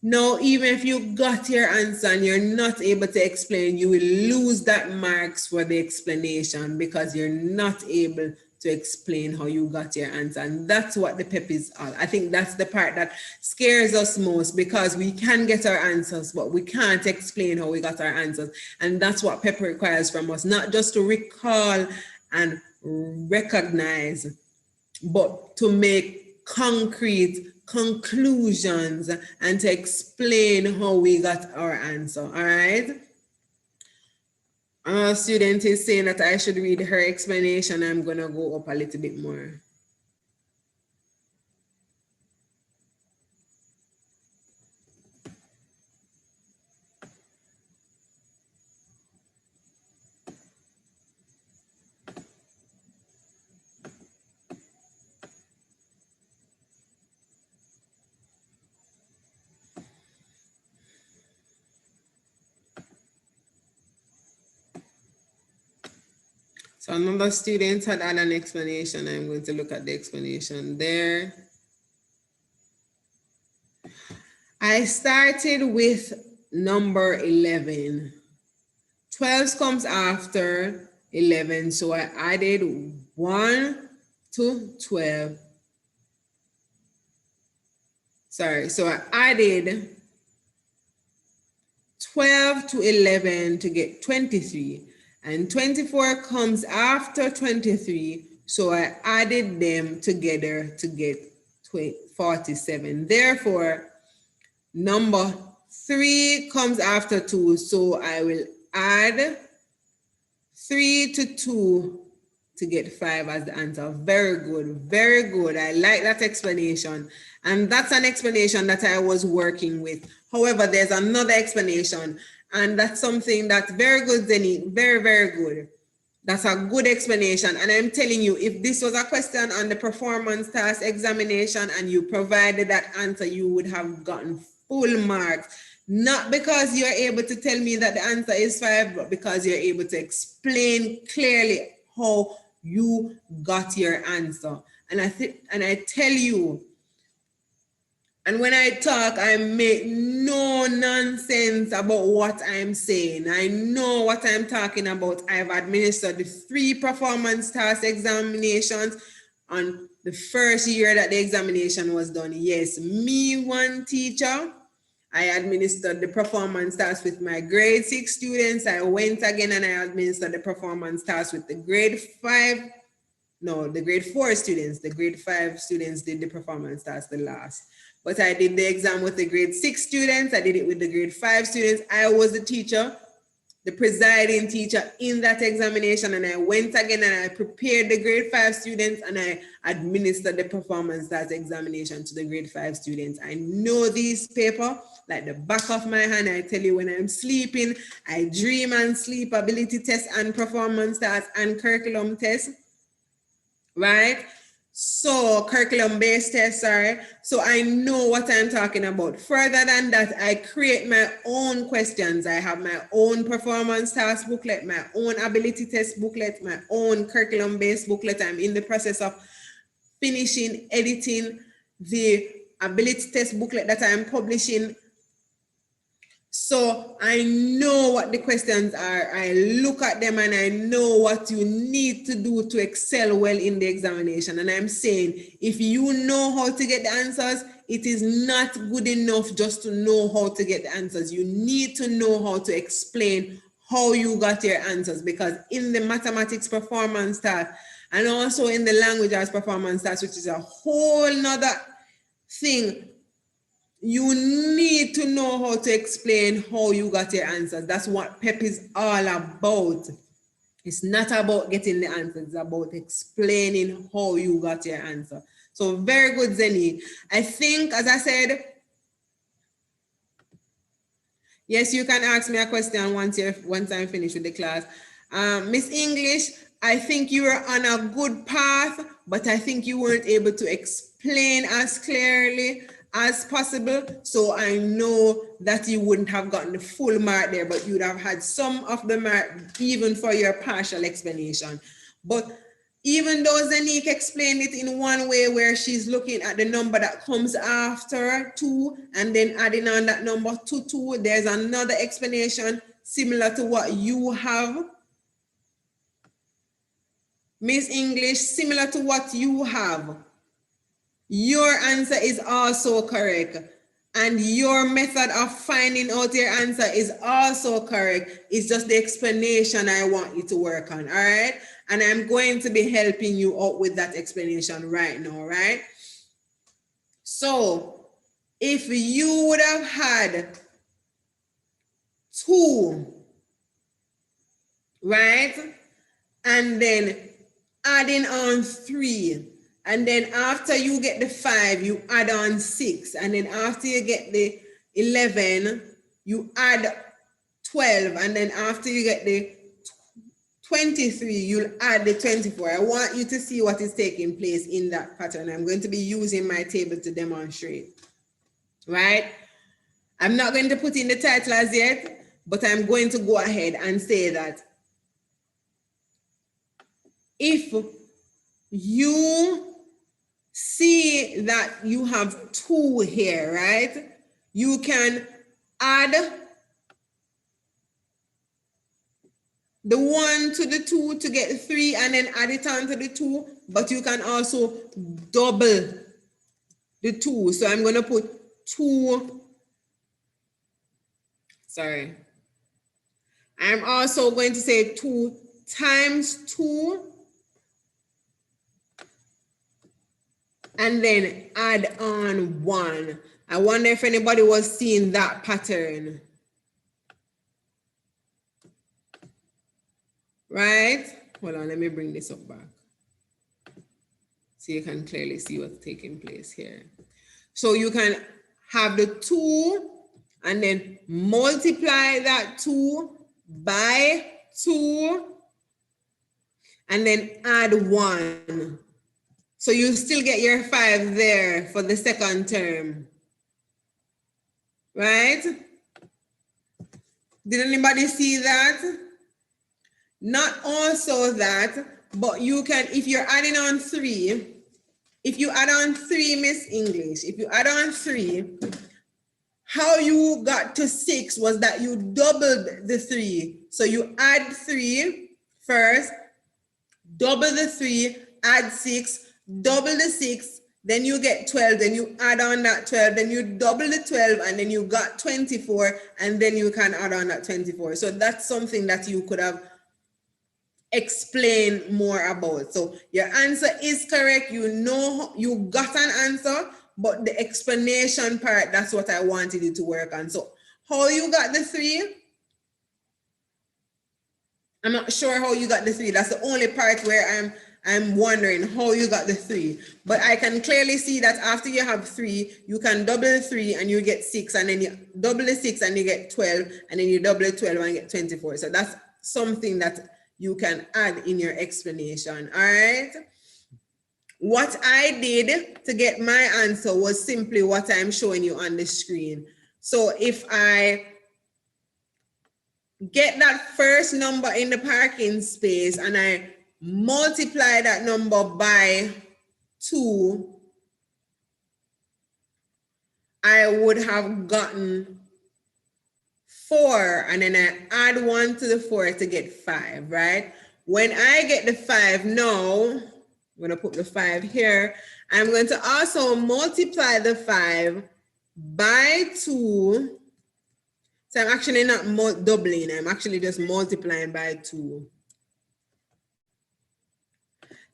S1: Now, even if you got your answer and you're not able to explain, you will lose that marks for the explanation because you're not able to explain how you got your answer. And that's what the PEP is all. I think that's the part that scares us most, because we can get our answers, but we can't explain how we got our answers. And that's what PEP requires from us, not just to recall and recognize, but to make concrete conclusions and to explain how we got our answer. All right. Our student is saying that I should read her explanation. I'm going to go up a little bit more. So another student had an explanation. I'm going to look at the explanation there. I started with number 11. 12 comes after 11. So I added 1 to 12. Sorry, so I added 12 to 11 to get 23. And 24 comes after 23, so I added them together to get 47. Therefore, number 3 comes after 2, so I will add 3 to 2 to get 5 as the answer. Very good, very good. I like that explanation. And that's an explanation that I was working with. However, there's another explanation. And that's something that's very good, Zenny. Very, very good. That's a good explanation. And I'm telling you, if this was a question on the performance task examination and you provided that answer, you would have gotten full marks. Not because you're able to tell me that the answer is 5, but because you're able to explain clearly how you got your answer. And I tell you, And when I talk, I make no nonsense about what I'm saying. I know what I'm talking about. I've administered the 3 performance task examinations on the first year that the examination was done. Yes, me, one teacher, I administered the performance task with my grade 6 students. I went again and I administered the performance task with the grade 5. No, the grade 4 students. The grade 5 students did the performance task the last. But I did the exam with the grade 6 students. I did it with the grade 5 students. I was the teacher, the presiding teacher in that examination. And I went again and I prepared the grade 5 students and I administered the performance task examination to the grade 5 students. I know this paper like the back of my hand. I tell you, when I'm sleeping, I dream and sleep ability test and performance task and curriculum test. Right? So curriculum-based test, sorry. So I know what I'm talking about. Further than that, I create my own questions. I have my own performance task booklet, my own ability test booklet, my own curriculum-based booklet. I'm in the process of finishing editing the ability test booklet that I'm publishing. So I know what the questions are. I look at them and I know what you need to do to excel well in the examination. And I'm saying, if you know how to get the answers, it is not good enough just to know how to get the answers. You need to know how to explain how you got your answers, because in the mathematics performance task and also in the language arts performance task, which is a whole nother thing, you need to know how to explain how you got your answers. That's what PEP is all about. It's not about getting the answers, it's about explaining how you got your answer. So very good, Zenny. I think, as I said, yes, you can ask me a question once I'm finished with the class. Miss English, I think you were on a good path, but I think you weren't able to explain as clearly as possible. So I know that you wouldn't have gotten the full mark there, but you'd have had some of the mark even for your partial explanation. But even though Zanique explained it in one way where she's looking at the number that comes after 2 and then adding on that number to 2, there's another explanation similar to what you have. Miss English, similar to what you have. Your answer is also correct. And your method of finding out your answer is also correct. It's just the explanation I want you to work on, all right? And I'm going to be helping you out with that explanation right now, right? So if you would have had 2, right? And then adding on 3. And then after you get the 5, you add on 6. And then after you get the 11, you add 12. And then after you get the 23, you'll add the 24. I want you to see what is taking place in that pattern. I'm going to be using my table to demonstrate, right? I'm not going to put in the title as yet, but I'm going to go ahead and say that if you see that you have 2 here, right? You can add the 1 to the 2 to get 3 and then add it on to the 2, but you can also double the 2. So I'm going to put 2. Sorry. I'm also going to say 2 times 2. And then add on 1. I wonder if anybody was seeing that pattern. Right? Hold on, let me bring this up back. So you can clearly see what's taking place here. So you can have the 2 and then multiply that 2 by 2 and then add 1. So you still get your 5 there for the second term, right? Did anybody see that? Not also that, but you can, if you're adding on 3, if you add on 3, Miss English, if you add on 3, how you got to 6 was that you doubled the 3. So you add 3 first, double the 3, add 6, double the 6, then you get 12, then you add on that 12, then you double the 12, and then you got 24, and then you can add on that 24. So that's something that you could have explained more about. So your answer is correct. You know, you got an answer, but the explanation part, that's what I wanted you to work on. So how you got the 3? I'm not sure how you got the 3. That's the only part where I'm wondering how you got the 3. But I can clearly see that after you have 3, you can double the 3 and you get 6, and then you double the 6 and you get 12, and then you double the 12 and get 24. So that's something that you can add in your explanation. All right. What I did to get my answer was simply what I'm showing you on the screen. So if I get that first number in the parking space and I multiply that number by 2, I would have gotten 4, and then I add 1 to the 4 to get 5, right? When I get the 5 now, I'm going to put the 5 here. I'm going to also multiply the 5 by 2. So I'm actually not doubling, I'm actually just multiplying by 2.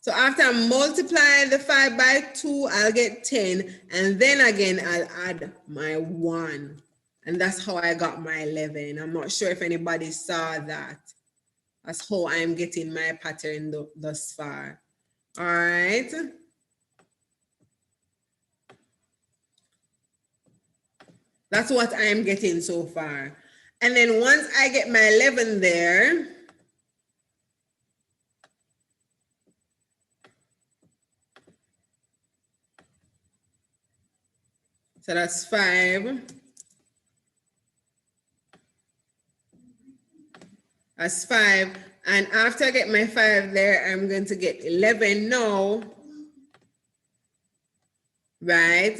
S1: So after I multiply the 5 by 2, I'll get 10, and then again, I'll add my 1. And that's how I got my 11. I'm not sure if anybody saw that. That's how I'm getting my pattern thus far. All right. That's what I'm getting so far. And then once I get my 11 there, so that's 5. That's 5. And after I get my 5 there, I'm going to get 11 now. Right?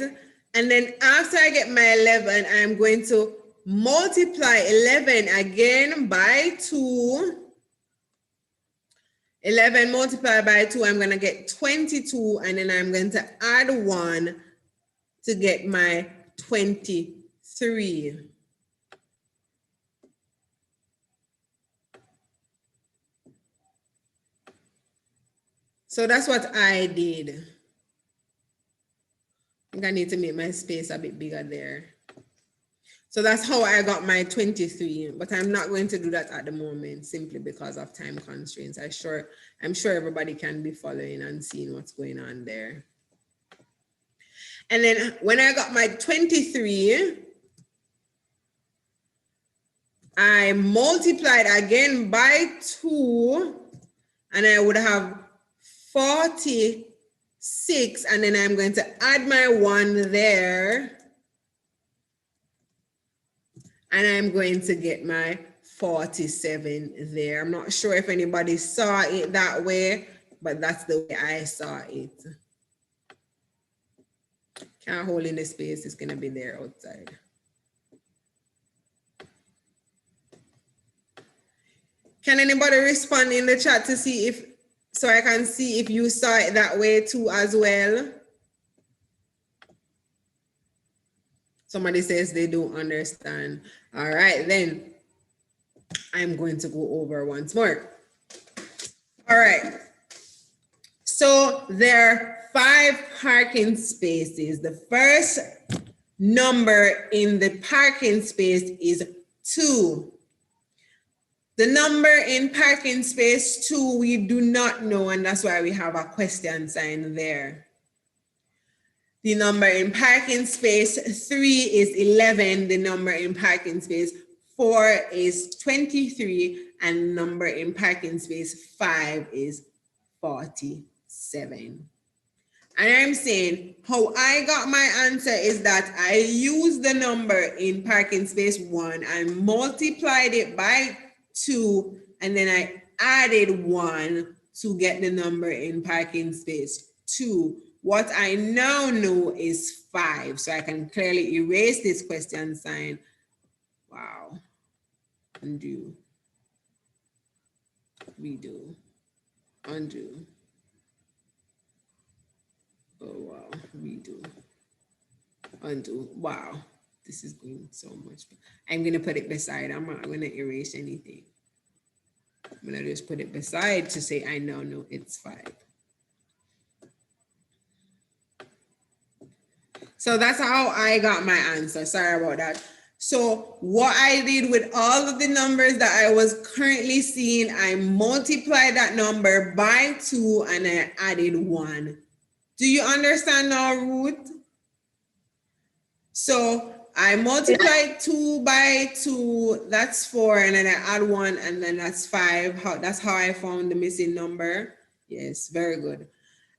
S1: And then after I get my 11, I'm going to multiply 11 again by 2. 11 multiplied by 2, I'm going to get 22. And then I'm going to add 1 to get my 23. So that's what I did. I think I need to make my space a bit bigger there. So that's how I got my 23, but I'm not going to do that at the moment simply because of time constraints. I'm sure everybody can be following and seeing what's going on there. And then when I got my 23, I multiplied again by 2, and I would have 46, and then I'm going to add my 1 there. And I'm going to get my 47 there. I'm not sure if anybody saw it that way, but that's the way I saw it. Can't hold in the space, it's gonna be there outside. Can anybody respond in the chat to see if, so I can see if you saw it that way too as well? Somebody says they don't understand. All right, then I'm going to go over once more. All right. So there are 5 parking spaces. The first number in the parking space is 2. The number in parking space 2, we do not know, and that's why we have a question sign there. The number in parking space 3 is 11. The number in parking space 4 is 23. And number in parking space 5 is 47. And I'm saying how I got my answer is that I used the number in parking space 1 and multiplied it by 2. And then I added 1 to get the number in parking space 2. What I now know is 5. So I can clearly erase this question sign. Wow. Undo. Redo. Undo. Oh, wow. Redo. Undo. Wow. This is going so much. I'm going to put it beside. I'm not going to erase anything. I'm going to just put it beside to say I now know it's 5. So that's how I got my answer. Sorry about that. So what I did with all of the numbers that I was currently seeing, I multiplied that number by 2 and I added 1. Do you understand now, Ruth? So I multiplied 2 by 2, that's 4, and then I add 1, and then that's 5. That's how I found the missing number. Yes, very good.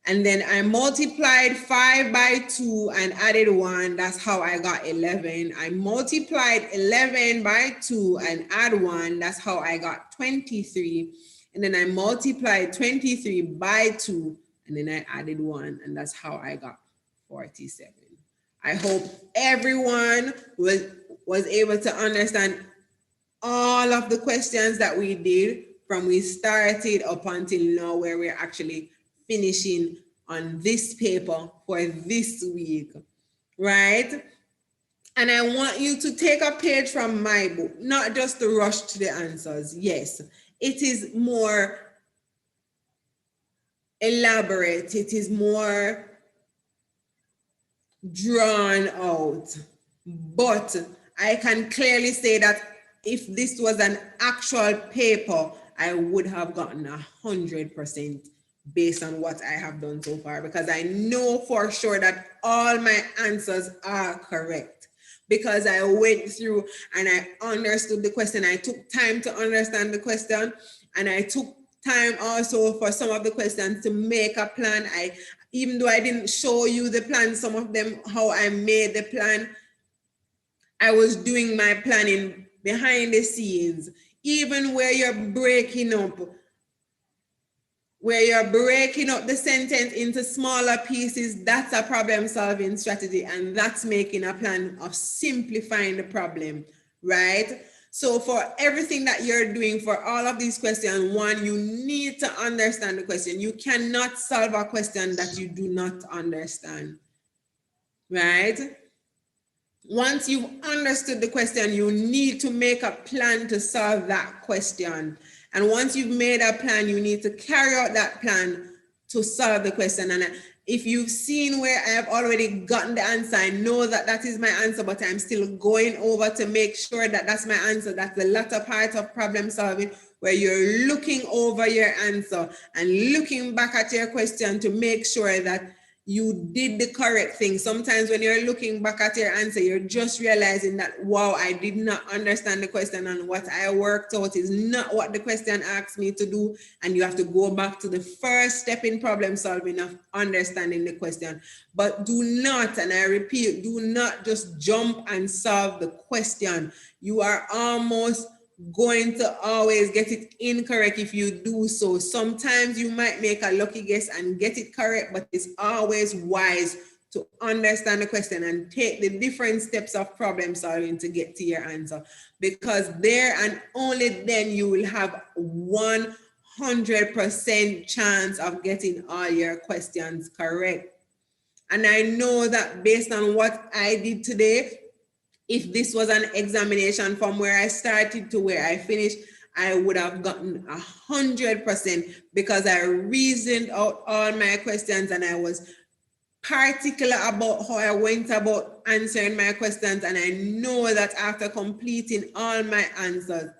S1: And then I multiplied 5 by 2 and added 1. That's how I got 11. I multiplied 11 by 2 and add 1. That's how I got 23. And then I multiplied 23 by 2 and then I added 1. And that's how I got 47. I hope everyone was able to understand all of the questions that we did from we started up until now, where we're actually finishing on this paper for this week, right? And I want you to take a page from my book, not just to rush to the answers. Yes, it is more elaborate. It is more drawn out. But I can clearly say that if this was an actual paper, I would have gotten 100% based on what I have done so far, because I know for sure that all my answers are correct, because I went through and I understood the question. I took time to understand the question, and I took time also for some of the questions to make a plan. Even though I didn't show you the plan, some of them, how I made the plan, I was doing my planning behind the scenes. Even where you're breaking up the sentence into smaller pieces, that's a problem solving strategy, and that's making a plan of simplifying the problem, right? So for everything that you're doing for all of these questions, one, you need to understand the question. You cannot solve a question that you do not understand, right? Once you've understood the question, you need to make a plan to solve that question. And once you've made a plan, you need to carry out that plan to solve the question. And if you've seen where I have already gotten the answer, I know that that is my answer, but I'm still going over to make sure that that's my answer. That's the latter part of problem solving, where you're looking over your answer and looking back at your question to make sure that you did the correct thing. Sometimes when you're looking back at your answer, you're just realizing that, wow, I did not understand the question, and what I worked out is not what the question asked me to do. And you have to go back to the first step in problem solving of understanding the question. But do not, and I repeat, do not just jump and solve the question. You are almost going to always get it incorrect if you do so. Sometimes you might make a lucky guess and get it correct, but it's always wise to understand the question and take the different steps of problem solving to get to your answer, because there and only then you will have 100% chance of getting all your questions correct. And I know that based on what I did today, if this was an examination from where I started to where I finished, I would have gotten 100%, because I reasoned out all my questions and I was particular about how I went about answering my questions. And I know that after completing all my answers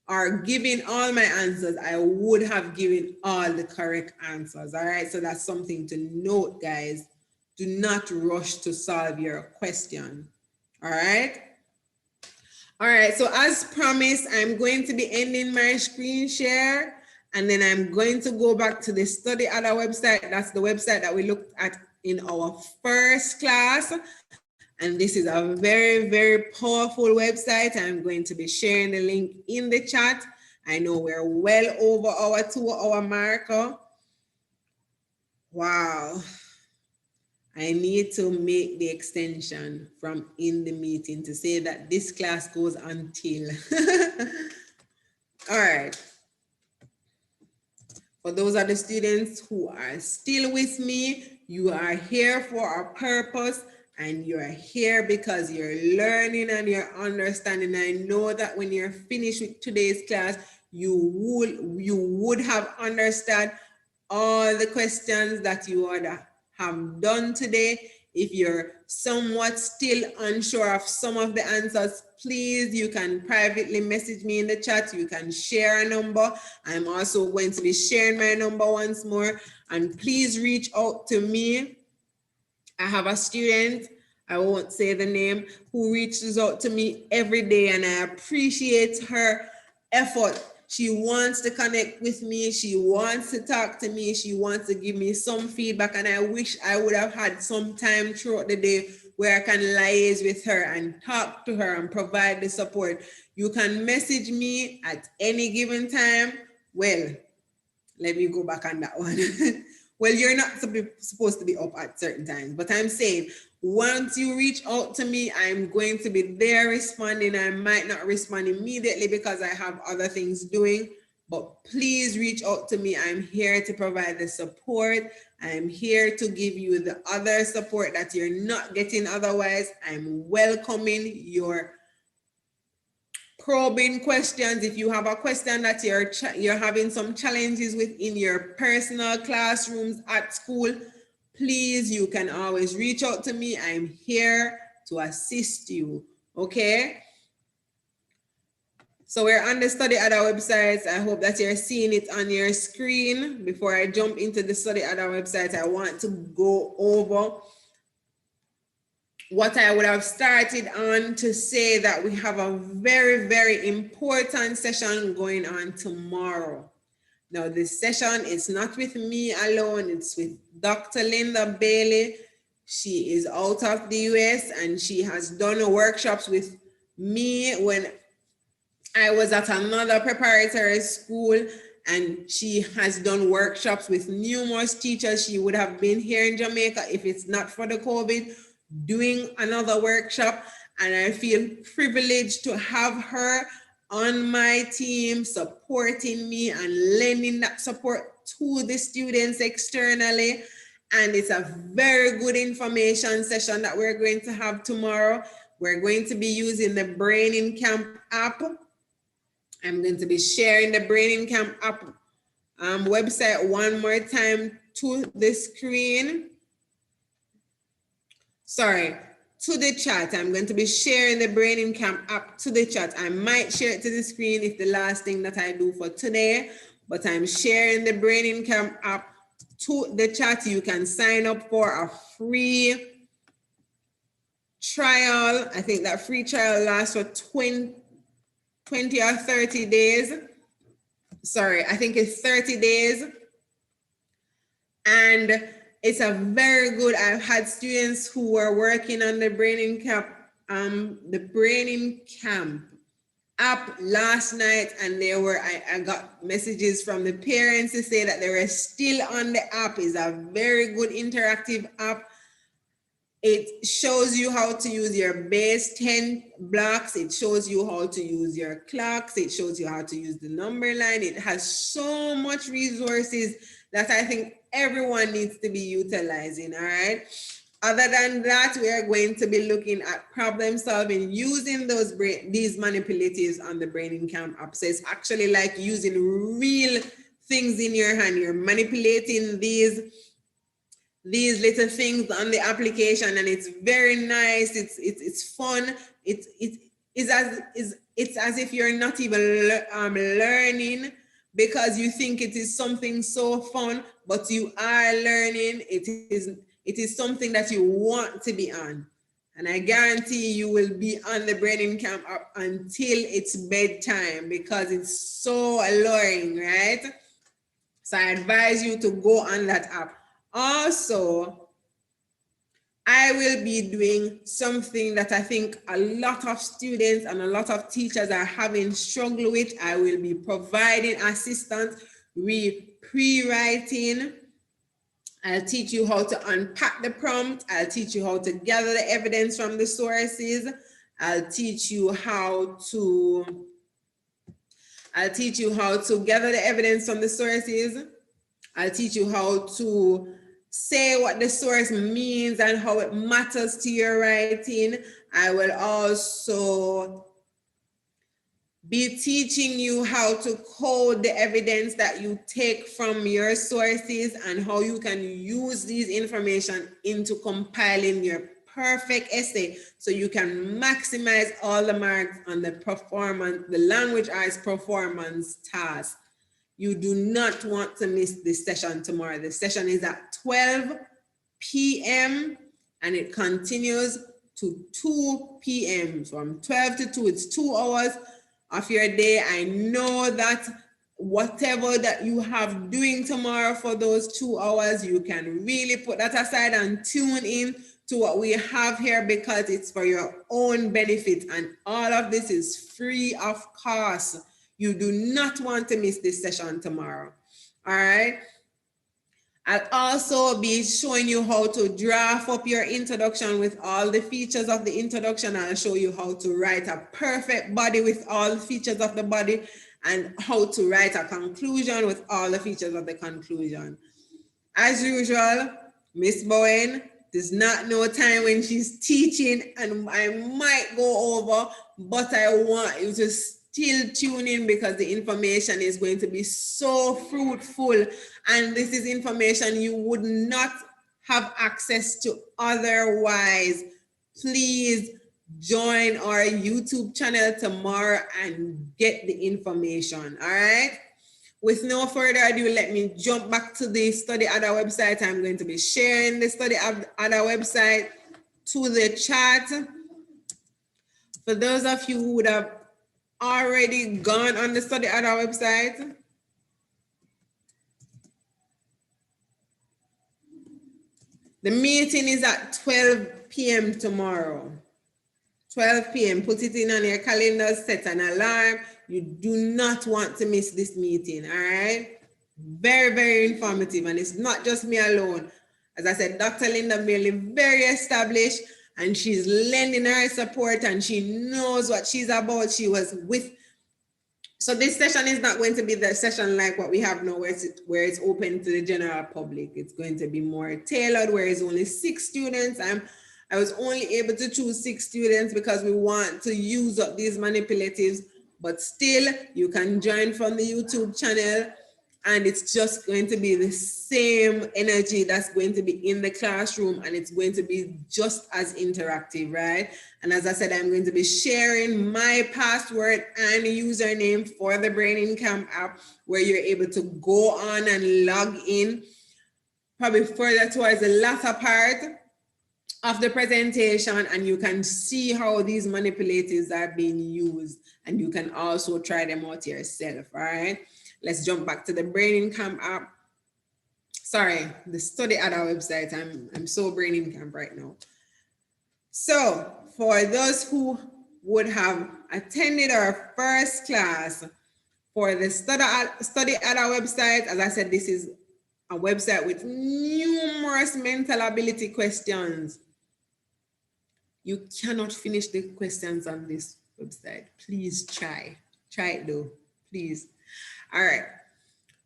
S1: or giving all my answers, I would have given all the correct answers. All right, so that's something to note, guys. Do not rush to solve your question. All right. All right. So as promised, I'm going to be ending my screen share, and then I'm going to go back to the study at our website. That's the website that we looked at in our first class. And this is a very, very powerful website. I'm going to be sharing the link in the chat. I know we're well over our 2-hour marker. Wow. I need to make the extension from in the meeting to say that this class goes until. All right. For those of the students who are still with me, you are here for a purpose and you're here because you're learning and you're understanding. I know that when you're finished with today's class, you would have understood all the questions that you would have done today. If you're somewhat still unsure of some of the answers, please, you can privately message me in the chat. You can share a number. I'm also going to be sharing my number once more. And please reach out to me. I have a student, I won't say the name, who reaches out to me every day, and I appreciate her effort. She wants to connect with me. She wants to talk to me. She wants to give me some feedback. And I wish I would have had some time throughout the day where I can liaise with her and talk to her and provide the support. You can message me at any given time. Well, let me go back on that one. Well, you're not supposed to be up at certain times, but I'm saying once you reach out to me, I'm going to be there responding. I might not respond immediately because I have other things doing, but please reach out to me. I'm here to provide the support. I'm here to give you the other support that you're not getting otherwise. I'm welcoming your probing questions. If you have a question that you're having some challenges with in your personal classrooms at school, please, you can always reach out to me. I'm here to assist you, okay? So we're on the Study Other websites. I hope that you're seeing it on your screen. Before I jump into the Study Other website, I want to go over what I would have started on to say that we have a very, very important session going on tomorrow. Now, this session is not with me alone. It's with Dr. Linda Bailey. She is out of the US and she has done workshops with me when I was at another preparatory school, and she has done workshops with numerous teachers. She would have been here in Jamaica if it's not for the COVID, doing another workshop. And I feel privileged to have her on my team, supporting me and lending that support to the students externally. And it's a very good information session that we're going to have tomorrow. We're going to be using the Brain in Camp app. I'm going to be sharing the Brain in Camp app website one more time to the screen. Sorry, to the chat. I'm going to be sharing the Brain in Camp app to the chat. I might share it to the screen if the last thing that I do for today, but I'm sharing the Brain in Camp app to the chat. You can sign up for a free trial. I think that free trial lasts for 20 or 30 days. Sorry, I think it's 30 days. And it's a very good, I've had students who were working on the Brain in Camp app last night, and I got messages from the parents to say that they were still on the app. It's a very good interactive app. It shows you how to use your base 10 blocks. It shows you how to use your clocks. It shows you how to use the number line. It has so much resources that I think everyone needs to be utilizing, all right? Other than that, we are going to be looking at problem solving using these manipulatives on the Brain in Camp app. So it's actually like using real things in your hand. You're manipulating these little things on the application, and it's very nice. It's fun. It's as if you're not even learning, because you think it is something so fun, but you are learning. It is something that you want to be on, and I guarantee you will be on the Brain in Camp app until it's bedtime, because it's so alluring, right? So I advise you to go on that app. Also, I will be doing something that I think a lot of students and a lot of teachers are having struggle with. I will be providing assistance with pre-writing. I'll teach you how to unpack the prompt. I'll teach you how to gather the evidence from the sources. I'll teach you how to gather the evidence from the sources. I'll teach you how to say what the source means and how it matters to your writing. I will also be teaching you how to code the evidence that you take from your sources and how you can use these information into compiling your perfect essay so you can maximize all the marks on the performance, the language arts performance task. You do not want to miss this session tomorrow. The session is at 12 p.m. and it continues to 2 p.m. From 12 to 2, it's 2 hours of your day. I know that whatever that you have doing tomorrow for those 2 hours, you can really put that aside and tune in to what we have here because it's for your own benefit. And all of this is free of cost. You do not want to miss this session tomorrow. All right. I'll also be showing you how to draft up your introduction with all the features of the introduction. I'll show you how to write a perfect body with all the features of the body and how to write a conclusion with all the features of the conclusion. As usual, Miss Bowen does not know time when she's teaching and I might go over, but I want you to still tune in because the information is going to be so fruitful and this is information you would not have access to otherwise. Please join our YouTube channel tomorrow and get the information, all right? With no further ado, let me jump back to the study at our website. I'm going to be sharing the study at our website to the chat. For those of you who would have already gone on the study at our website, the meeting is at 12 p.m. tomorrow. 12 p.m. Put it in on your calendar, set an alarm. You do not want to miss this meeting, all right? Very, very informative. And it's not just me alone. As I said, Dr. Linda Bailey, very established, and she's lending her support and she knows what she's about. She was with. So this session is not going to be the session like what we have now where it's open to the general public. It's going to be more tailored where it's only 6 students. I was only able to choose 6 students because we want to use up these manipulatives, but still you can join from the YouTube channel and it's just going to be the same energy that's going to be in the classroom and it's going to be just as interactive, right? And as I said, I'm going to be sharing my password and username for the Brain in Camp app where you're able to go on and log in probably further towards the latter part of the presentation and you can see how these manipulatives are being used and you can also try them out yourself, all right? Let's jump back to the Brain in Camp app. Sorry, the study at our website. I'm so Brain in Camp right now. So for those who would have attended our first class for the study at our website, as I said, this is a website with numerous mental ability questions. You cannot finish the questions on this website. Please try it though, please. All right,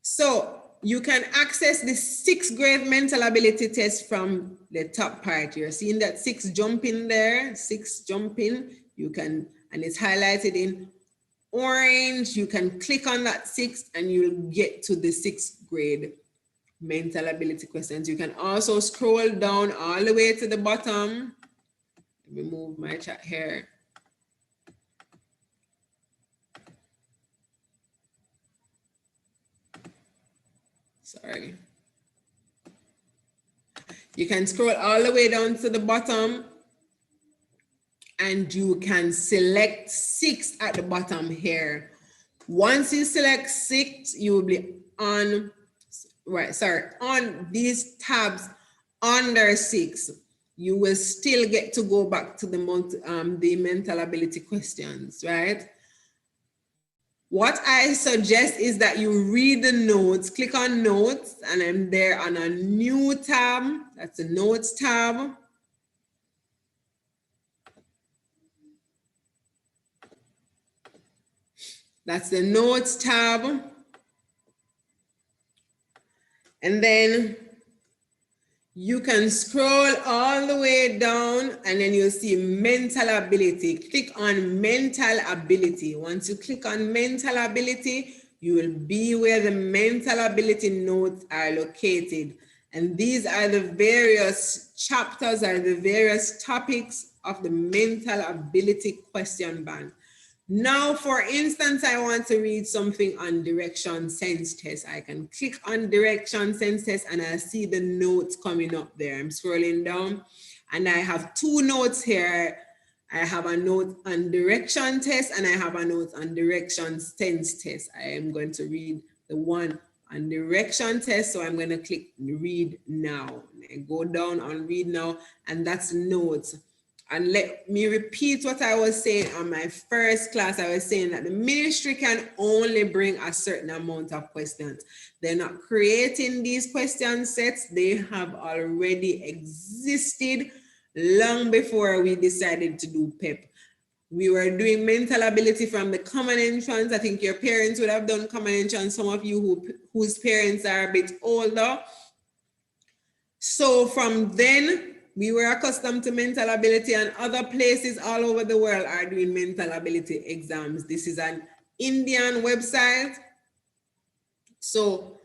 S1: so you can access the 6th grade mental ability test from the top part. You're seeing that 6 jumping there, 6 jumping. You can, and it's highlighted in orange. You can click on that 6 and you'll get to the 6th grade mental ability questions. You can also scroll down all the way to the bottom. Let me move my chat here. Sorry. You can scroll all the way down to the bottom and you can select 6 at the bottom here. Once you select 6, you will be on, on these tabs under 6. You will still get to go back to the mental ability questions, right? What I suggest is that you read the notes, click on notes, and I'm there on a new tab. That's the notes tab. That's the notes tab. And then you can scroll all the way down and then you'll see mental ability. Click on mental ability. Once you click on mental ability, you will be where the mental ability notes are located. And these are the various chapters or the various topics of the mental ability question bank. Now, for instance, I want to read something on direction sense test. I can click on direction sense test and I see the notes coming up there. I'm scrolling down and I have two notes here. I have a note on direction test and I have a note on direction sense test. I am going to read the one on direction test. So I'm going to click read now. I go down on read now and that's notes. And let me repeat what I was saying on my first class. I was saying that the ministry can only bring a certain amount of questions. They're not creating these question sets. They have already existed long before we decided to do PEP. We were doing mental ability from the common entrance. I think your parents would have done common entrance. Some of you whose parents are a bit older. So from then, we were accustomed to mental ability and other places all over the world are doing mental ability exams. This is an Indian website. So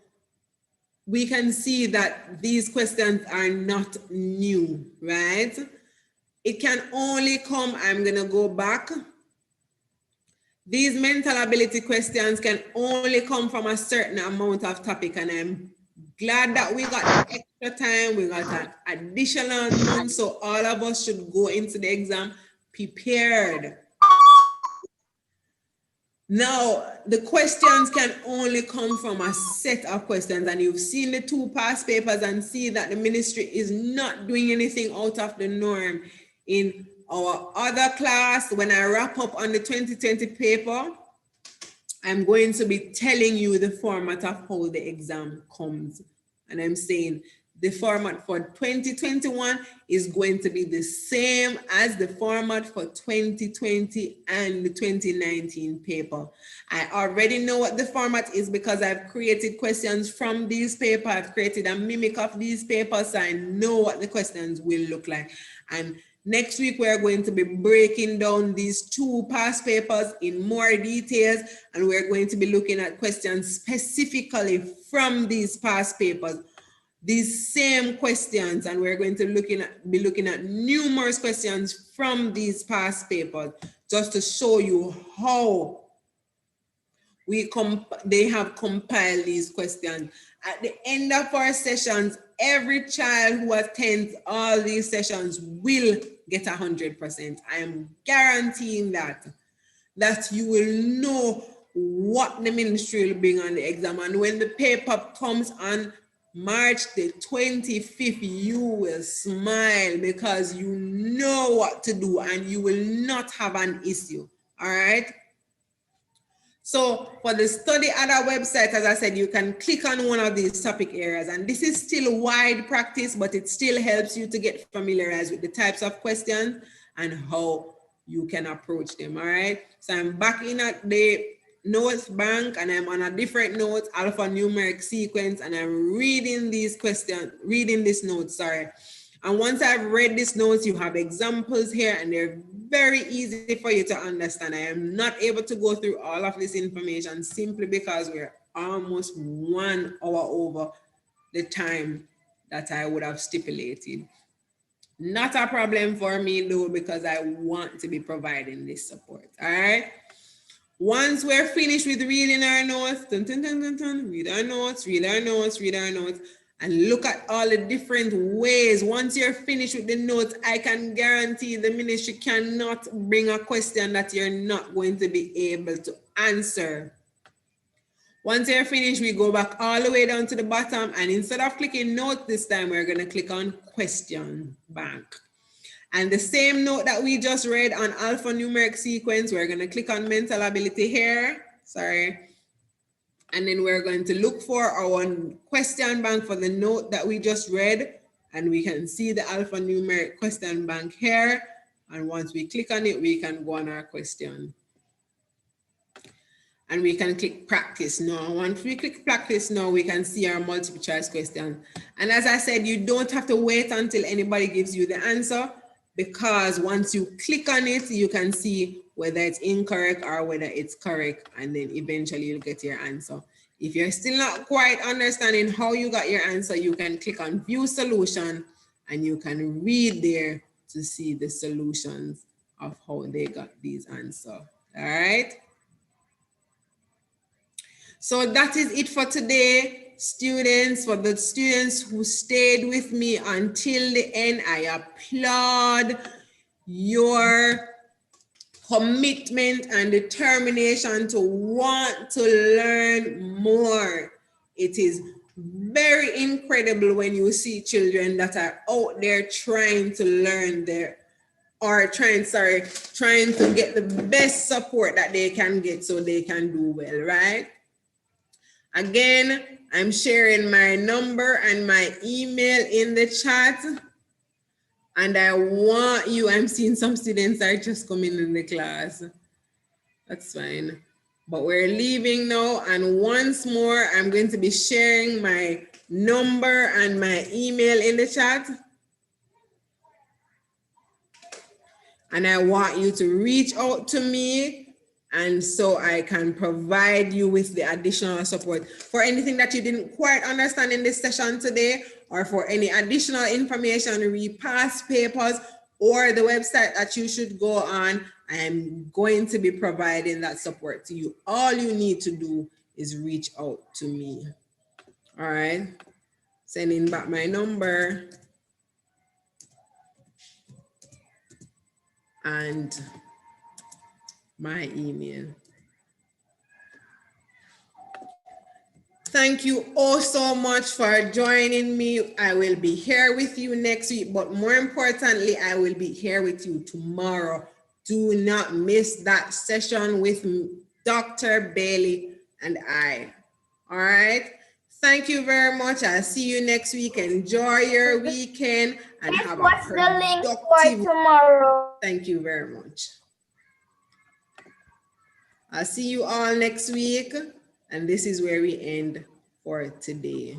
S1: we can see that these questions are not new, right? It can only come, I'm gonna go back. These mental ability questions can only come from a certain amount of topic, and I'm glad that we got extra time, we got an additional month, so all of us should go into the exam prepared. Now, the questions can only come from a set of questions, and you've seen the two past papers and see that the ministry is not doing anything out of the norm. In our other class, when I wrap up on the 2020 paper, I'm going to be telling you the format of how the exam comes. And I'm saying the format for 2021 is going to be the same as the format for 2020 and the 2019 paper. I already know what the format is because I've created questions from these papers. I've created a mimic of these papers, so I know what the questions will look like. And next week, we're going to be breaking down these two past papers in more details, and we're going to be looking at questions specifically from these past papers, these same questions, and we're going to be looking at numerous questions from these past papers, just to show you how they have compiled these questions. At the end of our sessions, every child who attends all these sessions will get 100%. I am guaranteeing that you will know what the ministry will bring on the exam. And when the paper comes on March the 25th, you will smile because you know what to do and you will not have an issue, all right? So for the study at our website, as I said, you can click on one of these topic areas, and this is still wide practice, but it still helps you to get familiarized with the types of questions and how you can approach them, all right? So I'm back in at the notes bank and I'm on a different note, alphanumeric sequence, and I'm reading these questions, reading this note, sorry. And once I've read this notes, you have examples here and they're very easy for you to understand. I am not able to go through all of this information simply because we're almost 1 hour over the time that I would have stipulated. Not a problem for me though, because I want to be providing this support, all right? Once we're finished with reading our notes, read our notes, read our notes, read our notes, and look at all the different ways. Once you're finished with the notes, I can guarantee the ministry cannot bring a question that you're not going to be able to answer. Once you're finished, we go back all the way down to the bottom, and instead of clicking note this time, we're going to click on question bank. And the same note that we just read on alphanumeric sequence, we're going to click on mental ability here, Sorry. And then we're going to look for our question bank for the note that we just read. And we can see the alphanumeric question bank here. And once we click on it, we can go on our question. And we can click practice now. Once we click practice now, we can see our multiple choice question. And as I said, you don't have to wait until anybody gives you the answer, because once you click on it, you can see whether it's incorrect or whether it's correct, and then eventually you'll get your answer. If you're still not quite understanding how you got your answer, you can click on view solution and you can read there to see the solutions of how they got these answers. All right. So that is it for today, students. For the students who stayed with me until the end, I applaud your commitment and determination to want to learn more. It is very incredible when you see children that are out there trying to learn trying to get the best support that they can get so they can do well, right? Again, I'm sharing my number and my email in the chat. And I want you, I'm seeing some students are just coming in the class. That's fine. But we're leaving now. And once more, I'm going to be sharing my number and my email in the chat. And I want you to reach out to me, and so I can provide you with the additional support for anything that you didn't quite understand in this session today, or for any additional information, read past papers, or the website that you should go on. I am going to be providing that support to you. All you need to do is reach out to me. All right. Sending back my number and my email. Thank you all so much for joining me. I will be here with you next week, but more importantly, I will be here with you tomorrow. Do not miss that session with Dr. Bailey and I. All right. Thank you very much. I'll see you next week. Enjoy your weekend and have
S2: What's
S1: a
S2: the link for
S1: productive.
S2: tomorrow?
S1: Thank you very much. I'll see you all next week. And this is where we end for today.